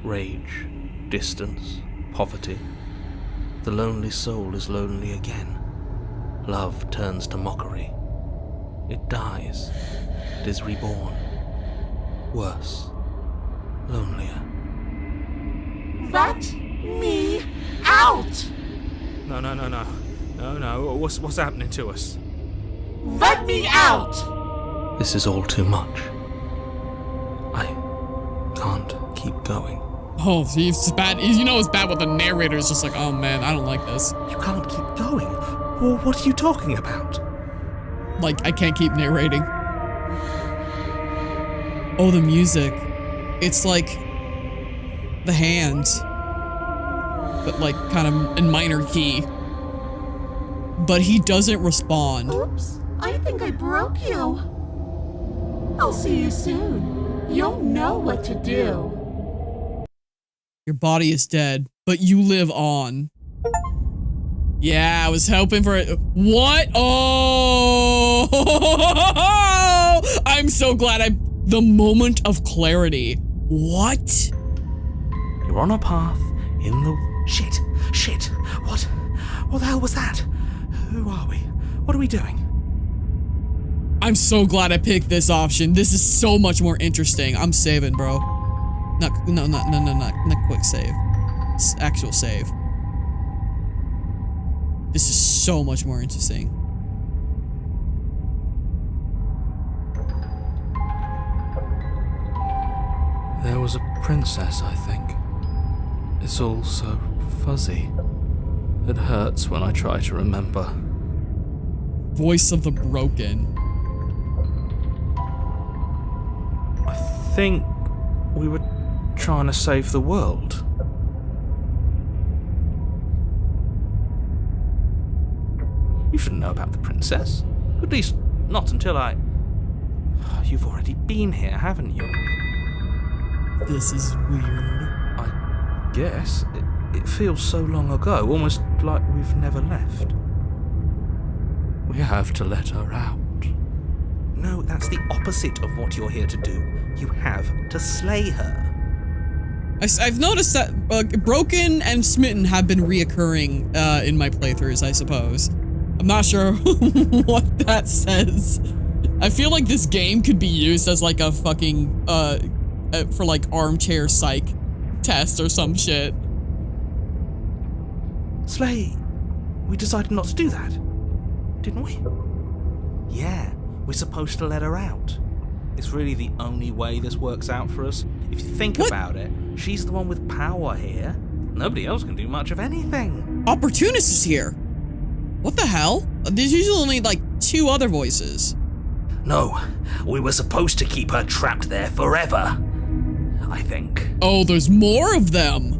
rage, distance, poverty. The lonely soul is lonely again. Love turns to mockery. It dies. It is reborn. Worse. Lonelier. Let me out. No. What's happening to us? Let me out. This is all too much. I can't keep going. Oh, it's bad. You know it's bad when the narrator is just like, oh man, I don't like this. You can't keep going? Well, what are you talking about? Like, I can't keep narrating. Oh, the music. It's like the hands, but like kind of in minor key. But he doesn't respond. Oops, I think I broke you. I'll see you soon. You'll know what to do. Your body is dead, but you live on. Yeah, I was hoping for it. What? Oh! I'm so glad the moment of clarity. What? You're on a path in the... Shit! What the hell was that? Who are we? What are we doing? I'm so glad I picked this option. This is so much more interesting. I'm saving, bro. Not quick save. It's actual save. This is so much more interesting. There was a princess, I think. It's all so fuzzy. It hurts when I try to remember. Voice of the broken. I think we were trying to save the world. You shouldn't know about the princess. At least, not until I... You've already been here, haven't you? This is weird. I guess. It feels so long ago, almost like we've never left. We have to let her out. No, that's the opposite of what you're here to do. You have to slay her. I've noticed that Broken and Smitten have been reoccurring in my playthroughs, I suppose. I'm not sure what that says. I feel like this game could be used as like a fucking, for like armchair psych test or some shit. Slay, we decided not to do that, didn't we? Yeah, we're supposed to let her out. It's really the only way this works out for us. If you think about it, she's the one with power here. Nobody else can do much of anything. Opportunist is here. What the hell? There's usually only like 2 other voices. No, we were supposed to keep her trapped there forever, I think. Oh, there's more of them.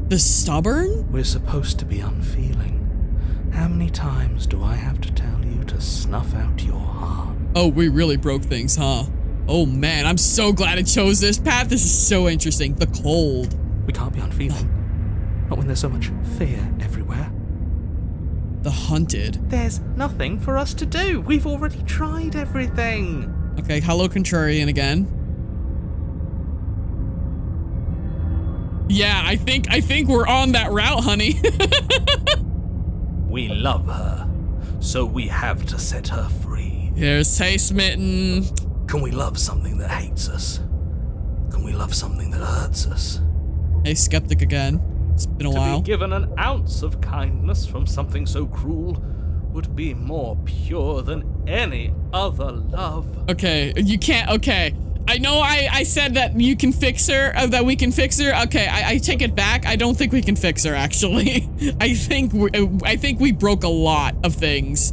The stubborn? We're supposed to be unfeeling. How many times do I have to tell you to snuff out your heart? Oh, we really broke things, huh? Oh man, I'm so glad I chose this path. This is so interesting. The cold. We can't be unfeeling. Not when there's so much fear everywhere. The hunted. There's nothing for us to do. We've already tried everything. Okay, hello Contrarian again. Yeah, I think we're on that route, honey. We love her, so we have to set her free. Here's Hey Smitten. Can we love something that hates us? Can we love something that hurts us? Hey Skeptic again. It's been a while. To be given an ounce of kindness from something so cruel would be more pure than any other love. Okay, you can't, okay. I know I said that you can fix her, that we can fix her. Okay, I take it back. I don't think we can fix her, actually. I think we broke a lot of things.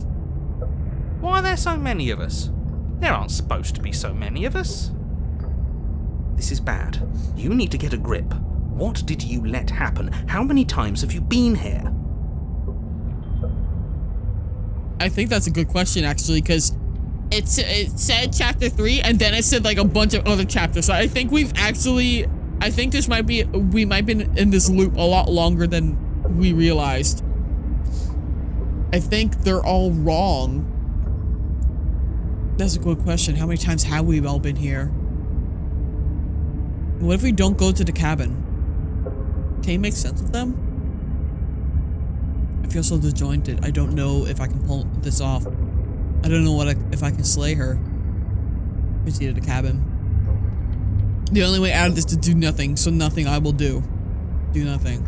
Why are there so many of us? There aren't supposed to be so many of us. This is bad. You need to get a grip. What did you let happen? How many times have you been here? I think that's a good question, actually, because it said chapter 3, and then it said like a bunch of other chapters. So I think we might be in this loop a lot longer than we realized. I think they're all wrong. That's a good question. How many times have we all been here? What if we don't go to the cabin? Can you make sense of them? I feel so disjointed. I don't know if I can pull this off. I don't know if I can slay her. Proceed to the cabin. The only way out of this is to do nothing, so nothing I will do. Do nothing.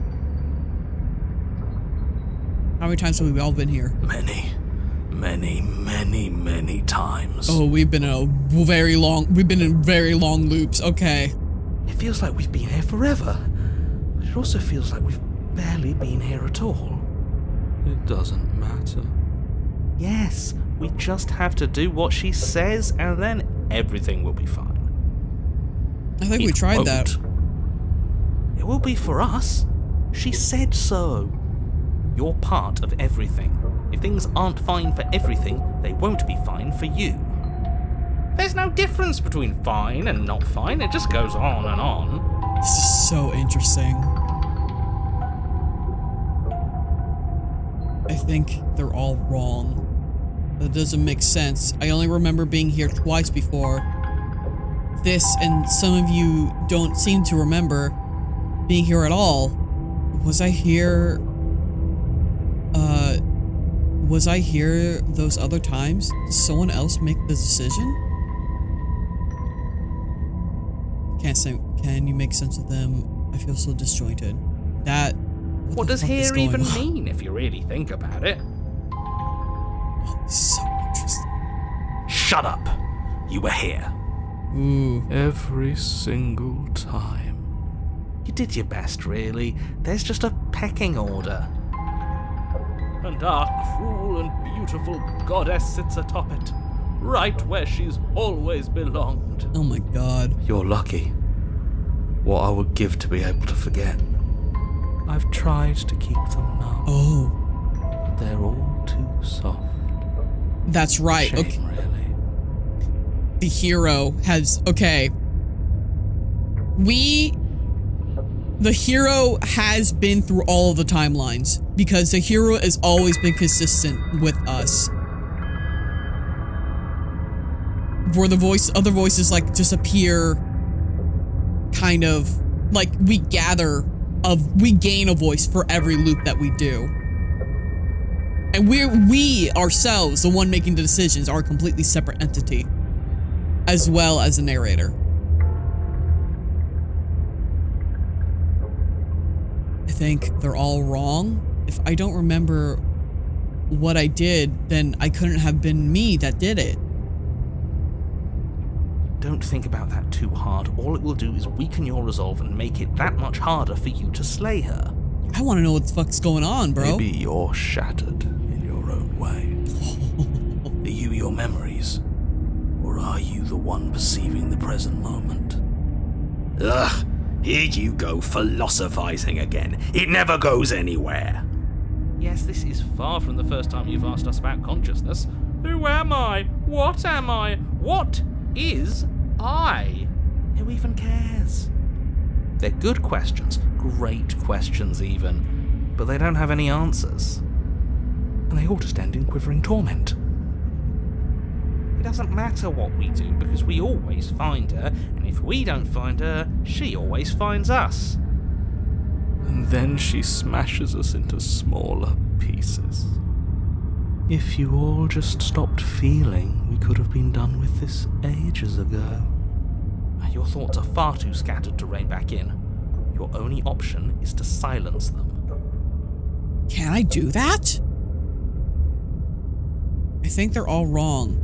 How many times have we all been here? Many times. Oh, we've been in very long loops. Okay. It feels like we've been here forever, but it also feels like we've barely been here at all. It doesn't matter. Yes, we just have to do what she says, and then everything will be fine. I think we tried that. It will be for us. She said so. You're part of everything. If things aren't fine for everything, they won't be fine for you. There's no difference between fine and not fine. It just goes on and on. This is so interesting. I think they're all wrong. That doesn't make sense. I only remember being here twice before. This, and some of you don't seem to remember being here at all. Was I here? Was I here those other times? Did someone else make the decision? Can't say. Can you make sense of them? I feel so disjointed. What does here even mean if you really think about it? So interesting. Shut up! You were here. Ooh. Every single time. You did your best, really. There's just a pecking order. And our cruel and beautiful goddess sits atop it, right where she's always belonged. Oh my god. You're lucky. What I would give to be able to forget. I've tried to keep them numb. Oh. But they're all too soft. That's right. Shame, okay. really. The hero has... Okay. The hero has been through all of the timelines because the hero has always been consistent with us. where the other voices like just appear, kind of like we gain a voice for every loop that we do. And we ourselves, the one making the decisions, are a completely separate entity, as well as the narrator. I think they're all wrong. If I don't remember what I did, then I couldn't have been me that did it. Don't think about that too hard. All it will do is weaken your resolve and make it that much harder for you to slay her. I want to know what the fuck's going on, bro. Maybe you're shattered in your own way. Are you your memories? Or are you the one perceiving the present moment? Ugh, here you go philosophizing again. It never goes anywhere. Yes, this is far from the first time you've asked us about consciousness. Who am I? What am I? What is I? Who even cares? They're good questions, great questions even, but they don't have any answers. And they all just end in quivering torment. It doesn't matter what we do, because we always find her, and if we don't find her, she always finds us. And then she smashes us into smaller pieces. If you all just stopped feeling, we could have been done with this ages ago. Your thoughts are far too scattered to rein back in. Your only option is to silence them. Can I do that? I think they're all wrong.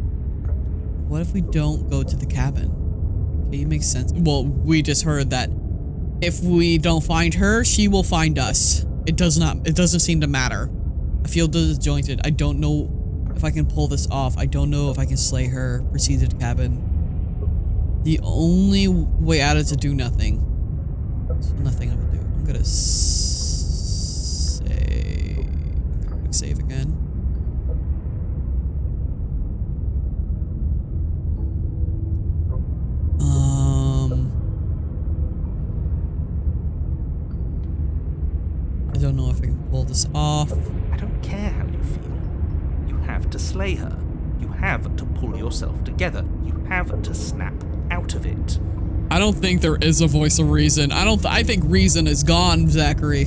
What if we don't go to the cabin? Okay, it makes sense. Well, we just heard that if we don't find her, she will find us. It doesn't seem to matter. I feel disjointed. I don't know if I can pull this off. I don't know if I can slay her, proceed to the cabin. The only way out is to do nothing. So nothing I'm gonna do. I'm gonna quick save again. I don't know if I can pull this off. I don't care how you feel. You have to slay her. You have to pull yourself together. You have to snap out of it. I don't think there is a voice of reason. I think reason is gone, Zachary.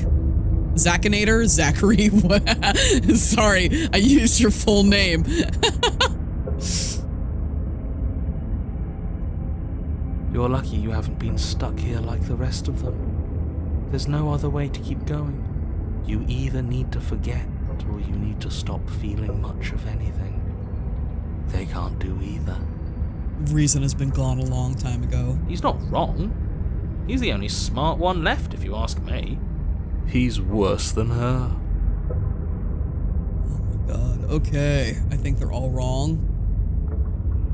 Zachinator? Zachary? What? Sorry, I used your full name. You're lucky you haven't been stuck here like the rest of them. There's no other way to keep going. You either need to forget, or you need to stop feeling much of anything. They can't do either. Reason has been gone a long time ago. He's not wrong. He's the only smart one left, if you ask me. He's worse than her. Oh my god. Okay. I think they're all wrong.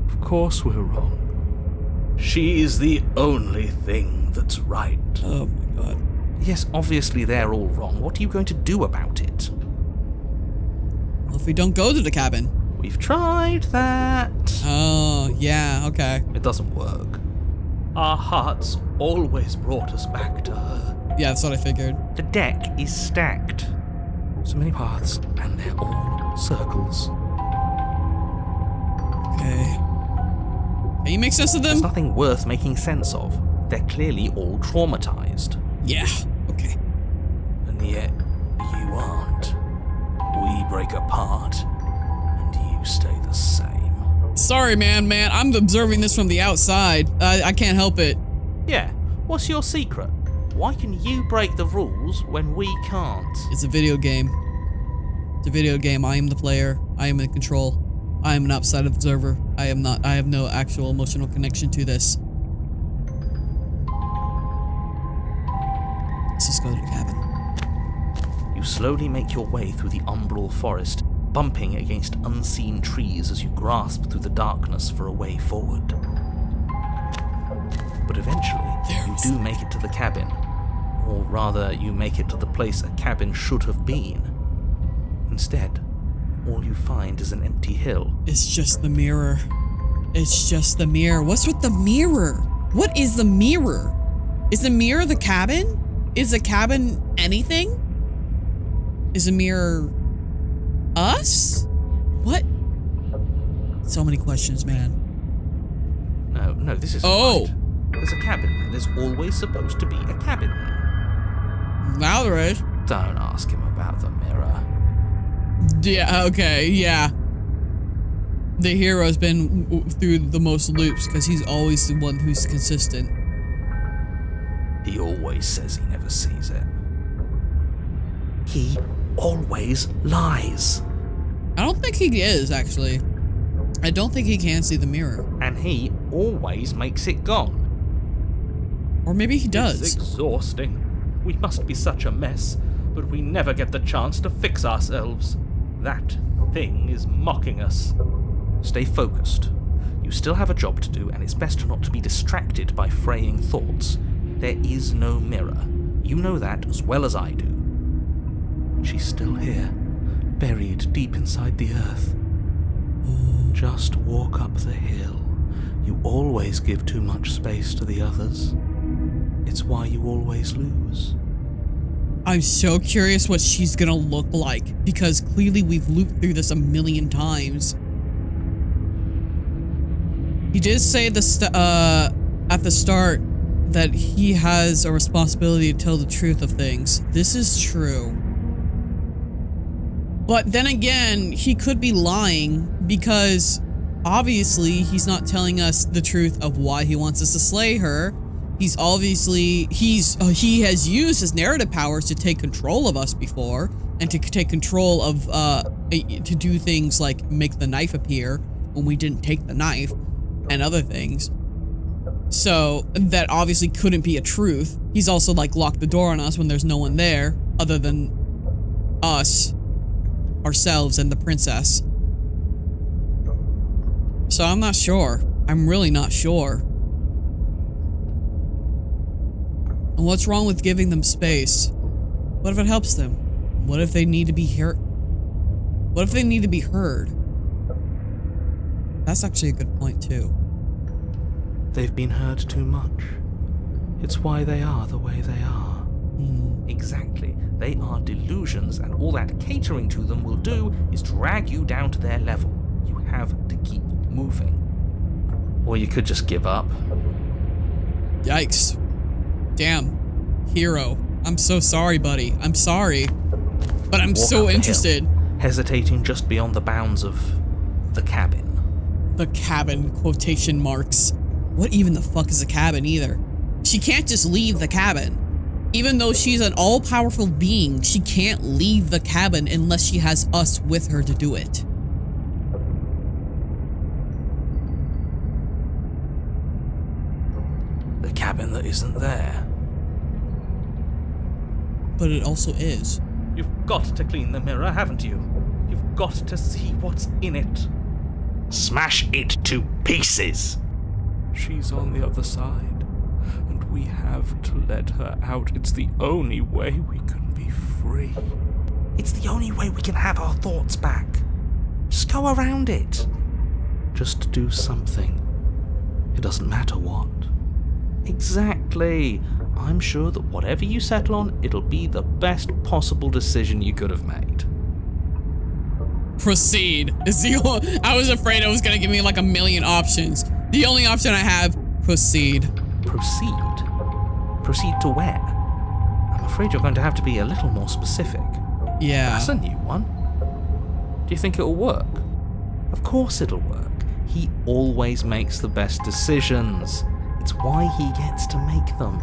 Of course we're wrong. She's the only thing that's right. Oh my god. Yes, obviously they're all wrong. What are you going to do about it? Well, if we don't go to the cabin. We've tried that. Oh, yeah, okay. It doesn't work. Our hearts always brought us back to her. Yeah, that's what I figured. The deck is stacked. So many paths, and they're all circles. Okay. Can you make sense of them? There's nothing worth making sense of. They're clearly all traumatized. Yeah, okay. And yet, you aren't. We break apart, and you stay the same. Sorry, man. I'm observing this from the outside. I can't help it. Yeah, what's your secret? Why can you break the rules when we can't? It's a video game. It's a video game. I am the player. I am in control. I am an outside observer. I have no actual emotional connection to this. Let's just go to the cabin. You slowly make your way through the umbral forest, bumping against unseen trees as you grasp through the darkness for a way forward. But eventually, you do make it to the cabin. Or rather, you make it to the place a cabin should have been. Instead, all you find is an empty hill. It's just the mirror. It's just the mirror. What's with the mirror? What is the mirror? Is the mirror the cabin? Is the cabin anything? Is the mirror us? What? So many questions, man. No, this is Oh. right. There's a cabin there. There's always supposed to be a cabin there. Now there is. Don't ask him about the mirror. Yeah, okay, yeah. The hero's been through the most loops because he's always the one who's consistent. He always says he never sees it. He always lies. I don't think he is, actually. I don't think he can see the mirror. And he always makes it gone. Or maybe he does. It's exhausting. We must be such a mess, but we never get the chance to fix ourselves. That thing is mocking us. Stay focused. You still have a job to do, and it's best not to be distracted by fraying thoughts. There is no mirror. You know that as well as I do. She's still here, buried deep inside the earth. Just walk up the hill. You always give too much space to the others. It's why you always lose. I'm so curious what she's gonna look like, because clearly we've looped through this a million times. He did say at the start that he has a responsibility to tell the truth of things. This is true. But then again, he could be lying because obviously he's not telling us the truth of why he wants us to slay her. He has used his narrative powers to take control of us before and to take control of to do things like make the knife appear when we didn't take the knife and other things. So that obviously couldn't be a truth. He's also like locked the door on us when there's no one there other than us, ourselves, and the princess. So I'm not sure. I'm really not sure. And what's wrong with giving them space? What if it helps them? What if they need to be heard? What if they need to be heard? That's actually a good point too. They've been heard too much. It's why they are the way they are. Exactly. They are delusions, and all that catering to them will do is drag you down to their level. You have to keep moving. Or you could just give up. Yikes. Damn. Hero. I'm so sorry, buddy. I'm sorry. But I'm Walk so up the interested. hill, hesitating just beyond the bounds of the cabin. The cabin, quotation marks. What even the fuck is a cabin either? She can't just leave the cabin. Even though she's an all-powerful being, she can't leave the cabin unless she has us with her to do it. The cabin that isn't there. But it also is. You've got to clean the mirror, haven't you? You've got to see what's in it. Smash it to pieces! She's on the other side, and we have to let her out. It's the only way we can be free. It's the only way we can have our thoughts back. Just go around it. Just do something. It doesn't matter what. Exactly. I'm sure that whatever you settle on, it'll be the best possible decision you could have made. Proceed. I was afraid it was gonna give me like a million options. The only option I have, proceed. Proceed? Proceed to where? I'm afraid you're going to have to be a little more specific. Yeah. That's a new one. Do you think it'll work? Of course it'll work. He always makes the best decisions. It's why he gets to make them.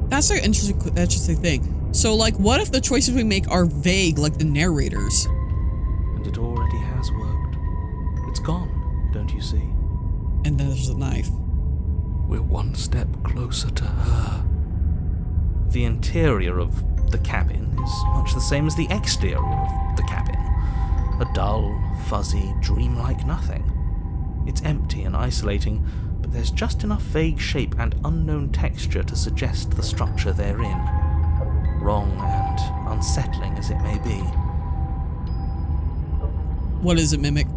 That's an interesting thing. So, like, what if the choices we make are vague, like the narrators? And it already has worked. It's gone, don't you see? And then there's a knife. We're one step closer to her. The interior of the cabin is much the same as the exterior of the cabin. A dull, fuzzy, dreamlike nothing. It's empty and isolating, but there's just enough vague shape and unknown texture to suggest the structure they're in. Wrong and unsettling as it may be. What is it, Mimic?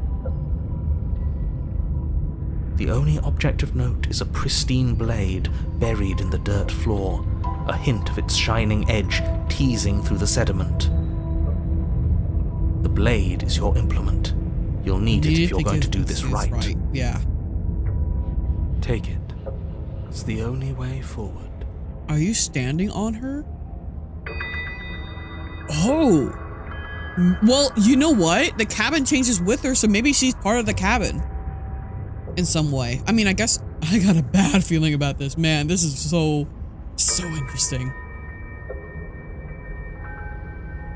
The only object of note is a pristine blade buried in the dirt floor, a hint of its shining edge teasing through the sediment. The blade is your implement, You'll need it if you're take going it to do this right. Yeah. Take it. It's the only way forward. Are you standing on her? Oh. Well, you know what? The cabin changes with her, so maybe she's part of the cabin. In some way. I mean, I guess I got a bad feeling about this. Man, this is so interesting.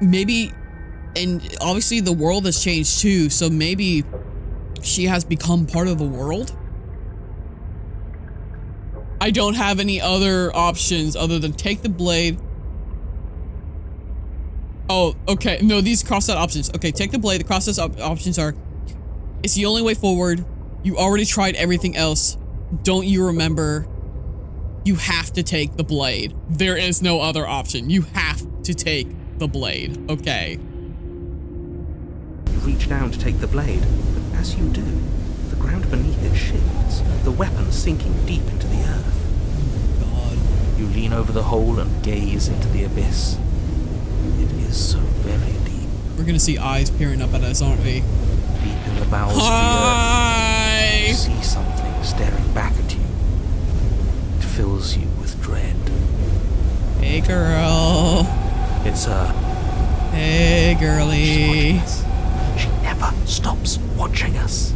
Maybe, and obviously the world has changed too, so maybe she has become part of the world? I don't have any other options other than take the blade. Oh, okay. No, these cross-out options. Okay, take the blade. The cross-out options are, it's the only way forward. You already tried everything else. Don't you remember? You have to take the blade. There is no other option. You have to take the blade. Okay. You reach down to take the blade, but as you do, the ground beneath it shifts, the weapon sinking deep into the earth. God. You lean over the hole and gaze into the abyss. It is so very deep. We're gonna see eyes peering up at us, aren't we? Deep in the bowels of the earth, you see something staring back at you. It fills you with dread. Hey, girl. It's her. Hey, girly. She never stops watching us.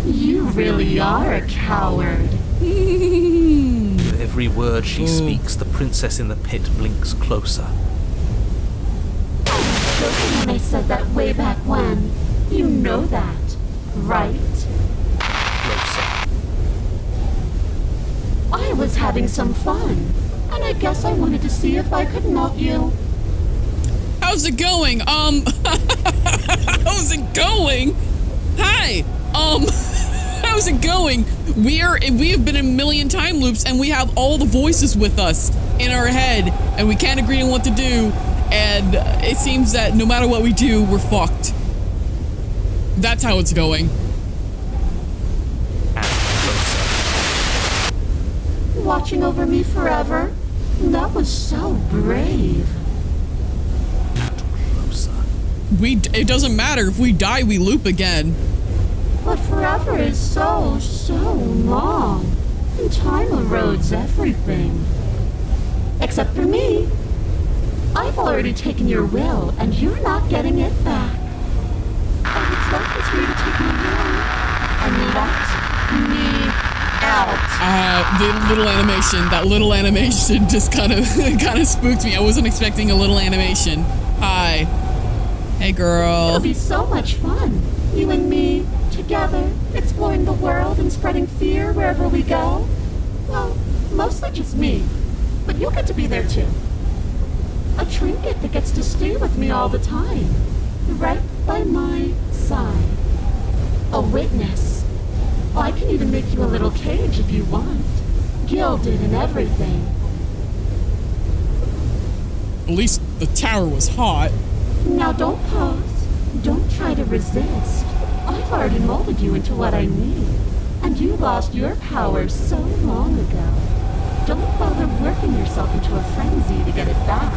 You really are a coward. With every word she speaks, the princess in the pit blinks closer. When I said that way back when, you know that, right? Closer. I was having some fun, and I guess I wanted to see if I could melt you. How's it going? How's it going? Hi. How's it going? We have been in a million time loops, and we have all the voices with us in our head, and we can't agree on what to do. And it seems that no matter what we do, we're fucked. That's how it's going. And closer. Watching over me forever? That was so brave. And closer. It doesn't matter. If we die, we loop again. But forever is so long. And time erodes everything. Except for me. I've already taken your will, and you're not getting it back. And what's left is for you to take me away. And let me out. The little animation, that little animation just kind of spooked me. I wasn't expecting a little animation. Hi. Hey, girl. It'll be so much fun. You and me, together, exploring the world and spreading fear wherever we go. Well, mostly just me. But you'll get to be there too. A trinket that gets to stay with me all the time. Right by my side. A witness. I can even make you a little cage if you want. Gilded and everything. At least the tower was hot. Now don't pause. Don't try to resist. I've already molded you into what I need. And you lost your power so long ago. Don't bother working yourself into a frenzy to get it back.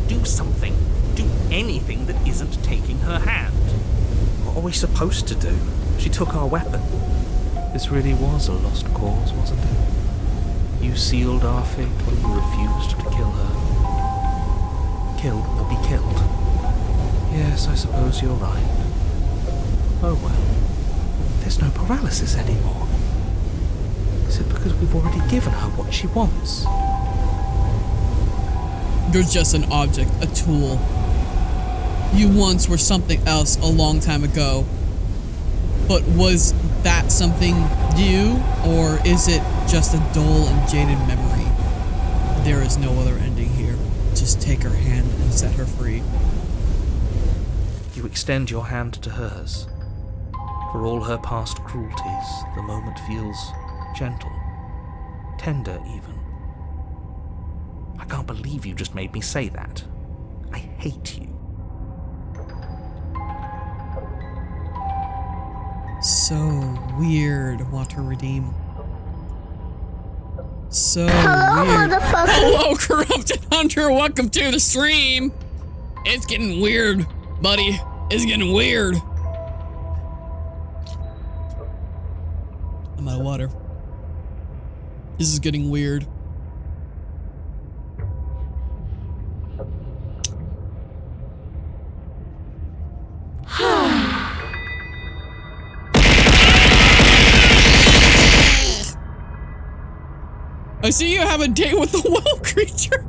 Do something. Do anything that isn't taking her hand. What are we supposed to do? She took our weapon. This really was a lost cause, wasn't it? You sealed our fate when you refused to kill her. Killed will be killed. Yes, I suppose you're right. Oh well. There's no paralysis anymore. Is it because we've already given her what she wants? You're just an object, a tool. You once were something else a long time ago. But was that something you, or is it just a dull and jaded memory? There is no other ending here. Just take her hand and set her free. You extend your hand to hers. For all her past cruelties, the moment feels gentle, tender even. I can't believe you just made me say that. I hate you. So weird, Water Redeem. So Hello, weird. motherfucker. Hello, Corrupted Hunter. Welcome to the stream. It's getting weird. Buddy, it's getting weird. I'm out of water. This is getting weird. I see you have a date with the well creature.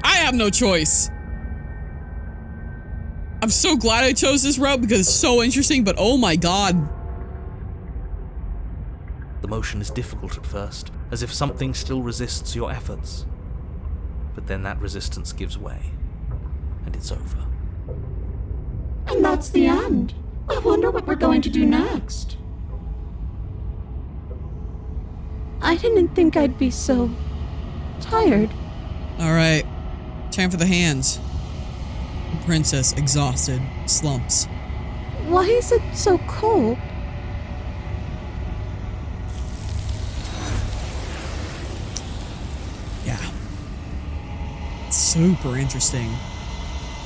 I have no choice. I'm so glad I chose this route because it's so interesting, but oh my god. The motion is difficult at first, as if something still resists your efforts. But then that resistance gives way, and it's over. And that's the end. I wonder what we're going to do next. I didn't think I'd be so tired. All right, time for the hands. The princess, exhausted, slumps. Why is it so cold? Yeah. Super interesting.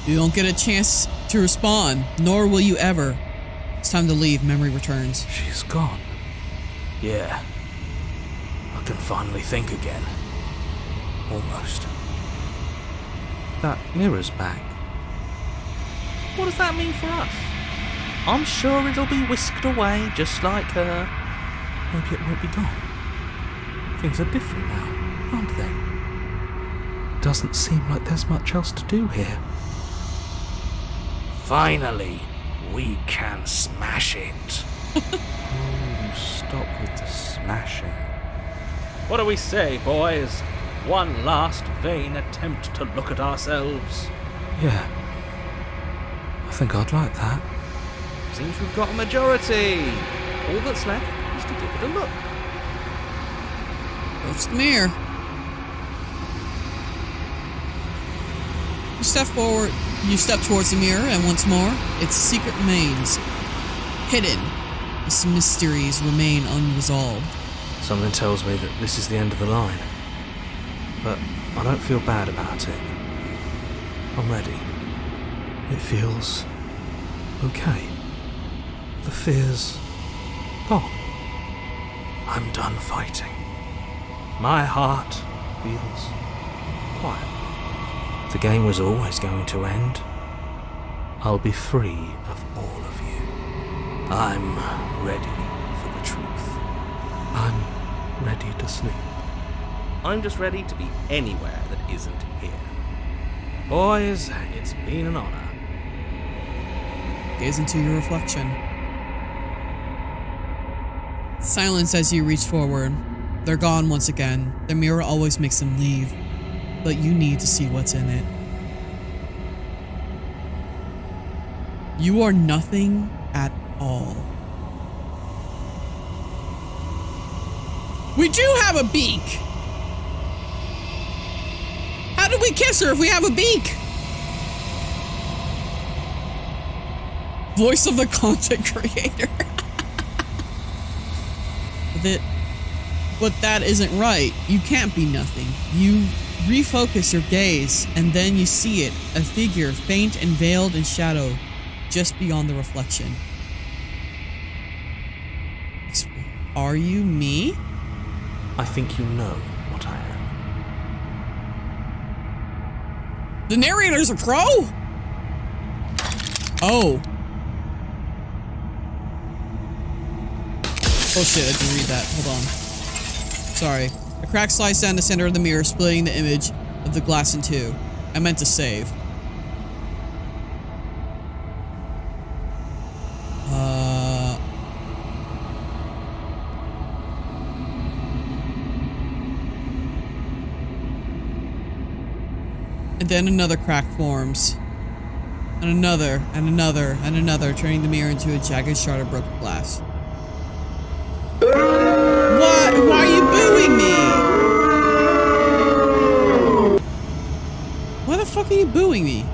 You don't get a chance to respond, nor will you ever. It's time to leave. Memory returns. She's gone. Yeah. I can finally think again. Almost. That mirror's back. What does that mean for us? I'm sure it'll be whisked away just like her. Maybe it won't be gone. Things are different now, aren't they? Doesn't seem like there's much else to do here. Finally, we can smash it. Oh, you stop with the smashing. What do we say, boys? One last vain attempt to look at ourselves. Yeah. I think I'd like that. Seems we've got a majority. All that's left is to give it a look. Approach the mirror. You step forward. You step towards the mirror, and once more, its secret remains hidden. Its mysteries remain unresolved. Something tells me that this is the end of the line. But I don't feel bad about it. I'm ready. It feels okay. The fear's gone. I'm done fighting. My heart feels quiet. The game was always going to end. I'll be free of all of you. I'm ready for the truth. I'm ready to sleep. I'm just ready to be anywhere that isn't here. Boys, it's been an honor. Gaze into your reflection. Silence as you reach forward. They're gone once again. The mirror always makes them leave, but you need to see what's in it. You are nothing at all. We do have a beak! How did we kiss her if we have a beak? Voice of the content creator. But that isn't right. You can't be nothing. You refocus your gaze, and then you see it, a figure faint and veiled in shadow, just beyond the reflection. Are you me? I think you know what I am. The narrator's a pro? Oh. Oh shit, I didn't read that. Hold on. Sorry. A crack sliced down the center of the mirror, splitting the image of the glass in two. I meant to save. And then another crack forms. And another, and another, and another, turning the mirror into a jagged shard of broken glass. What? Why are you booing me? Why the fuck are you booing me?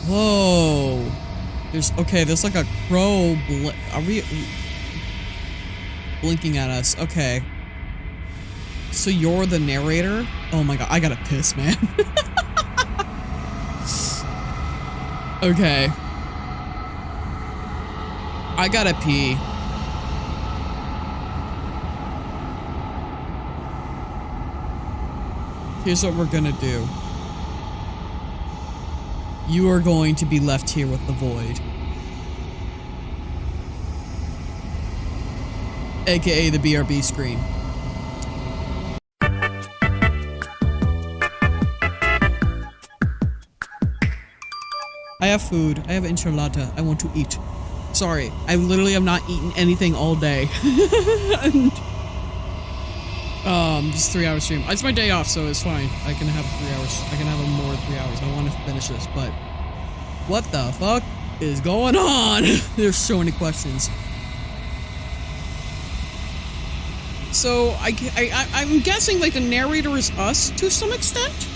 Whoa. There's like a crow. Are we blinking at us? Okay. So you're the narrator? Oh my god, I gotta piss, man. Okay. I gotta pee. Here's what we're gonna do. You are going to be left here with the void. AKA the BRB screen. I have food. I have enchilada. I want to eat. Sorry, I literally have not eaten anything all day. And, just 3 hour stream. It's my day off, so it's fine. I can have 3 hours. I can have more than 3 hours. I want to finish this, but what the fuck is going on? There's so many questions. So I'm guessing like the narrator is us to some extent,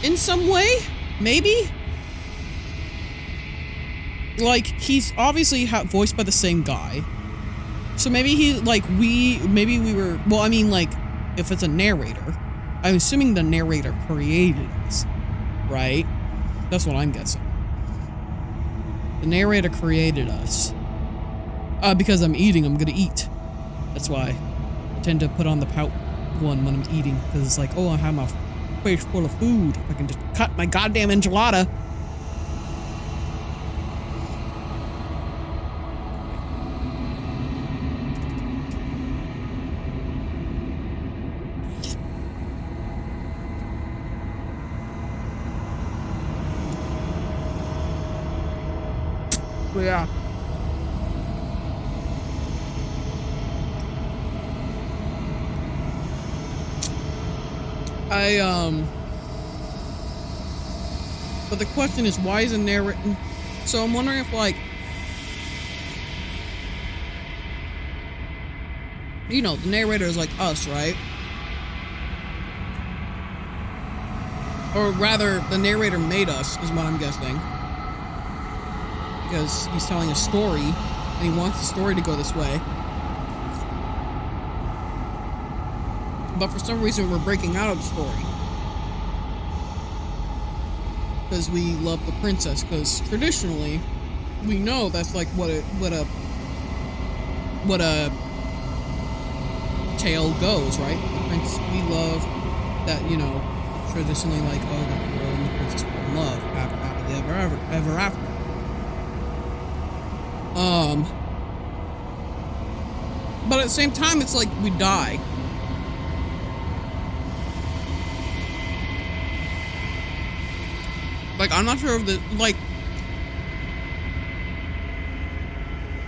in some way, maybe. Like, he's obviously voiced by the same guy. So maybe he, like, maybe we were, well, I mean, like, if it's a narrator, I'm assuming the narrator created us, right? That's what I'm guessing. The narrator created us. Because I'm eating, I'm gonna eat. That's why I tend to put on the pout one when I'm eating, because it's like, oh, I have my face full of food. I can just cut my goddamn enchilada. Yeah. But the question is, why is a narrator? So I'm wondering if, like, you know, the narrator is like us, right? Or rather, the narrator made us, is what I'm guessing. Because he's telling a story, and he wants the story to go this way. But for some reason, we're breaking out of the story. Because we love the princess. Because traditionally, we know that's like what a tale goes, right? We love that, you know, traditionally, like, oh, the girl and the princess fall in love, happily ever after. But at the same time, it's like we die. Like, I'm not sure if the, like,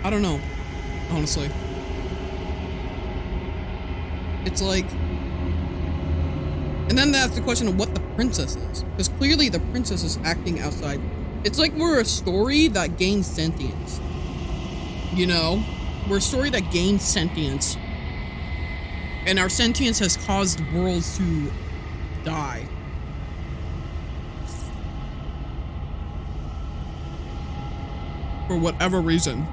I don't know, honestly. It's like, and then that's the question of what the princess is. Because clearly the princess is acting outside. It's like we're a story that gains sentience. You know? We're a story that gains sentience. And our sentience has caused worlds to die. For whatever reason.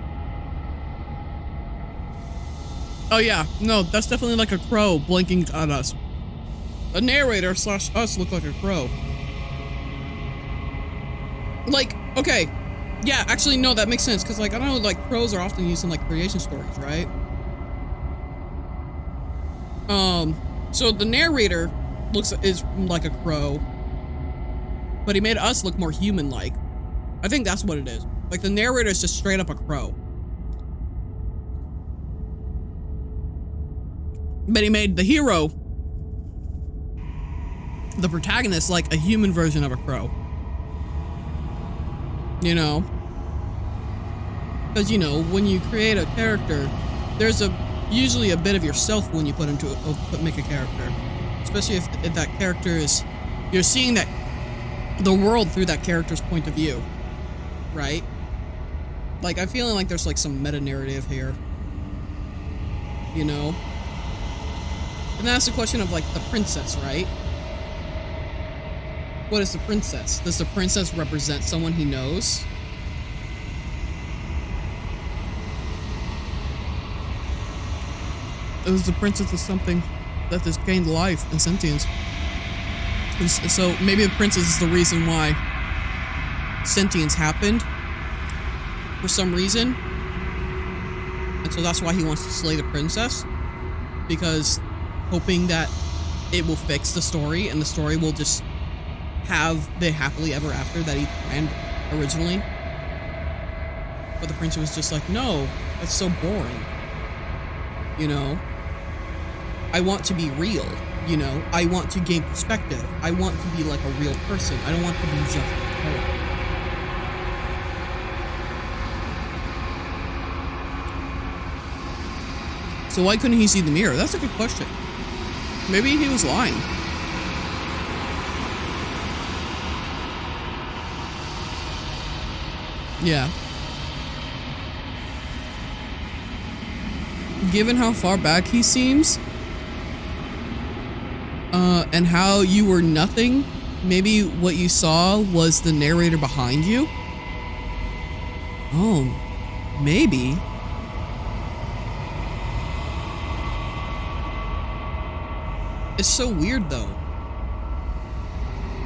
Oh yeah, no, that's definitely like a crow blinking at us. A narrator / us look like a crow. Like, okay. Yeah, actually, no, that makes sense. Because, like, I don't know, like, crows are often used in, like, creation stories, right? So the narrator is like a crow. But he made us look more human-like. I think that's what it is. Like, the narrator is just straight up a crow. But he made the hero, the protagonist, like a human version of a crow. You know? Because, you know, when you create a character, there's usually a bit of yourself when you make a character. Especially if that character is, you're seeing that the world through that character's point of view. Right? Like, I'm feeling like there's like some meta-narrative here. You know? And that's the question of, like, the princess, right? What is the princess? Does the princess represent someone he knows? Is the princess something that this gained life and sentience. So maybe the princess is the reason why sentience happened for some reason. And so that's why he wants to slay the princess, because hoping that it will fix the story and the story will just have the happily ever after that he planned originally. But the princess was just like, no, that's so boring. You know, I want to be real. You know, I want to gain perspective. I want to be like a real person. I don't want to be just a character. So why couldn't he see the mirror? That's a good question. Maybe he was lying. Yeah. Given how far back he seems, and how you were nothing, maybe what you saw was the narrator behind you? Oh, maybe. It's so weird, though.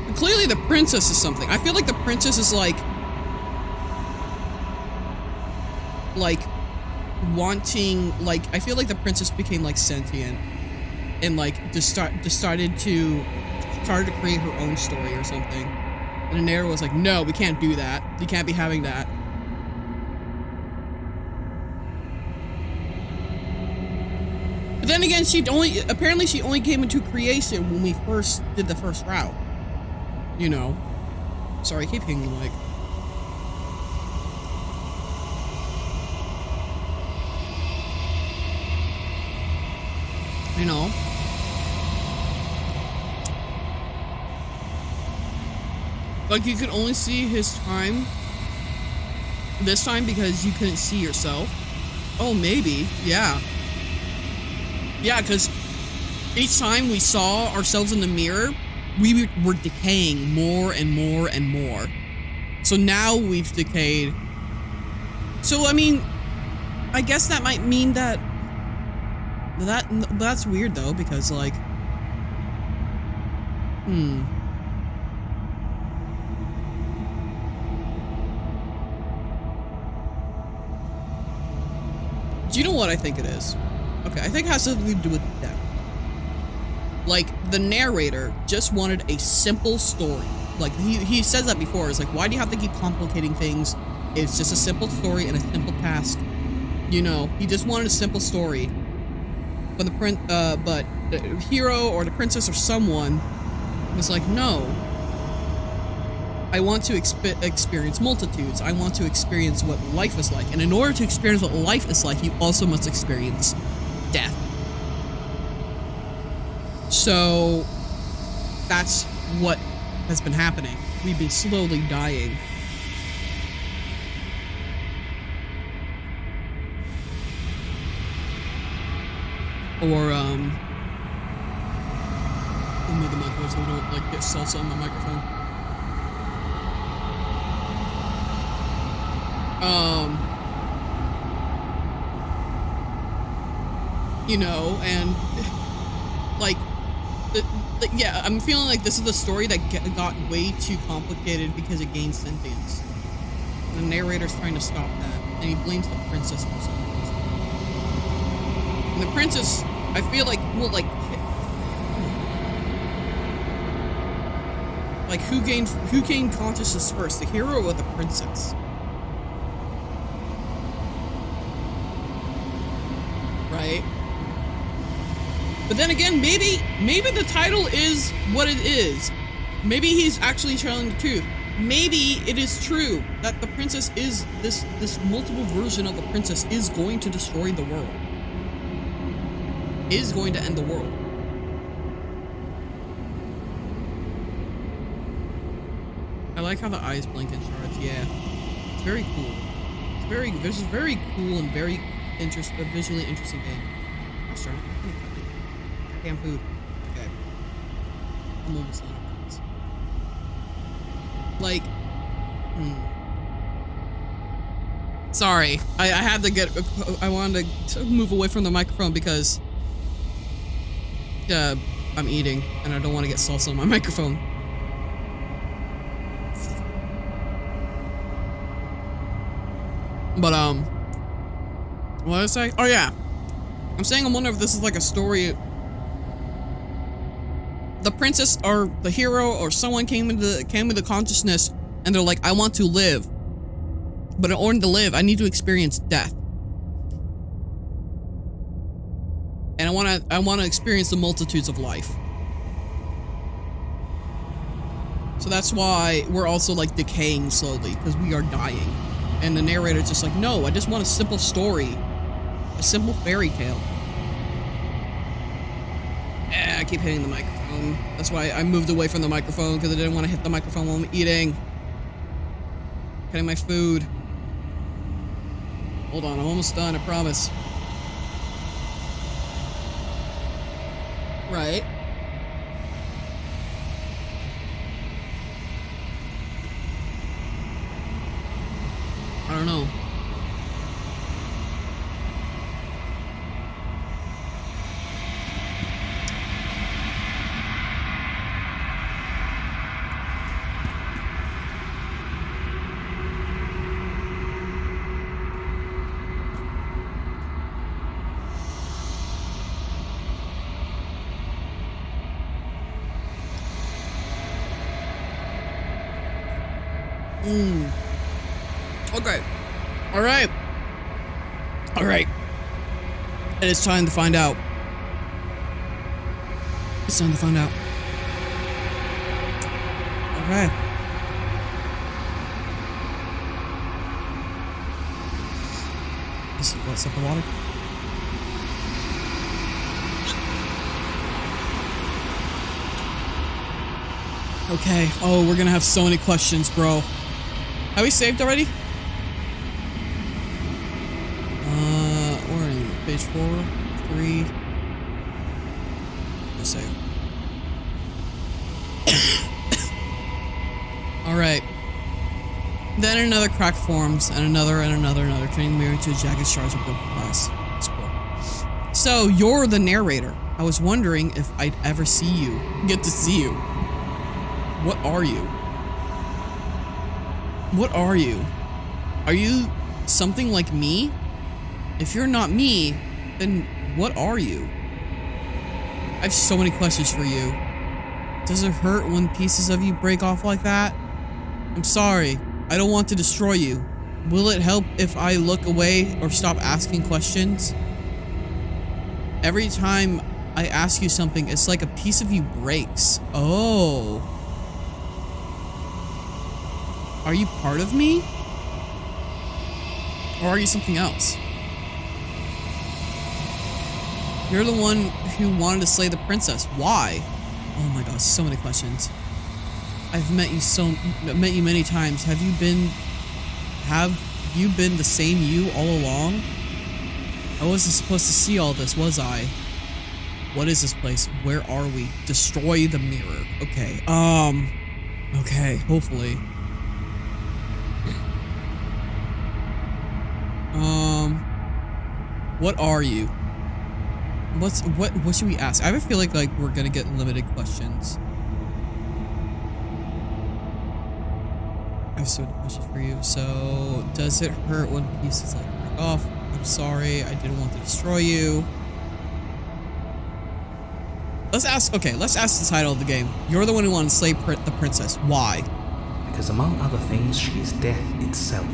And clearly the princess is something. I feel like the princess is like wanting, like, I feel like the princess became like sentient and like started to create her own story or something. And the narrator was like, no, we can't do that. You can't be having that. But then again, apparently she only came into creation when we first did the first route. You know. Sorry, I keep hitting the mic. You know. Like, you could only see his time this time because you couldn't see yourself. Oh, maybe. Yeah. Yeah, because each time we saw ourselves in the mirror, we were decaying more and more and more. So now we've decayed. So, I mean, I guess that might mean that that's weird, though, because, like, Do you know what I think it is? Okay, I think it has something to do with death. Like, the narrator just wanted a simple story. Like, he says that before. It's like, why do you have to keep complicating things? It's just a simple story and a simple task. You know, he just wanted a simple story. But the hero or the princess or someone was like, no. I want to experience multitudes. I want to experience what life is like. And in order to experience what life is like, you also must experience death. So that's what has been happening. We've been slowly dying. Or, move the microphone so we don't, like, get salsa on my microphone. You know, and, like, yeah, I'm feeling like this is the story that got way too complicated because it gained sentience. The narrator's trying to stop that, and he blames the princess for some reason. And the princess, I feel like, well, like who gained consciousness first, the hero or the princess? Right? But then again, maybe the title is what it is. Maybe he's actually telling the truth. Maybe it is true that the princess is this multiple version of the princess is going to destroy the world. Is going to end the world. I like how the eyes blink in shards. Yeah, it's very cool. This is very cool and very visually interesting game. I'm starting to goddamn food. Okay, I'm almost done. Like, sorry, I had to I wanted to move away from the microphone because I'm eating and I don't want to get salsa on my microphone. But, what did I say? Oh, yeah. I'm saying I wonder if this is like a story. The princess or the hero or someone came into consciousness and they're like, I want to live. But in order to live, I need to experience death. And I want to experience the multitudes of life. So that's why we're also like decaying slowly, because we are dying. And the narrator's just like, no, I just want a simple story. A simple fairy tale. I keep hitting the microphone. That's why I moved away from the microphone, because I didn't want to hit the microphone while I'm eating. Cutting my food. Hold on, I'm almost done, I promise. Right. I don't know. Okay. All right. All right. And it's time to find out. It's time to find out. Okay. This is what's up the water. Okay. Oh, we're gonna have so many questions, bro. Have we saved already? We're in page 4, 3. Let's save. Alright. Then another crack forms, and another, turning the mirror into a jagged shards of broken glass. So, you're the narrator. I was wondering if I'd ever get to see you. What are you? What are you? Are you something like me? If you're not me, then what are you? I have so many questions for you. Does it hurt when pieces of you break off like that? I'm sorry. I don't want to destroy you. Will it help if I look away or stop asking questions? Every time I ask you something, it's like a piece of you breaks. Oh. Are you part of me? Or are you something else? You're the one who wanted to slay the princess. Why? Oh my gosh, so many questions. I've met you many times. Have you been the same you all along? I wasn't supposed to see all this, was I? What is this place? Where are we? Destroy the mirror. Okay. Okay, hopefully. What are you? What should we ask? I have a feeling like we're gonna get limited questions. I have so many questions for you. So, does it hurt when pieces like break off? I'm sorry, I didn't want to destroy you. Let's ask the title of the game. You're the one who wanted to slay the princess. Why? Because among other things, she is death itself.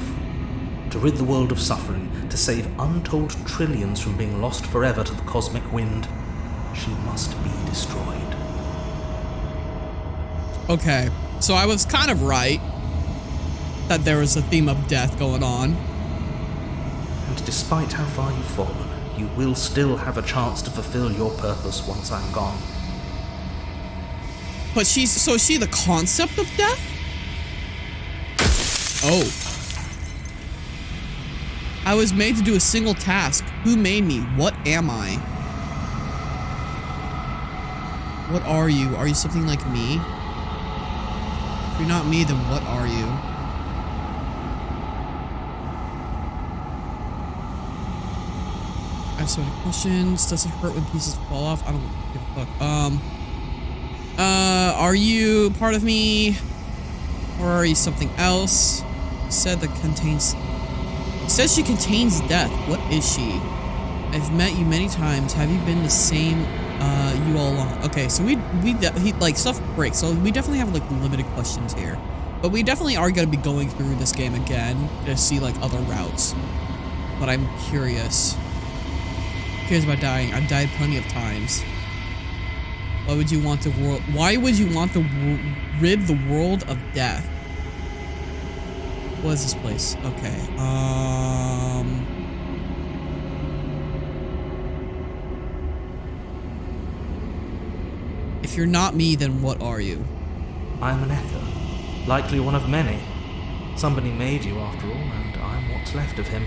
To rid the world of suffering, to save untold trillions from being lost forever to the cosmic wind, she must be destroyed. Okay, so I was kind of right that there was a theme of death going on. And despite how far you've fallen, you will still have a chance to fulfill your purpose once I'm gone. But is she the concept of death? Oh. I was made to do a single task. Who made me? What am I? What are you? Are you something like me? If you're not me, then what are you? have so many questions. Does it hurt when pieces fall off? I don't give a fuck. Are you part of me? Or are you something else? You said that contains... It says she contains death. What is she? I've met you many times. Have you been the same, you all along? Okay, so he, like, stuff breaks. So we definitely have, like, limited questions here. But we definitely are going to be going through this game again to see, like, other routes. But I'm curious. Curious about dying. I've died plenty of times. Why would you want to Why would you want to rid the world of death? What is this place? Okay. If you're not me, then what are you? I'm an echo. Likely one of many. Somebody made you after all, and I'm what's left of him.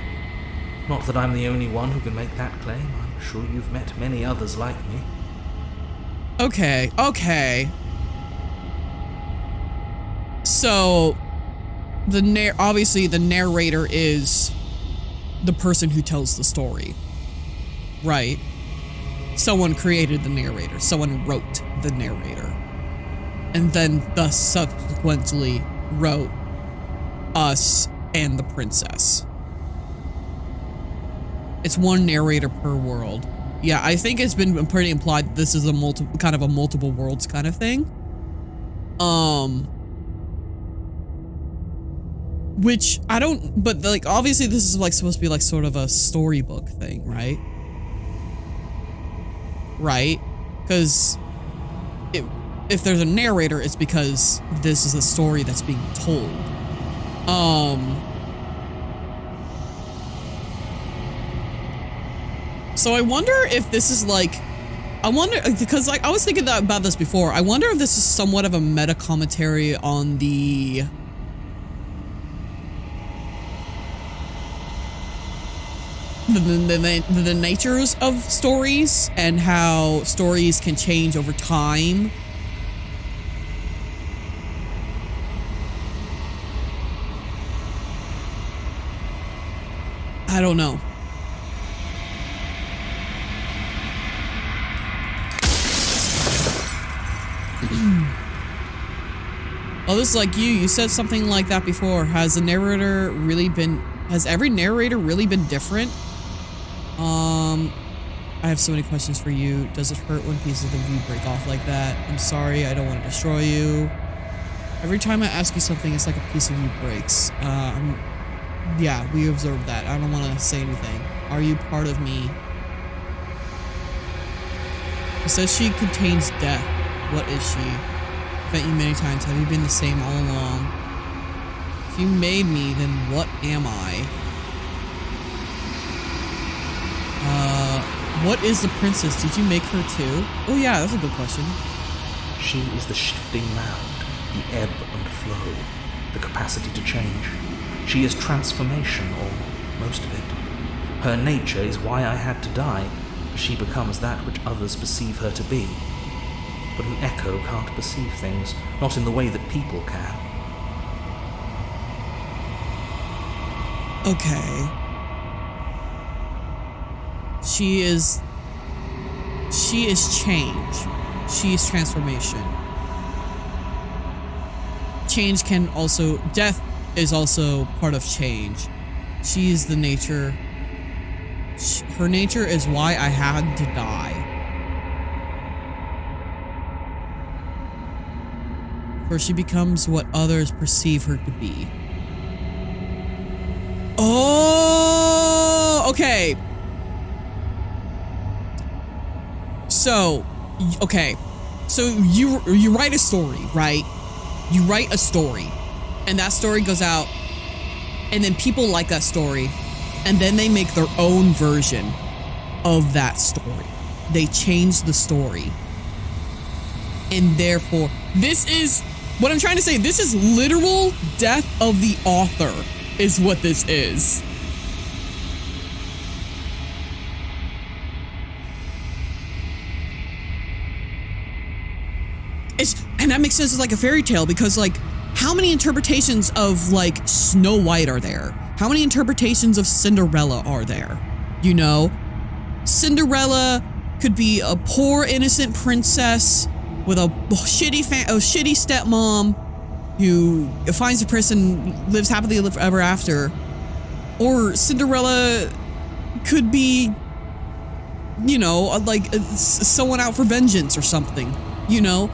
Not that I'm the only one who can make that claim. I'm sure you've met many others like me. Okay, okay. So, obviously the narrator is the person who tells the story, right? Someone created the narrator. Someone wrote the narrator. And then thus subsequently wrote us and the princess. It's one narrator per world. Yeah, I think it's been pretty implied that this is a multiple worlds kind of thing. Which I don't, but like obviously this is like supposed to be like sort of a storybook thing, right? Right? Because if there's a narrator, it's because this is a story that's being told. So I wonder if this is like, because like I was thinking about this before. I wonder if this is somewhat of a meta commentary on the natures of stories and how stories can change over time. I don't know. Oh, this is like you said something like that before. Has every narrator really been different? I have so many questions for you. Does it hurt when pieces of you break off like that? I'm sorry, I don't want to destroy you. Every time I ask you something, it's like a piece of you breaks. Yeah, we observed that. I don't want to say anything. Are you part of me? It says she contains death. What is she? I've met you many times. Have you been the same all along? If you made me, then what am I? What is the princess? Did you make her too? Oh yeah, that's a good question. She is the shifting mound, the ebb and flow, the capacity to change. She is transformation, or most of it. Her nature is why I had to die, for she becomes that which others perceive her to be. But an echo can't perceive things, not in the way that people can. Okay. She is change. She is transformation. Change can also, death is also part of change. She is the nature. Her nature is why I had to die. For she becomes what others perceive her to be. Oh, okay. So, okay. So you write a story, right? You write a story, and that story goes out, and then people like that story, and then they make their own version of that story. They change the story. And therefore, this is what I'm trying to say. This is literal death of the author is what this is. And that makes sense as like a fairy tale, because like how many interpretations of like Snow White are there? How many interpretations of Cinderella are there? You know, Cinderella could be a poor innocent princess with a shitty stepmom who finds a prince and lives happily ever after. Or Cinderella could be, you know, like someone out for vengeance or something. You know,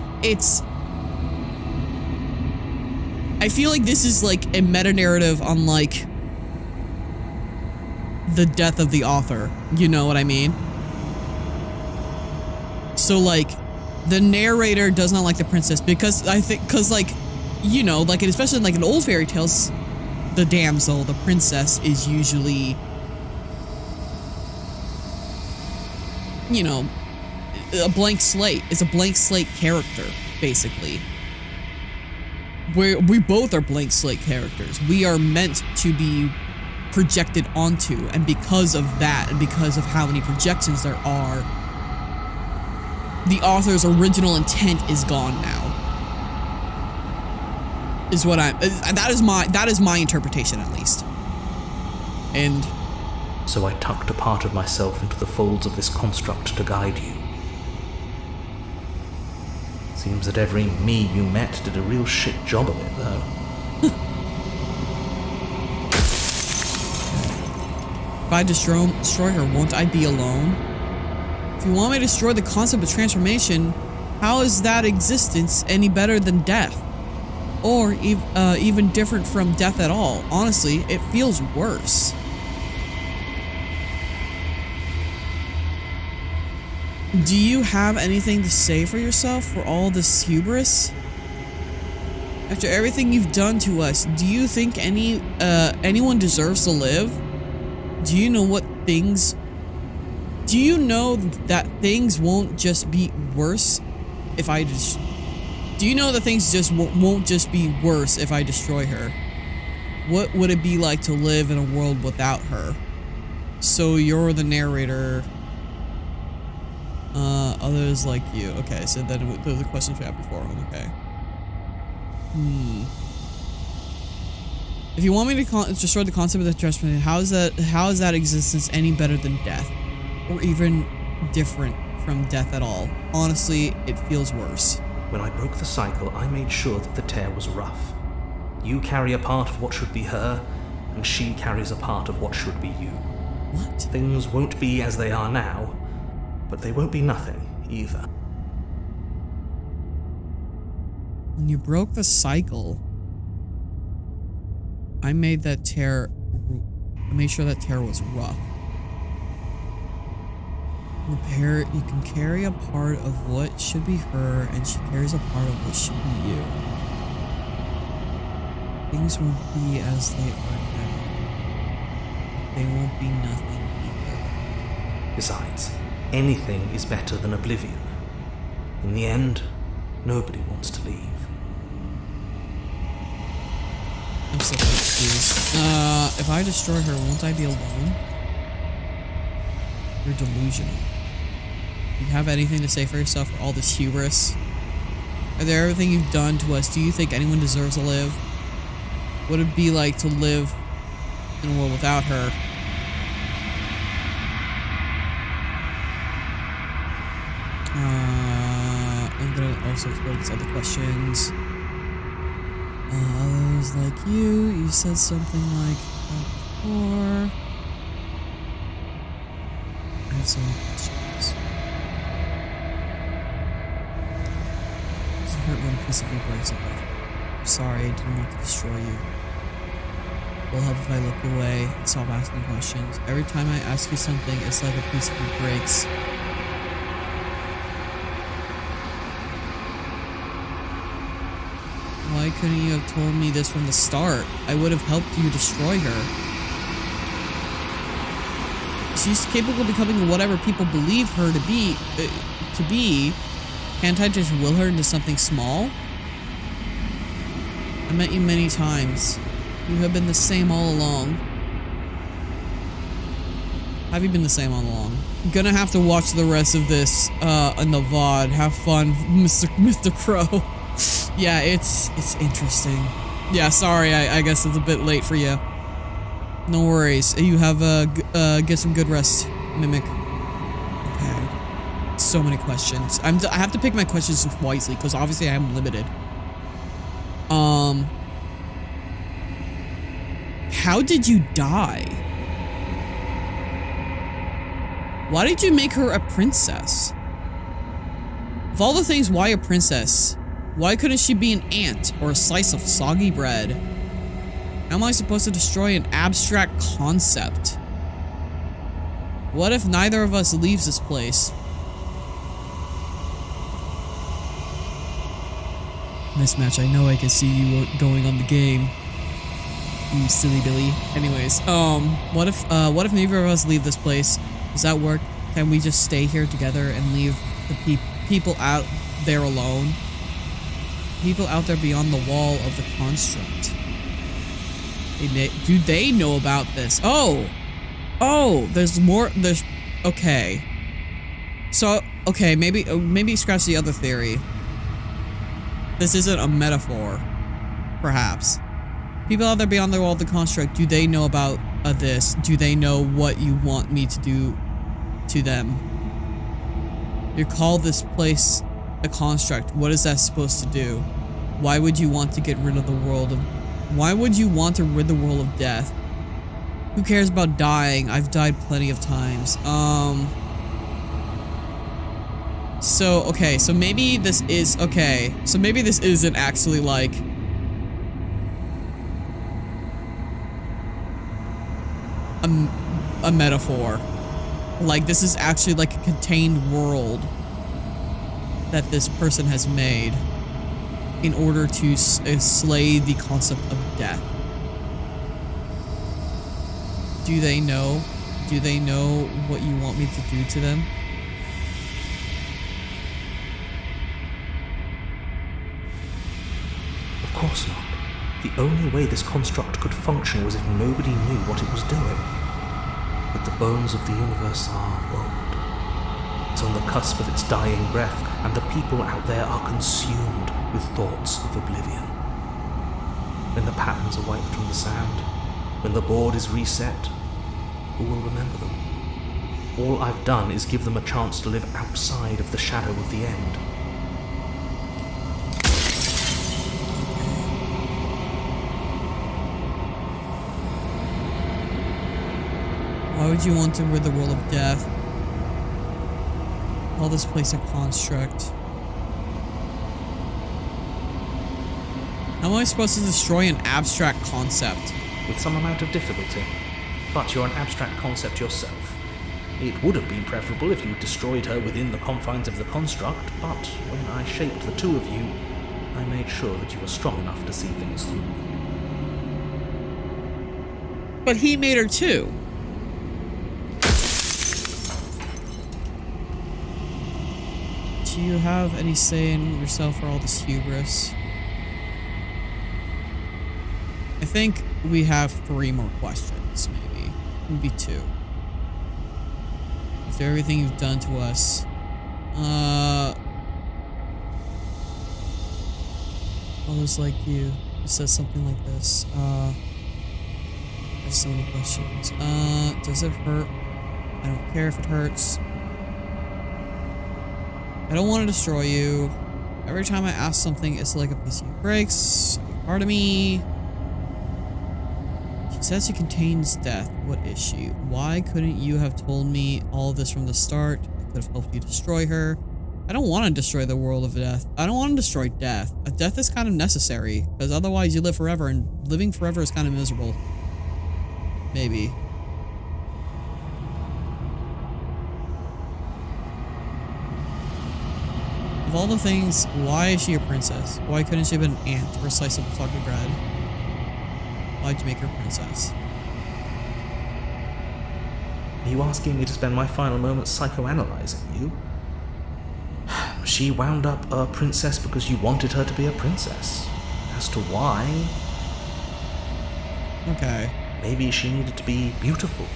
I feel like this is like a meta narrative on like the death of the author. You know what I mean? So like the narrator does not like the princess because like, you know, like, especially in like in old fairy tales, the damsel, the princess, is usually, you know, a blank slate. It's a blank slate character, basically. We both are blank slate characters. We are meant to be projected onto, and because of that, and because of how many projections there are, the author's original intent is gone now. Is what that is my interpretation, at least. And so I tucked a part of myself into the folds of this construct to guide you. Seems that every me you met did a real shit job of it, though. If I destroy her, won't I be alone? If you want me to destroy the concept of transformation, how is that existence any better than death? Or even different from death at all? Honestly, it feels worse. Do you have anything to say for yourself for all this hubris? After everything you've done to us, do you think anyone deserves to live? Do you know that things won't just be worse if I just... Do you know that things just won't just be worse if I destroy her? What would it be like to live in a world without her? So you're the narrator. Others like you. Okay, so then those are the questions we had before. Okay. If you want me to destroy the concept of the transformation, how is that existence any better than death? Or even different from death at all? Honestly, it feels worse. When I broke the cycle, I made sure that the tear was rough. You carry a part of what should be her, and she carries a part of what should be you. What? Things won't be as they are now, but they won't be nothing either. When you broke the cycle, I made sure that tear was rough. You can carry a part of what should be her, and she carries a part of what should be you. Things won't be as they are now. They won't be nothing either. Besides, anything is better than oblivion. In the end, nobody wants to leave. I'm so confused. If I destroy her, won't I be alone? You're delusional. Do you have anything to say for yourself for all this hubris? Are there everything you've done to us? Do you think anyone deserves to live? What would it be like to live in a world without her? I'm gonna also explore these other questions. Others like you said something like that before. I have some questions. Does it hurt when a piece of you breaks apart? I'm sorry, I didn't want to destroy you. It will help if I look away and stop asking questions. Every time I ask you something, it's like a piece of you breaks. Why couldn't you have told me this from the start? I would have helped you destroy her. She's capable of becoming whatever people believe her to be. Can't I just will her into something small? I met you many times. You have been the same all along. Have you been the same all along? I'm gonna have to watch the rest of this in the VOD. Have fun, Mr. Crow. Yeah, it's interesting. Yeah, sorry, I guess it's a bit late for you. No worries. You have get some good rest, Mimic. so many questions. I have to pick my questions wisely because obviously I am limited. How did you die? Why did you make her a princess? Of all the things, why a princess? Why couldn't she be an ant or a slice of soggy bread? How am I supposed to destroy an abstract concept? What if neither of us leaves this place? Mismatch, I know I can see you going on the game. You silly Billy. Anyways, what if neither of us leave this place? Does that work? Can we just stay here together and leave the people out there alone? People out there beyond the wall of the construct. Do they know about this? Oh, there's more. Okay. So, okay, maybe scratch the other theory. This isn't a metaphor, perhaps. People out there beyond the wall of the construct, do they know about this? Do they know what you want me to do to them? You call this place a construct. What is that supposed to do? Why would you want to get rid of the world of... Why would you want to rid the world of death? Who cares about dying? I've died plenty of times. So, okay, so maybe this is... Okay, so maybe this isn't actually like... a metaphor. Like, this is actually like a contained world that this person has made in order to slay the concept of death. Do they know? Do they know what you want me to do to them? Of course not. The only way this construct could function was if nobody knew what it was doing. But the bones of the universe are old. It's on the cusp of its dying breath, and the people out there are consumed with thoughts of oblivion. When the patterns are wiped from the sand, when the board is reset, who will remember them? All I've done is give them a chance to live outside of the shadow of the end. Why would you want to rid the world of death? Call this place a construct. How am I supposed to destroy an abstract concept? With some amount of difficulty. But you're an abstract concept yourself. It would have been preferable if you destroyed her within the confines of the construct, but when I shaped the two of you, I made sure that you were strong enough to see things through. But he made her too. Do you have any say in yourself for all this hubris? I think we have 3 more questions, maybe 2. After everything you've done to us, others like you, it says something like this. I have so many questions. Does it hurt? I don't care if it hurts. I don't want to destroy you. Every time I ask something, it's like a piece of you breaks. Part of me. She says she contains death. What is she? Why couldn't you have told me all of this from the start? I could have helped you destroy her. I don't want to destroy the world of death. I don't want to destroy death. Death is kind of necessary, because otherwise you live forever, and living forever is kind of miserable. Maybe. Of all the things, why is she a princess? Why couldn't she have been an ant or a slice of soggy bread? Why'd you make her a princess? Are you asking me to spend my final moments psychoanalyzing you? She wound up a princess because you wanted her to be a princess. As to why... Okay. Maybe she needed to be beautiful,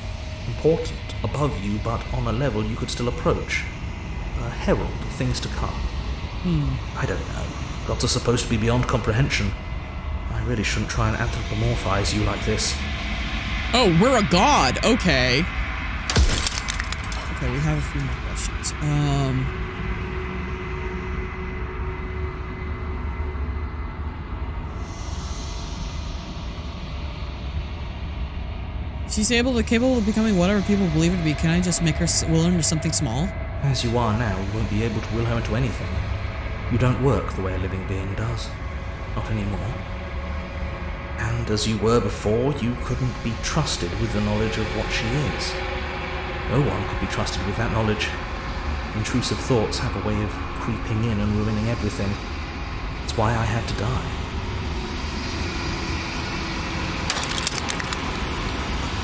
important, above you, but on a level you could still approach. A herald of things to come. I don't know. Gods are supposed to be beyond comprehension. I really shouldn't try and anthropomorphize you like this. Oh, we're a god. Okay. Okay, we have a few more questions. she's capable of becoming whatever people believe her to be. Can I just make her will her into something small? As you are now, you won't be able to will her into anything. You don't work the way a living being does. Not anymore. And as you were before, you couldn't be trusted with the knowledge of what she is. No one could be trusted with that knowledge. Intrusive thoughts have a way of creeping in and ruining everything. That's why I had to die.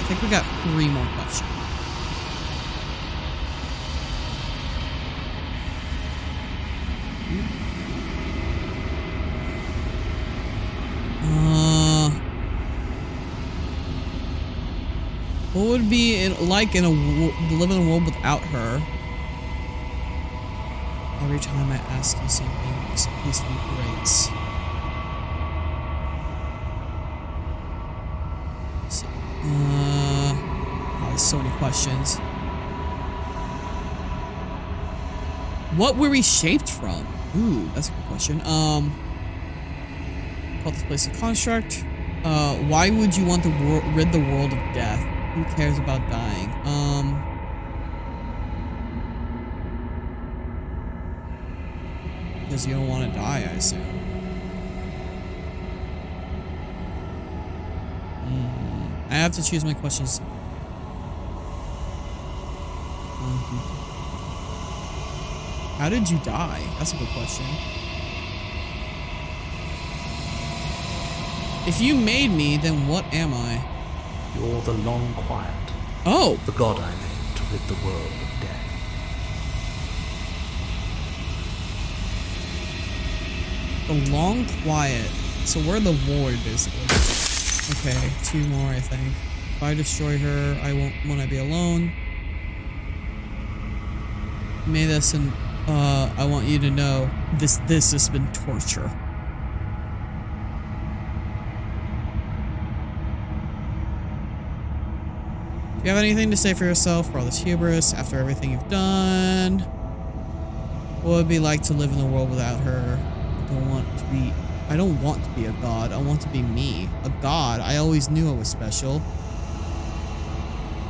I think we got 3 more questions. What would it be like to live in a world without her? Every time I ask you something, it's supposed to be great. So, there's so many questions. What were we shaped from? Ooh, that's a good question. Call this place a construct. Why would you want to rid the world of death? Who cares about dying? Because you don't want to die, I assume. I have to choose my questions. How did you die? That's a good question. If you made me, then what am I? You're the Long Quiet. Oh! The god I made to rid the world of death. The Long Quiet. So we're the void, basically. Okay, 2 more, I think. If I destroy her, won't I be alone? May this and I want you to know this has been torture. Do you have anything to say for yourself for all this hubris after everything you've done? What would it be like to live in the world without her? I don't want to be a god. I want to be me. A god. I always knew I was special.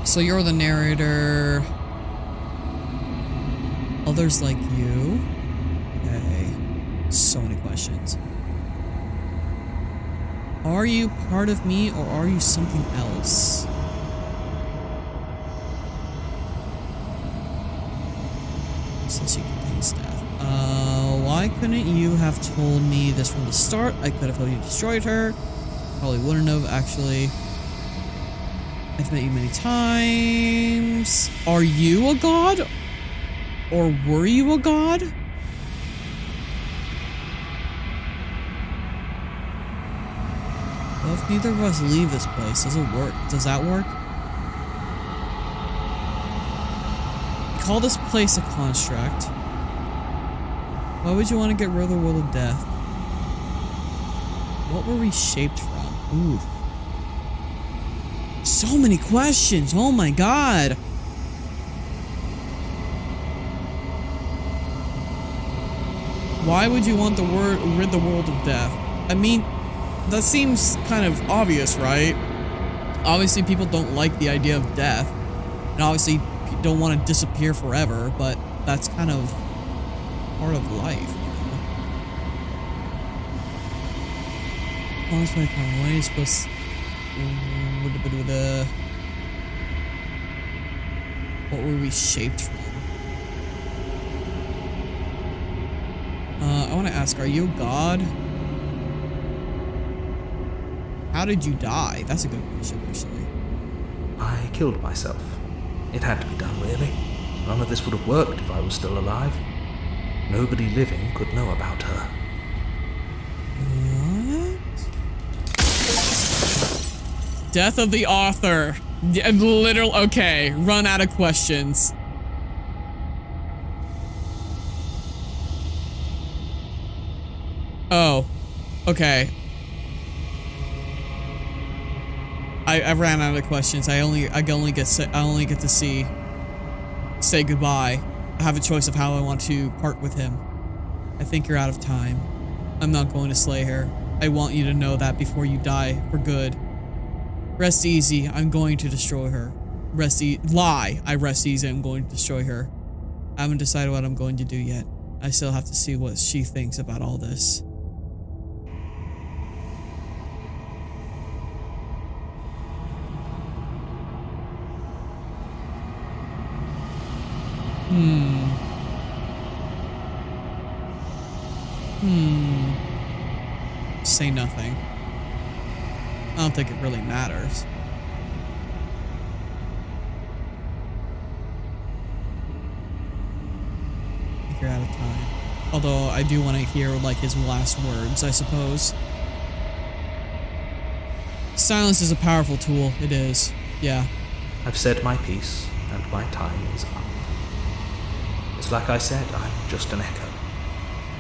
So you're the narrator. Others like you. Okay. So many questions. Are you part of me or are you something else? Since you contains death. Why couldn't you have told me this from the start? I could have told you destroyed her. Probably wouldn't have, actually. I've met you many times. Are you a god? Or were you a god? Well, if neither of us leave this place, does it work? Does that work? Call this place a construct. Why would you want to get rid of the world of death? What were we shaped from? Ooh. So many questions. Oh my god. Why would you want to rid the world of death? I mean, that seems kind of obvious, right? Obviously, people don't like the idea of death. And obviously, don't want to disappear forever, but that's kind of part of life, you know? When are you supposed to... What were we shaped from? I want to ask, are you a god? How did you die? That's a good question, actually. I killed myself. It had to be done, really. None of this would have worked if I was still alive. Nobody living could know about her. What? Death of the author. Literal. Okay, run out of questions. Oh, okay. I ran out of questions. I only get to say goodbye. I have a choice of how I want to part with him. I think you're out of time. I'm not going to slay her. I want you to know that before you die for good. Rest easy, I'm going to destroy her. Lie, I rest easy, I'm going to destroy her. I haven't decided what I'm going to do yet. I still have to see what she thinks about all this. Say nothing. I don't think it really matters. I think you're out of time. Although I do want to hear like his last words, I suppose. Silence is a powerful tool. It is. Yeah. I've said my piece, and my time is up. It's like I said, I'm just an echo.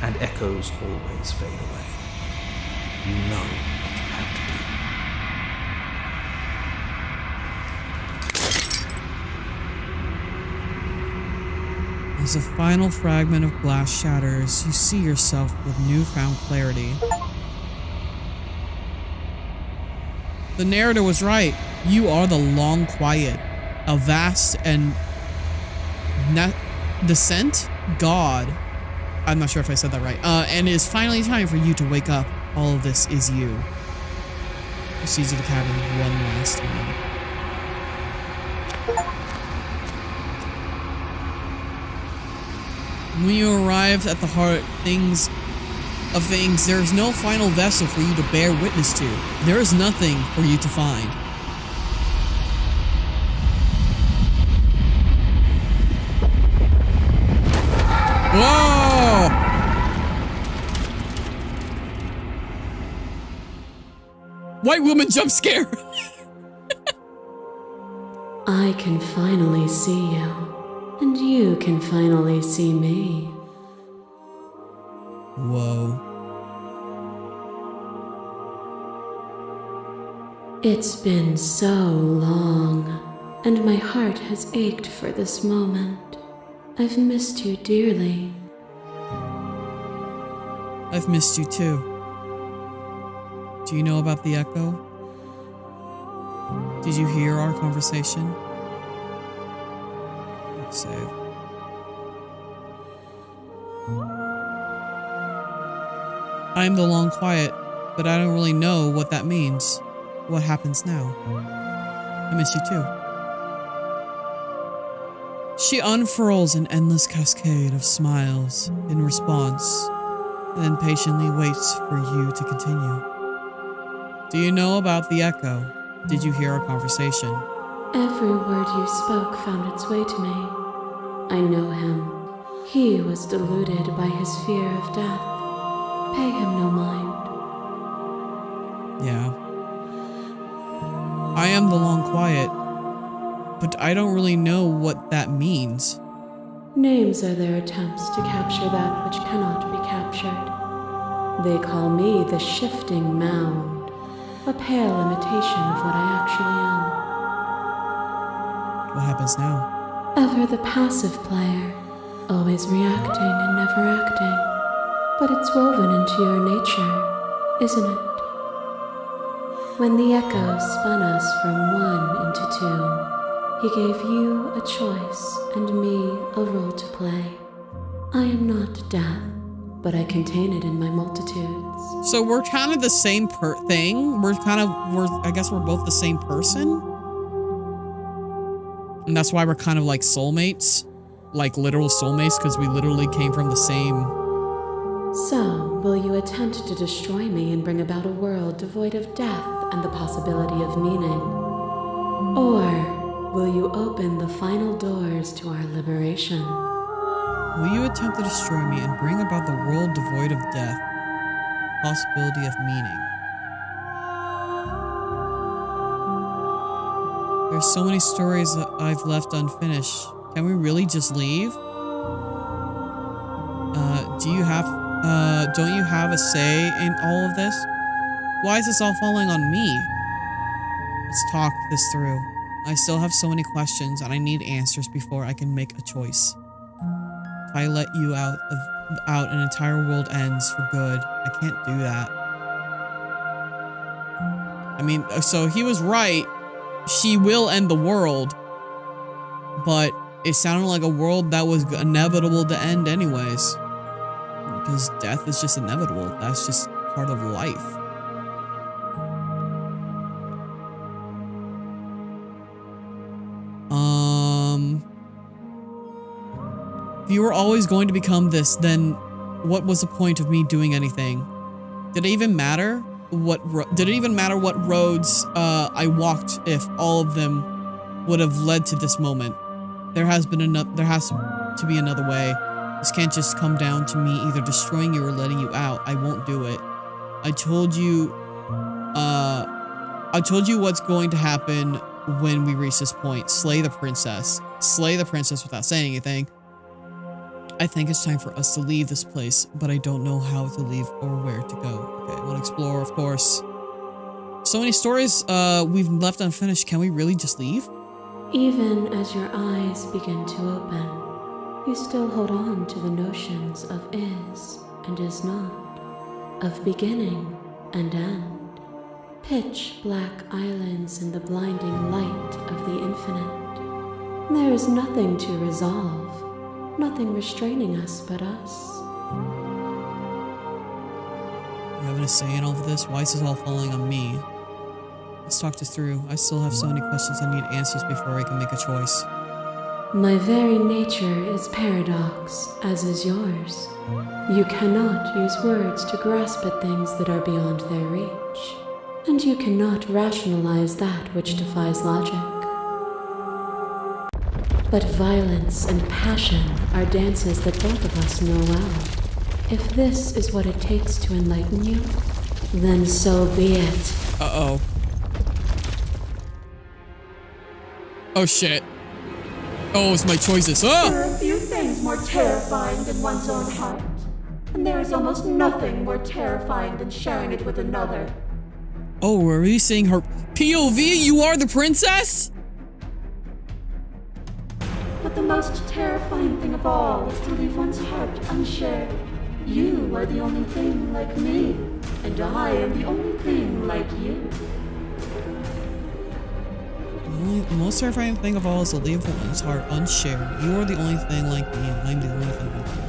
And echoes always fade away. You know what you have to do. As a final fragment of glass shatters, you see yourself with newfound clarity. The narrator was right. You are the Long Quiet, a vast and descent god. I'm not sure if I said that right. And it is finally time for you to wake up. All of this is you. Proceed to the cabin one last time. When you arrive at the heart of things, there is no final vessel for you to bear witness to. There is nothing for you to find. Whoa! White woman jump scare! I can finally see you, and you can finally see me. Whoa. It's been so long, and my heart has ached for this moment. I've missed you dearly. I've missed you too. Do you know about the echo? Did you hear our conversation? Let's save. I am the Long Quiet, but I don't really know what that means. What happens now? I miss you too. She unfurls an endless cascade of smiles in response, then patiently waits for you to continue. Do you know about the echo? Did you hear our conversation? Every word you spoke found its way to me. I know him. He was deluded by his fear of death. Pay him no mind. Yeah. I am the Long Quiet, but I don't really know what that means. Names are their attempts to capture that which cannot be captured. They call me the Shifting Mound, a pale imitation of what I actually am. What happens now? Ever the passive player, always reacting and never acting. But it's woven into your nature, isn't it? When the echo spun us from one into two, he gave you a choice and me a role to play. I am not death, but I contain it in my multitudes. So we're kind of the same thing. I guess we're both the same person. And that's why we're kind of like soulmates. Like literal soulmates, because we literally came from the same... So, will you attempt to destroy me and bring about a world devoid of death and the possibility of meaning? Or will you open the final doors to our liberation? Will you attempt to destroy me and bring about the world devoid of death, possibility of meaning? There's so many stories that I've left unfinished. Can we really just leave? Don't you have a say in all of this? Why is this all falling on me? Let's talk this through. I still have so many questions and I need answers before I can make a choice. If I let you out, an entire world ends for good. I can't do that. I mean, so he was right. She will end the world, but it sounded like a world that was inevitable to end anyways. Because death is just inevitable. That's just part of life. If you were always going to become this, then what was the point of me doing anything? Did it even matter what roads I walked if all of them would have led to this moment? There has to be another way. This can't just come down to me either destroying you or letting you out. I won't do it. I told you what's going to happen when we reach this point. Slay the princess. Slay the princess without saying anything. I think it's time for us to leave this place, but I don't know how to leave or where to go. Okay, I want to explore, of course. So many stories we've left unfinished. Can we really just leave? Even as your eyes begin to open, you still hold on to the notions of is and is not, of beginning and end. Pitch black islands in the blinding light of the infinite. There is nothing to resolve, nothing restraining us but us. You having a say in all of this? Why is this all falling on me? Let's talk this through. I still have so many questions I need answers before I can make a choice. My very nature is paradox, as is yours. You cannot use words to grasp at things that are beyond their reach, and you cannot rationalize that which defies logic. But violence and passion are dances that both of us know well. If this is what it takes to enlighten you, then so be it. Uh-oh. Oh shit. Oh, it's my choices. Oh! There are few things more terrifying than one's own heart, and there is almost nothing more terrifying than sharing it with another. Oh, are you saying her POV? You are the princess? But the most terrifying thing of all is to leave one's heart unshared. You are the only thing like me, and I am the only thing like you. The most terrifying thing of all is to leave one's heart unshared. You are the only thing like me, and I'm the only thing like you.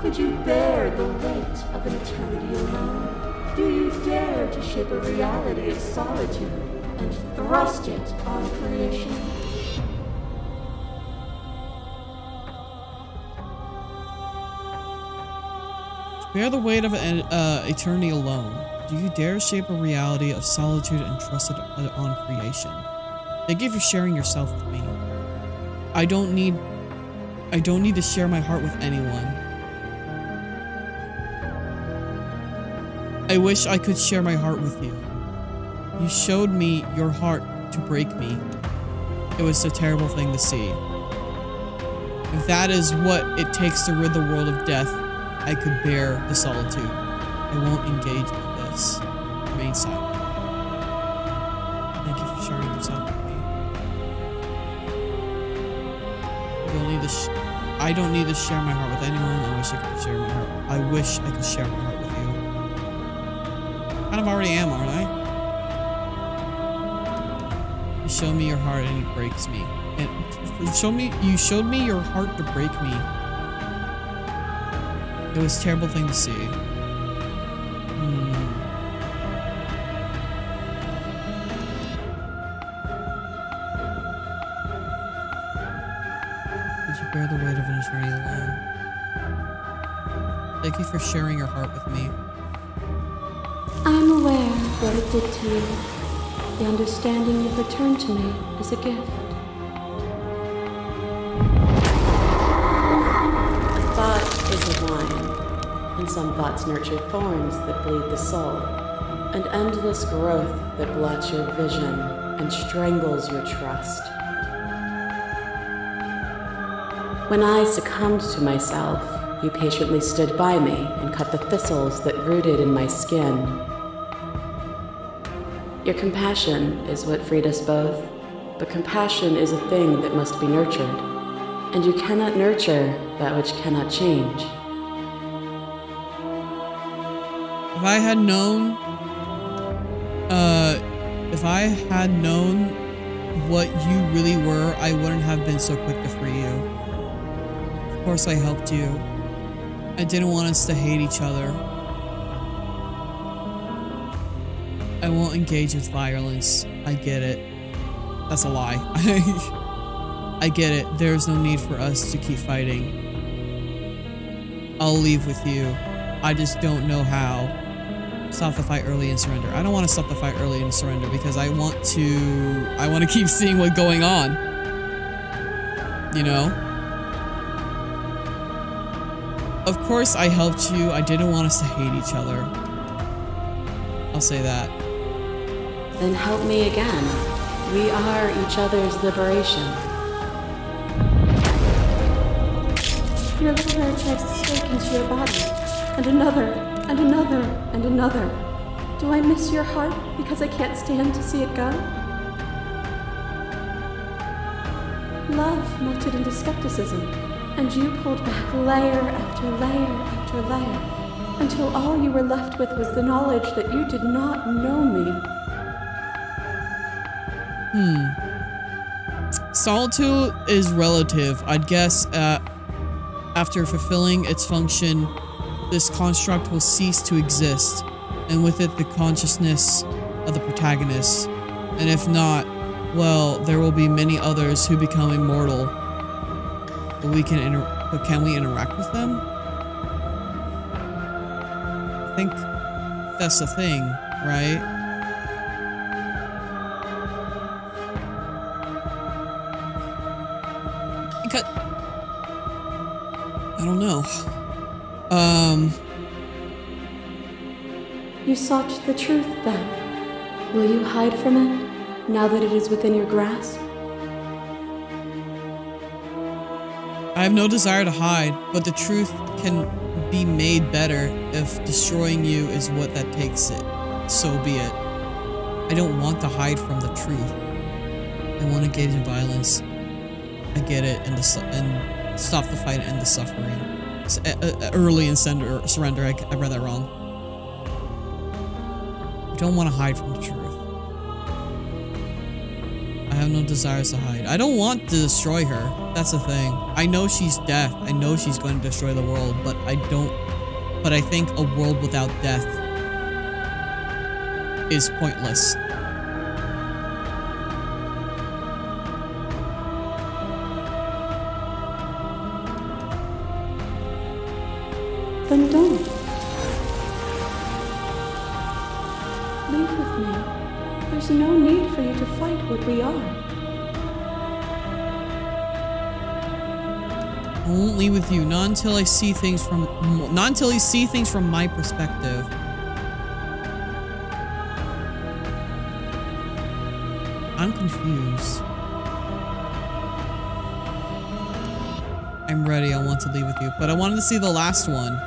Could you bear the weight of an eternity alone? Do you dare to shape a reality of solitude and thrust it on creation? Bear the weight of an eternity alone. Do you dare shape a reality of solitude and trust it on creation? Thank you for sharing yourself with me. I don't need to share my heart with anyone. I wish I could share my heart with you. You showed me your heart to break me. It was a terrible thing to see. If that is what it takes to rid the world of death, I could bear the solitude. I won't engage with this. Remain silent. Thank you for sharing yourself with me. I don't need to share my heart with anyone. I wish I could share my heart. I wish I could share my heart with you. Kind of already am, aren't I? You showed me your heart and it breaks me. And you showed me your heart to break me. It was a terrible thing to see. Did you bear the weight of an eternity alone? Thank you for sharing your heart with me. I'm aware of what it did to you. The understanding you've returned to me is a gift. A thought is a wine, and some thoughts nurture thorns that bleed the soul, an endless growth that blots your vision and strangles your trust. When I succumbed to myself, you patiently stood by me and cut the thistles that rooted in my skin. Your compassion is what freed us both, but compassion is a thing that must be nurtured, and you cannot nurture that which cannot change. If I had known if I had known what you really were, I wouldn't have been so quick to free you. Of course I helped you. I didn't want us to hate each other. I won't engage with violence. I get it. That's a lie. I get it. There's no need for us to keep fighting. I'll leave with you. I just don't know how. Stop the fight early and surrender. I don't want to stop the fight early and surrender because I want to keep seeing what's going on. You know? Of course I helped you. I didn't want us to hate each other. I'll say that. Then help me again. We are each other's liberation. Your little hair drives a stake into your body, and another, and another, and another. Do I miss your heart because I can't stand to see it go? Love melted into skepticism, and you pulled back layer after layer after layer, until all you were left with was the knowledge that you did not know me. Solitude is relative. I'd guess after fulfilling its function, this construct will cease to exist, and with it the consciousness of the protagonist. And if not, well, there will be many others who become immortal. But can we interact with them? I think that's the thing, right? Because I don't know. You sought the truth, then. Will you hide from it, now that it is within your grasp? I have no desire to hide, but the truth can be made better if destroying you is what that takes it. So be it. I don't want to hide from the truth. I want to engage in violence. I get it, and stop the fight and end the suffering. Early and surrender. I read that wrong. I don't want to hide from the truth. I have no desires to hide. I don't want to destroy her. That's the thing. I know she's death. I know she's going to destroy the world, but I don't. But I think a world without death is pointless. Then don't. Leave with me. There's no need for you to fight what we are. I won't leave with you, not until I see things from my perspective. I'm confused. I'm ready. I want to leave with you, but I wanted to see the last one.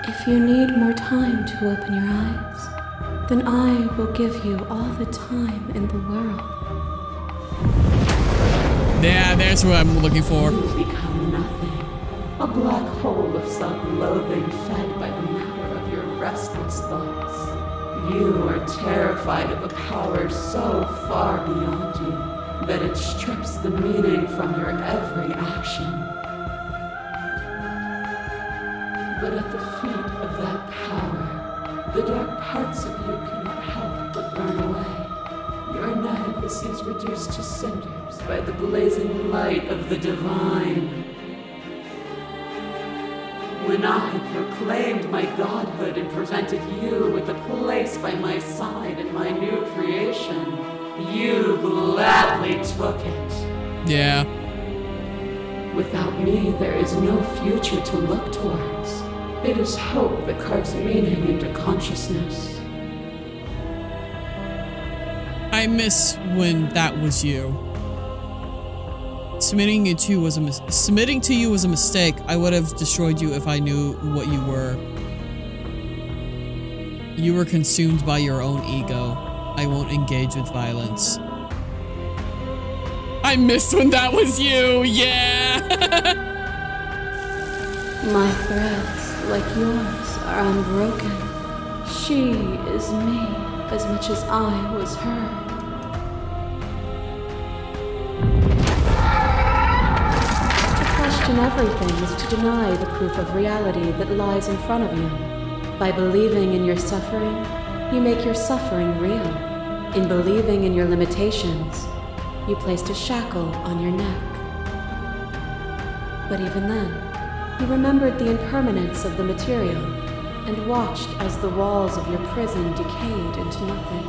If you need more time to open your eyes, then I will give you all the time in the world. Yeah, there's what I'm looking for. You become nothing. A black hole of self-loathing fed by the matter of your restless thoughts. You are terrified of a power so far beyond you that it strips the meaning from your every action. But at the feet of that power, the dark parts of you cannot help but burn away. Your inadequacy is reduced to cinders by the blazing light of the divine. When I proclaimed my godhood and presented you with a place by my side in my new creation, you gladly took it. Yeah. Without me, there is no future to look towards. It is hope that carves meaning into consciousness. I miss when that was you. Submitting to you was a mistake. I would have destroyed you if I knew what you were. You were consumed by your own ego. I won't engage with violence. I miss when that was you. Yeah. My threads, like yours, are unbroken. She is me, as much as I was her. To question everything is to deny the proof of reality that lies in front of you. By believing in your suffering, you make your suffering real. In believing in your limitations, you placed a shackle on your neck. But even then, you remembered the impermanence of the material and watched as the walls of your prison decayed into nothing.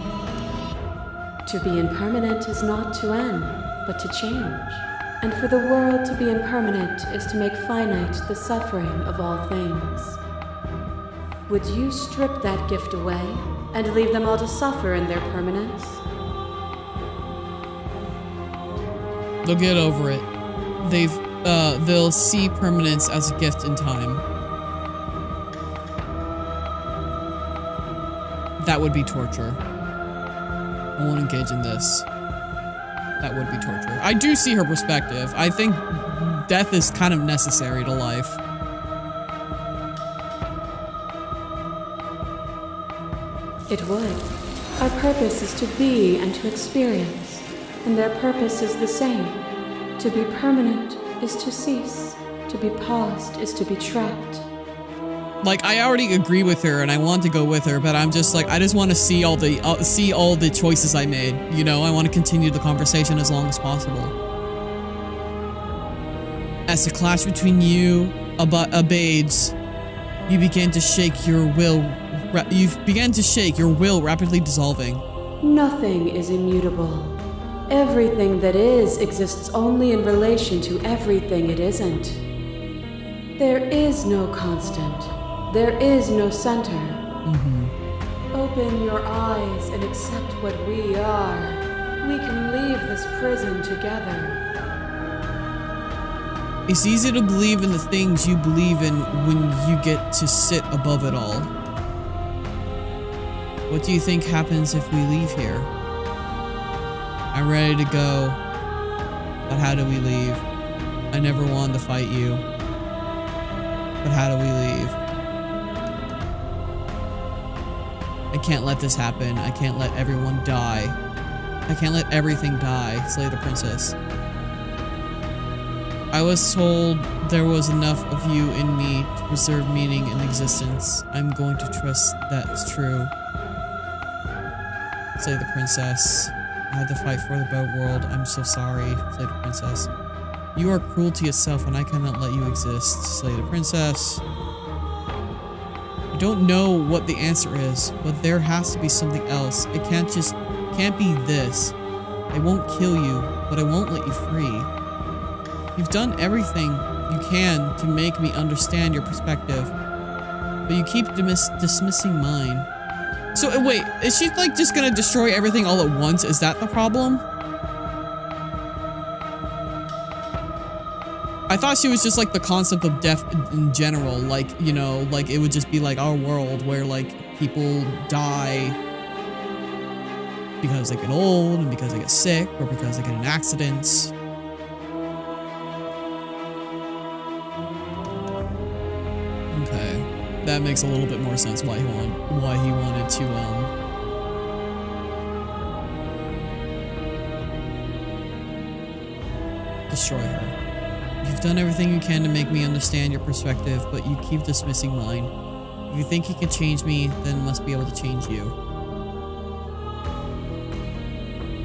To be impermanent is not to end, but to change. And for the world to be impermanent is to make finite the suffering of all things. Would you strip that gift away and leave them all to suffer in their permanence? They'll get over it. They'll see permanence as a gift in time. That would be torture. I won't engage in this. That would be torture. I do see her perspective. I think death is kind of necessary to life. It would. Our purpose is to be and to experience, and their purpose is the same. To be permanent is to cease. To be paused is to be trapped. Like, I already agree with her and I want to go with her, but I'm just like, I just want to see all the choices I made. You know, I want to continue the conversation as long as possible. As the clash between you abates, you begin to shake your will. You began to shake, your will rapidly dissolving. Nothing is immutable. Everything that is exists only in relation to everything it isn't. There is no constant. There is no center. Open your eyes and accept what we are. We can leave this prison together. It's easy to believe in the things you believe in when you get to sit above it all. What do you think happens if we leave here? I'm ready to go, but how do we leave? I never wanted to fight you, but how do we leave? I can't let this happen. I can't let everyone die. I can't let everything die. Slay the princess. I was told there was enough of you in me to preserve meaning in existence. I'm going to trust that's true. Slay the princess. I had to fight for the boat world. I'm so sorry. Slay the princess. You are cruel to yourself and I cannot let you exist. Slay the princess. I don't know what the answer is, but there has to be something else. It can't be this. I won't kill you, but I won't let you free. You've done everything you can to make me understand your perspective, but you keep dismissing mine. So wait, is she like just gonna destroy everything all at once? Is that the problem? I thought she was just like the concept of death in general, like, you know, like it would just be like our world where like people die because they get old and because they get sick or because they get in accidents. Okay, that makes a little bit more sense why he wanted to destroy her. You've done everything you can to make me understand your perspective, but you keep dismissing mine. If you think you can change me, then it must be able to change you.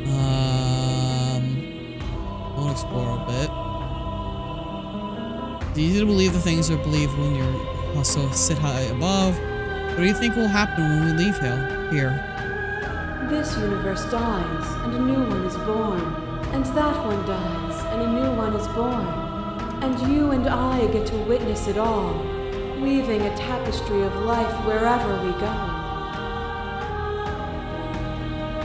I want to explore a bit. It's easy to believe the things you believe when you're also sit high above. What do you think will happen when we leave here? This universe dies, and a new one is born. And that one dies, and a new one is born. And you and I get to witness it all, weaving a tapestry of life wherever we go.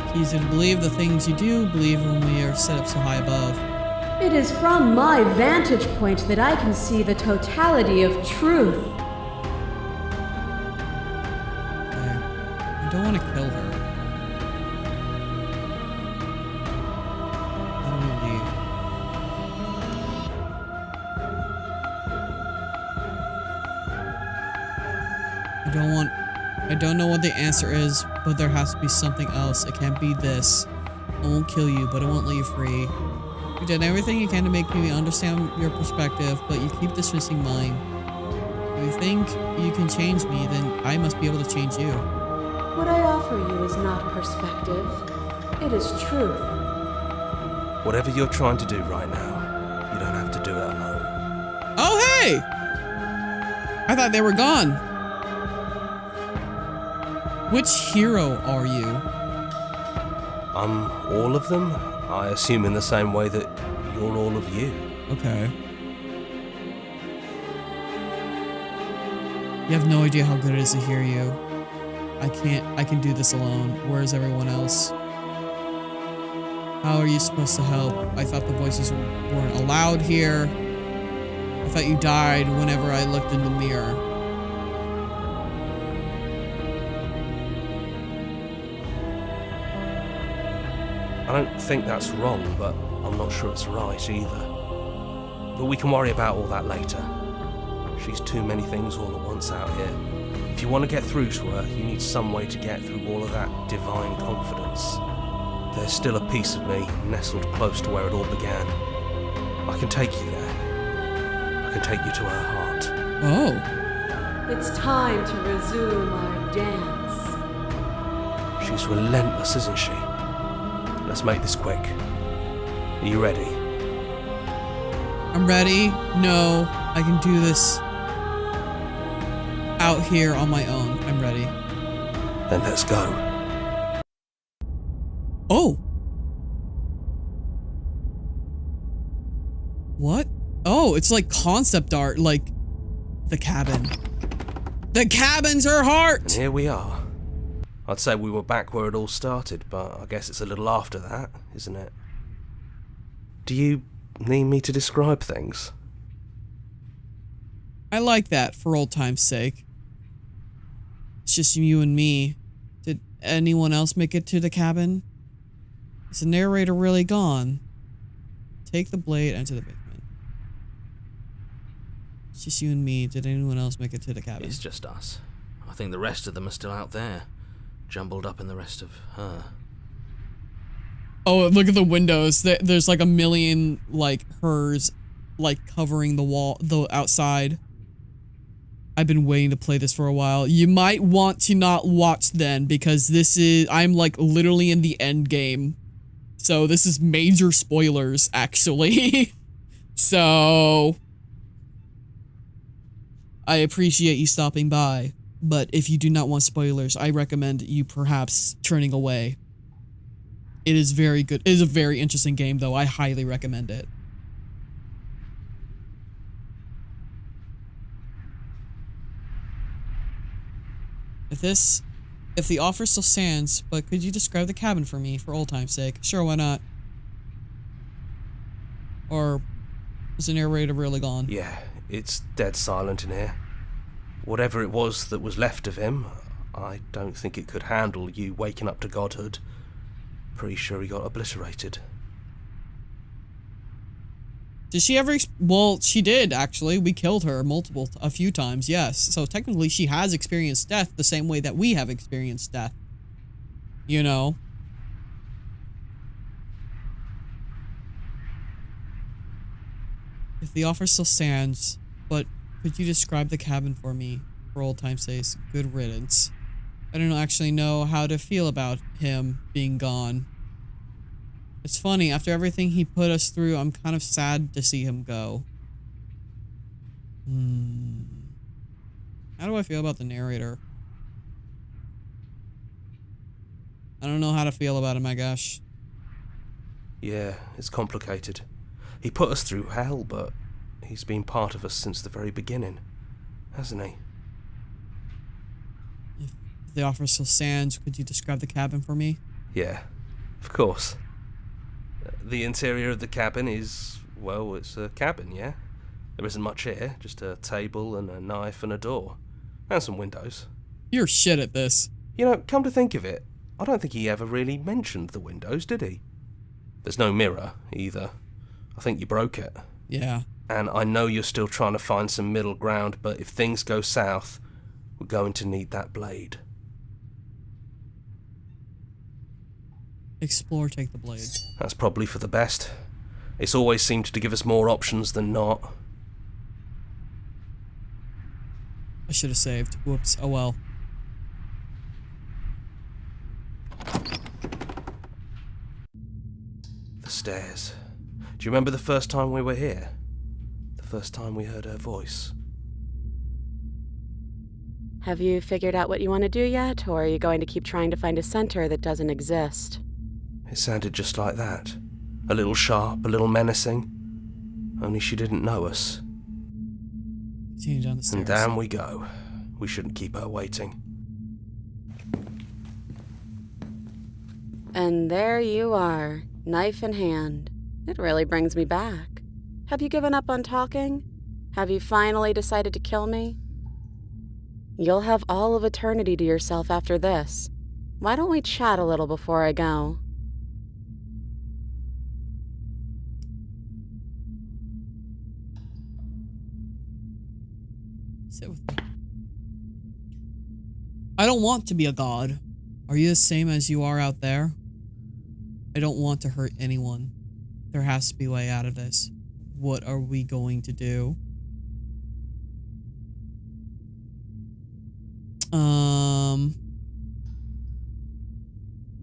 It's easy to believe the things you do believe when we are set up so high above. It is from my vantage point that I can see the totality of truth. I don't want to kill her. I don't want to leave. I I don't know what the answer is, but there has to be something else. It can't be this. I won't kill you, but I won't let you free. You did everything you can to make me understand your perspective, but you keep dismissing mine. If you think you can change me, then I must be able to change you. What I offer you is not perspective. It is truth. Whatever you're trying to do right now, you don't have to do it alone. Oh, hey! I thought they were gone. Which hero are you? All of them? I assume in the same way that you're all of you. Okay. You have no idea how good it is to hear you. I can do this alone. Where's everyone else? How are you supposed to help? I thought the voices weren't allowed here. I thought you died whenever I looked in the mirror. I don't think that's wrong, but I'm not sure it's right either. But we can worry about all that later. She's too many things all at once out here. If you want to get through to her, you need some way to get through all of that divine confidence. There's still a piece of me nestled close to where it all began. I can take you there. I can take you to her heart. Oh. It's time to resume our dance. She's relentless, isn't she? Let's make this quick. Are you ready? I'm ready. No, I can do this out here on my own. I'm ready. Then let's go. Oh. What? Oh, it's like concept art, like the cabin. The cabin's her heart! And here we are. I'd say we were back where it all started, but I guess it's a little after that, isn't it? Do you need me to describe things? I like that for old time's sake. It's just you and me. Did anyone else make it to the cabin? Is the narrator really gone? Take the blade, enter the basement. It's just you and me. Did anyone else make it to the cabin? It's just us. I think the rest of them are still out there, jumbled up in the rest of her. Oh, look at the windows. There's like a million, like, hers, like, covering the wall, the outside. I've been waiting to play this for a while. You might want to not watch then, because this is, I'm like literally in the end game. So this is major spoilers, actually. So I appreciate you stopping by, but if you do not want spoilers, I recommend you perhaps turning away. It is very good. It is a very interesting game, though. I highly recommend it. If the offer still stands, but could you describe the cabin for me, for old time's sake? Sure, why not? Or is the narrator really gone? Yeah, it's dead silent in here. Whatever it was that was left of him, I don't think it could handle you waking up to godhood. Pretty sure he got obliterated. Did she ever? Well, she did, actually. We killed her a few times, yes. So technically she has experienced death the same way that we have experienced death. You know? If the offer still stands, but could you describe the cabin for me, for old time's sake? Good riddance. I don't actually know how to feel about him being gone. It's funny, after everything he put us through, I'm kind of sad to see him go. How do I feel about the narrator? I don't know how to feel about him, I guess. Yeah, it's complicated. He put us through hell, but he's been part of us since the very beginning, hasn't he? If the offer still stands, could you describe the cabin for me? Yeah, of course. The interior of the cabin is, well, it's a cabin, yeah? There isn't much here, just a table and a knife and a door. And some windows. You're shit at this. You know, come to think of it, I don't think he ever really mentioned the windows, did he? There's no mirror, either. I think you broke it. Yeah. And I know you're still trying to find some middle ground, but if things go south, We're going to need that blade. Explore, take the blade. That's probably for the best. It's always seemed to give us more options than not. I should have saved. Whoops. Oh well. The stairs. Do you remember the first time we were here? The first time we heard her voice? Have you figured out what you want to do yet, or are you going to keep trying to find a center that doesn't exist? It sounded just like that. A little sharp, a little menacing. Only she didn't know us. Continue down the stairs. And down we go. We shouldn't keep her waiting. And there you are, knife in hand. It really brings me back. Have you given up on talking? Have you finally decided to kill me? You'll have all of eternity to yourself after this. Why don't we chat a little before I go? Sit with me. I don't want to be a god. Are you the same as you are out there? I don't want to hurt anyone. There has to be a way out of this. What are we going to do?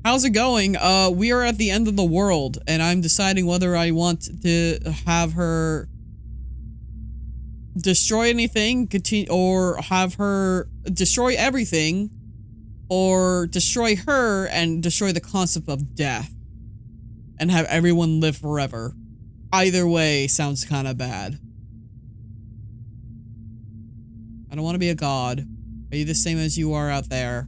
How's it going? We are at the end of the world, and I'm deciding whether I want to have her destroy anything, continue, or have her destroy everything, or destroy her and destroy the concept of death, and have everyone live forever. Either way sounds kind of bad. I don't want to be a god. Are you the same as you are out there?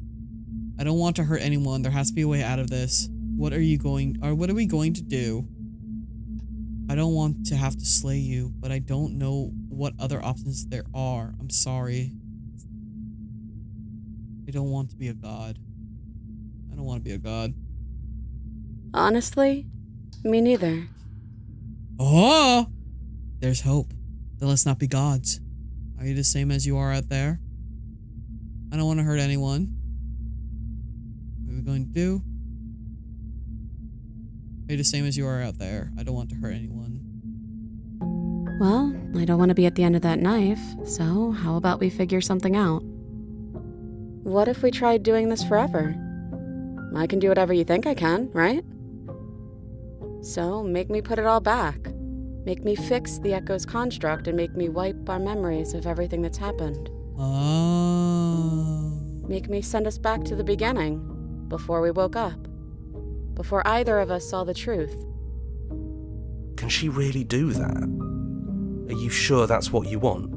I don't want to hurt anyone. There has to be a way out of this. What are we going to do? I don't want to have to slay you, but I don't know what other options there are. I'm sorry. I don't want to be a god. I don't want to be a god. Honestly, me neither. Oh! There's hope. Then let's not be gods. Are you the same as you are out there? I don't want to hurt anyone. What are we going to do? Are you the same as you are out there? I don't want to hurt anyone. Well, I don't want to be at the end of that knife, so how about we figure something out? What if we tried doing this forever? I can do whatever you think I can, right? So, make me put it all back. Make me fix the Echo's construct and make me wipe our memories of everything that's happened. Oh. Make me send us back to the beginning, before we woke up. Before either of us saw the truth. Can she really do that? Are you sure that's what you want?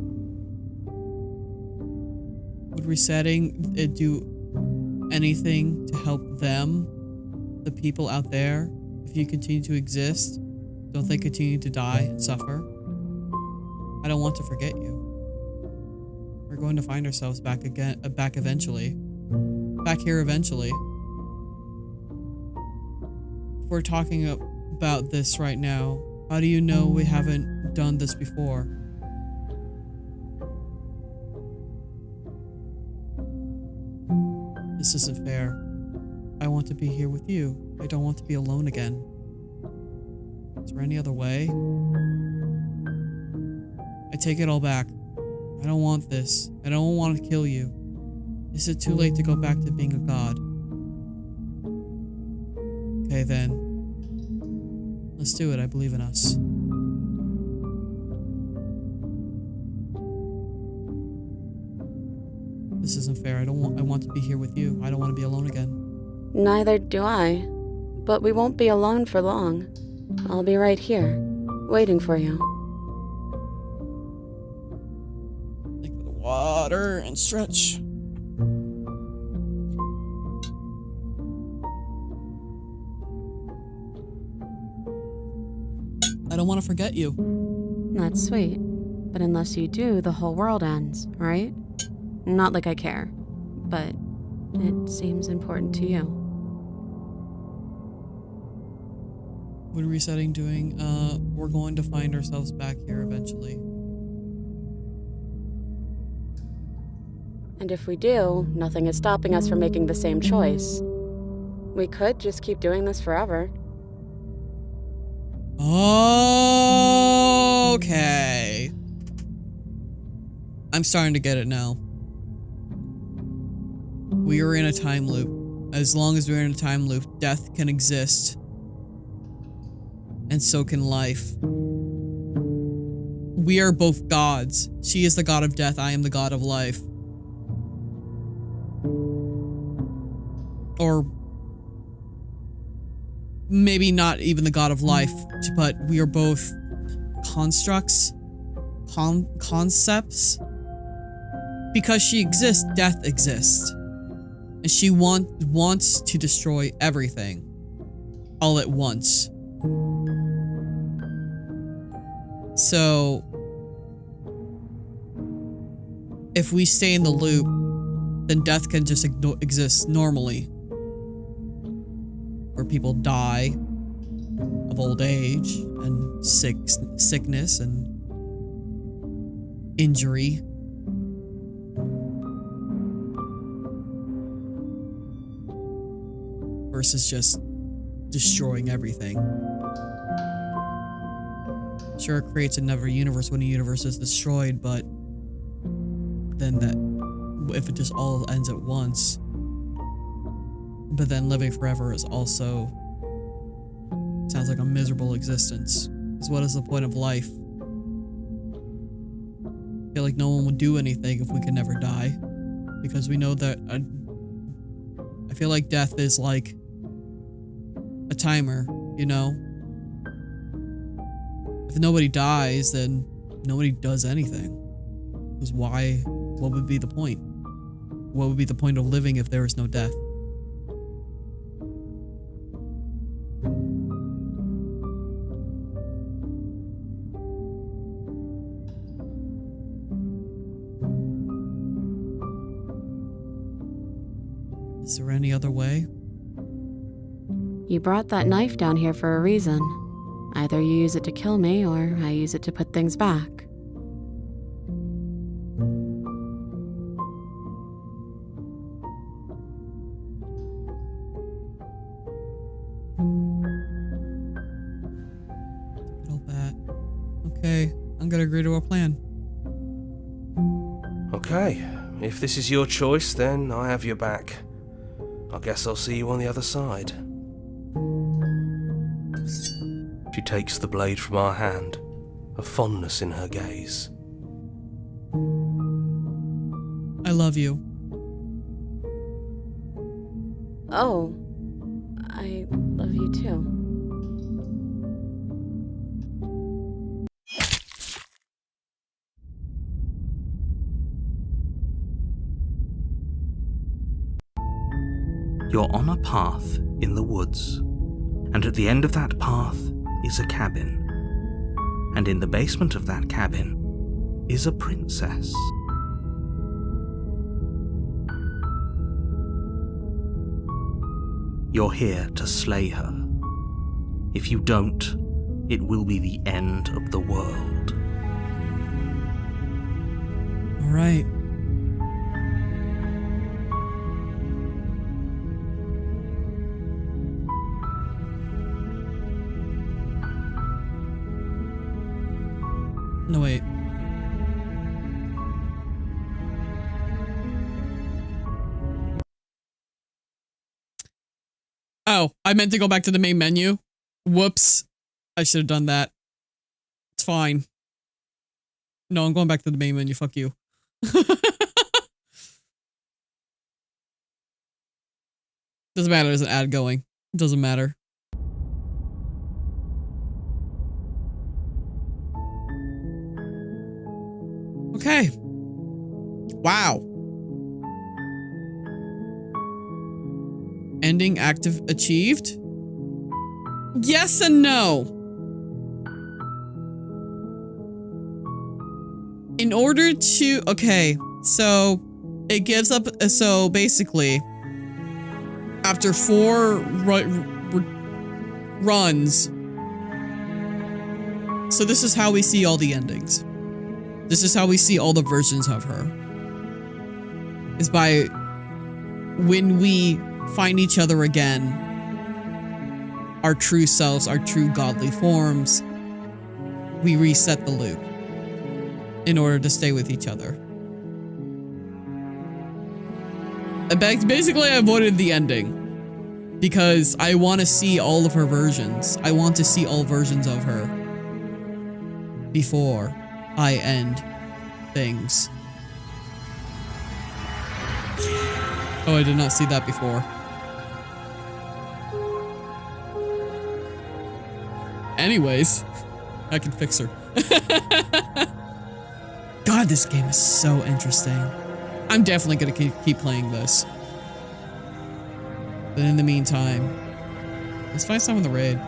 Would resetting do anything to help them, the people out there, if you continue to exist? Don't they continue to die and suffer? I don't want to forget you. We're going to find ourselves back eventually. Back here eventually. If we're talking about this right now, how do you know we haven't done this before? This isn't fair. I want to be here with you. I don't want to be alone again. Is there any other way? I take it all back. I don't want this. I don't want to kill you. Is it too late to go back to being a god? Okay then. Let's do it. I believe in us. This isn't fair. I want to be here with you. I don't want to be alone again. Neither do I. But we won't be alone for long. I'll be right here, waiting for you. Think of the water and stretch. I don't want to forget you. That's sweet. But unless you do, the whole world ends, right? Not like I care, but it seems important to you. What resetting doing? We're going to find ourselves back here eventually. And if we do, nothing is stopping us from making the same choice. We could just keep doing this forever. Okay. I'm starting to get it now. We are in a time loop. As long as we're in a time loop, death can exist. And so can life. We are both gods. She is the god of death. I am the god of life. Or maybe not even the god of life, but we are both constructs, concepts. Because she exists, death exists. And she wants to destroy everything all at once. So if we stay in the loop, then death can just exist normally. Where people die of old age and sickness and injury. Versus just destroying everything. Sure, it creates another universe when a universe is destroyed, but then that, if it just all ends at once, but then living forever is also, sounds like a miserable existence. Because what is the point of life? I feel like no one would do anything if we could never die. Because we know that, I feel like death is like a timer, you know? If nobody dies, then nobody does anything. Because why? What would be the point? What would be the point of living if there is no death? Is there any other way? You brought that knife down here for a reason. Either you use it to kill me, or I use it to put things back. All that. Okay, I'm gonna agree to a plan. Okay, if this is your choice, then I have your back. I guess I'll see you on the other side. She takes the blade from our hand, a fondness in her gaze. I love you. Oh, I love you too. You're on a path in the woods, and at the end of that path is a cabin. And in the basement of that cabin is a princess. You're here to slay her. If you don't, it will be the end of the world. All right. No, wait. Oh, I meant to go back to the main menu. Whoops. I should have done that. It's fine. No, I'm going back to the main menu. Fuck you. Doesn't matter. There's an ad going. It doesn't matter. Okay. Wow. Ending active achieved? Yes and no. In order to, okay, so it gives up, so basically, after 4 runs, so this is how we see all the endings. This is how we see all the versions of her. is by when we find each other again, our true selves, our true godly forms, we reset the loop in order to stay with each other. Basically, I avoided the ending because I want to see all of her versions. I want to see all versions of her before I end things. Oh, I did not see that before. Anyways, I can fix her. God, this game is so interesting. I'm definitely gonna keep playing this. But in the meantime, let's find some in the raid.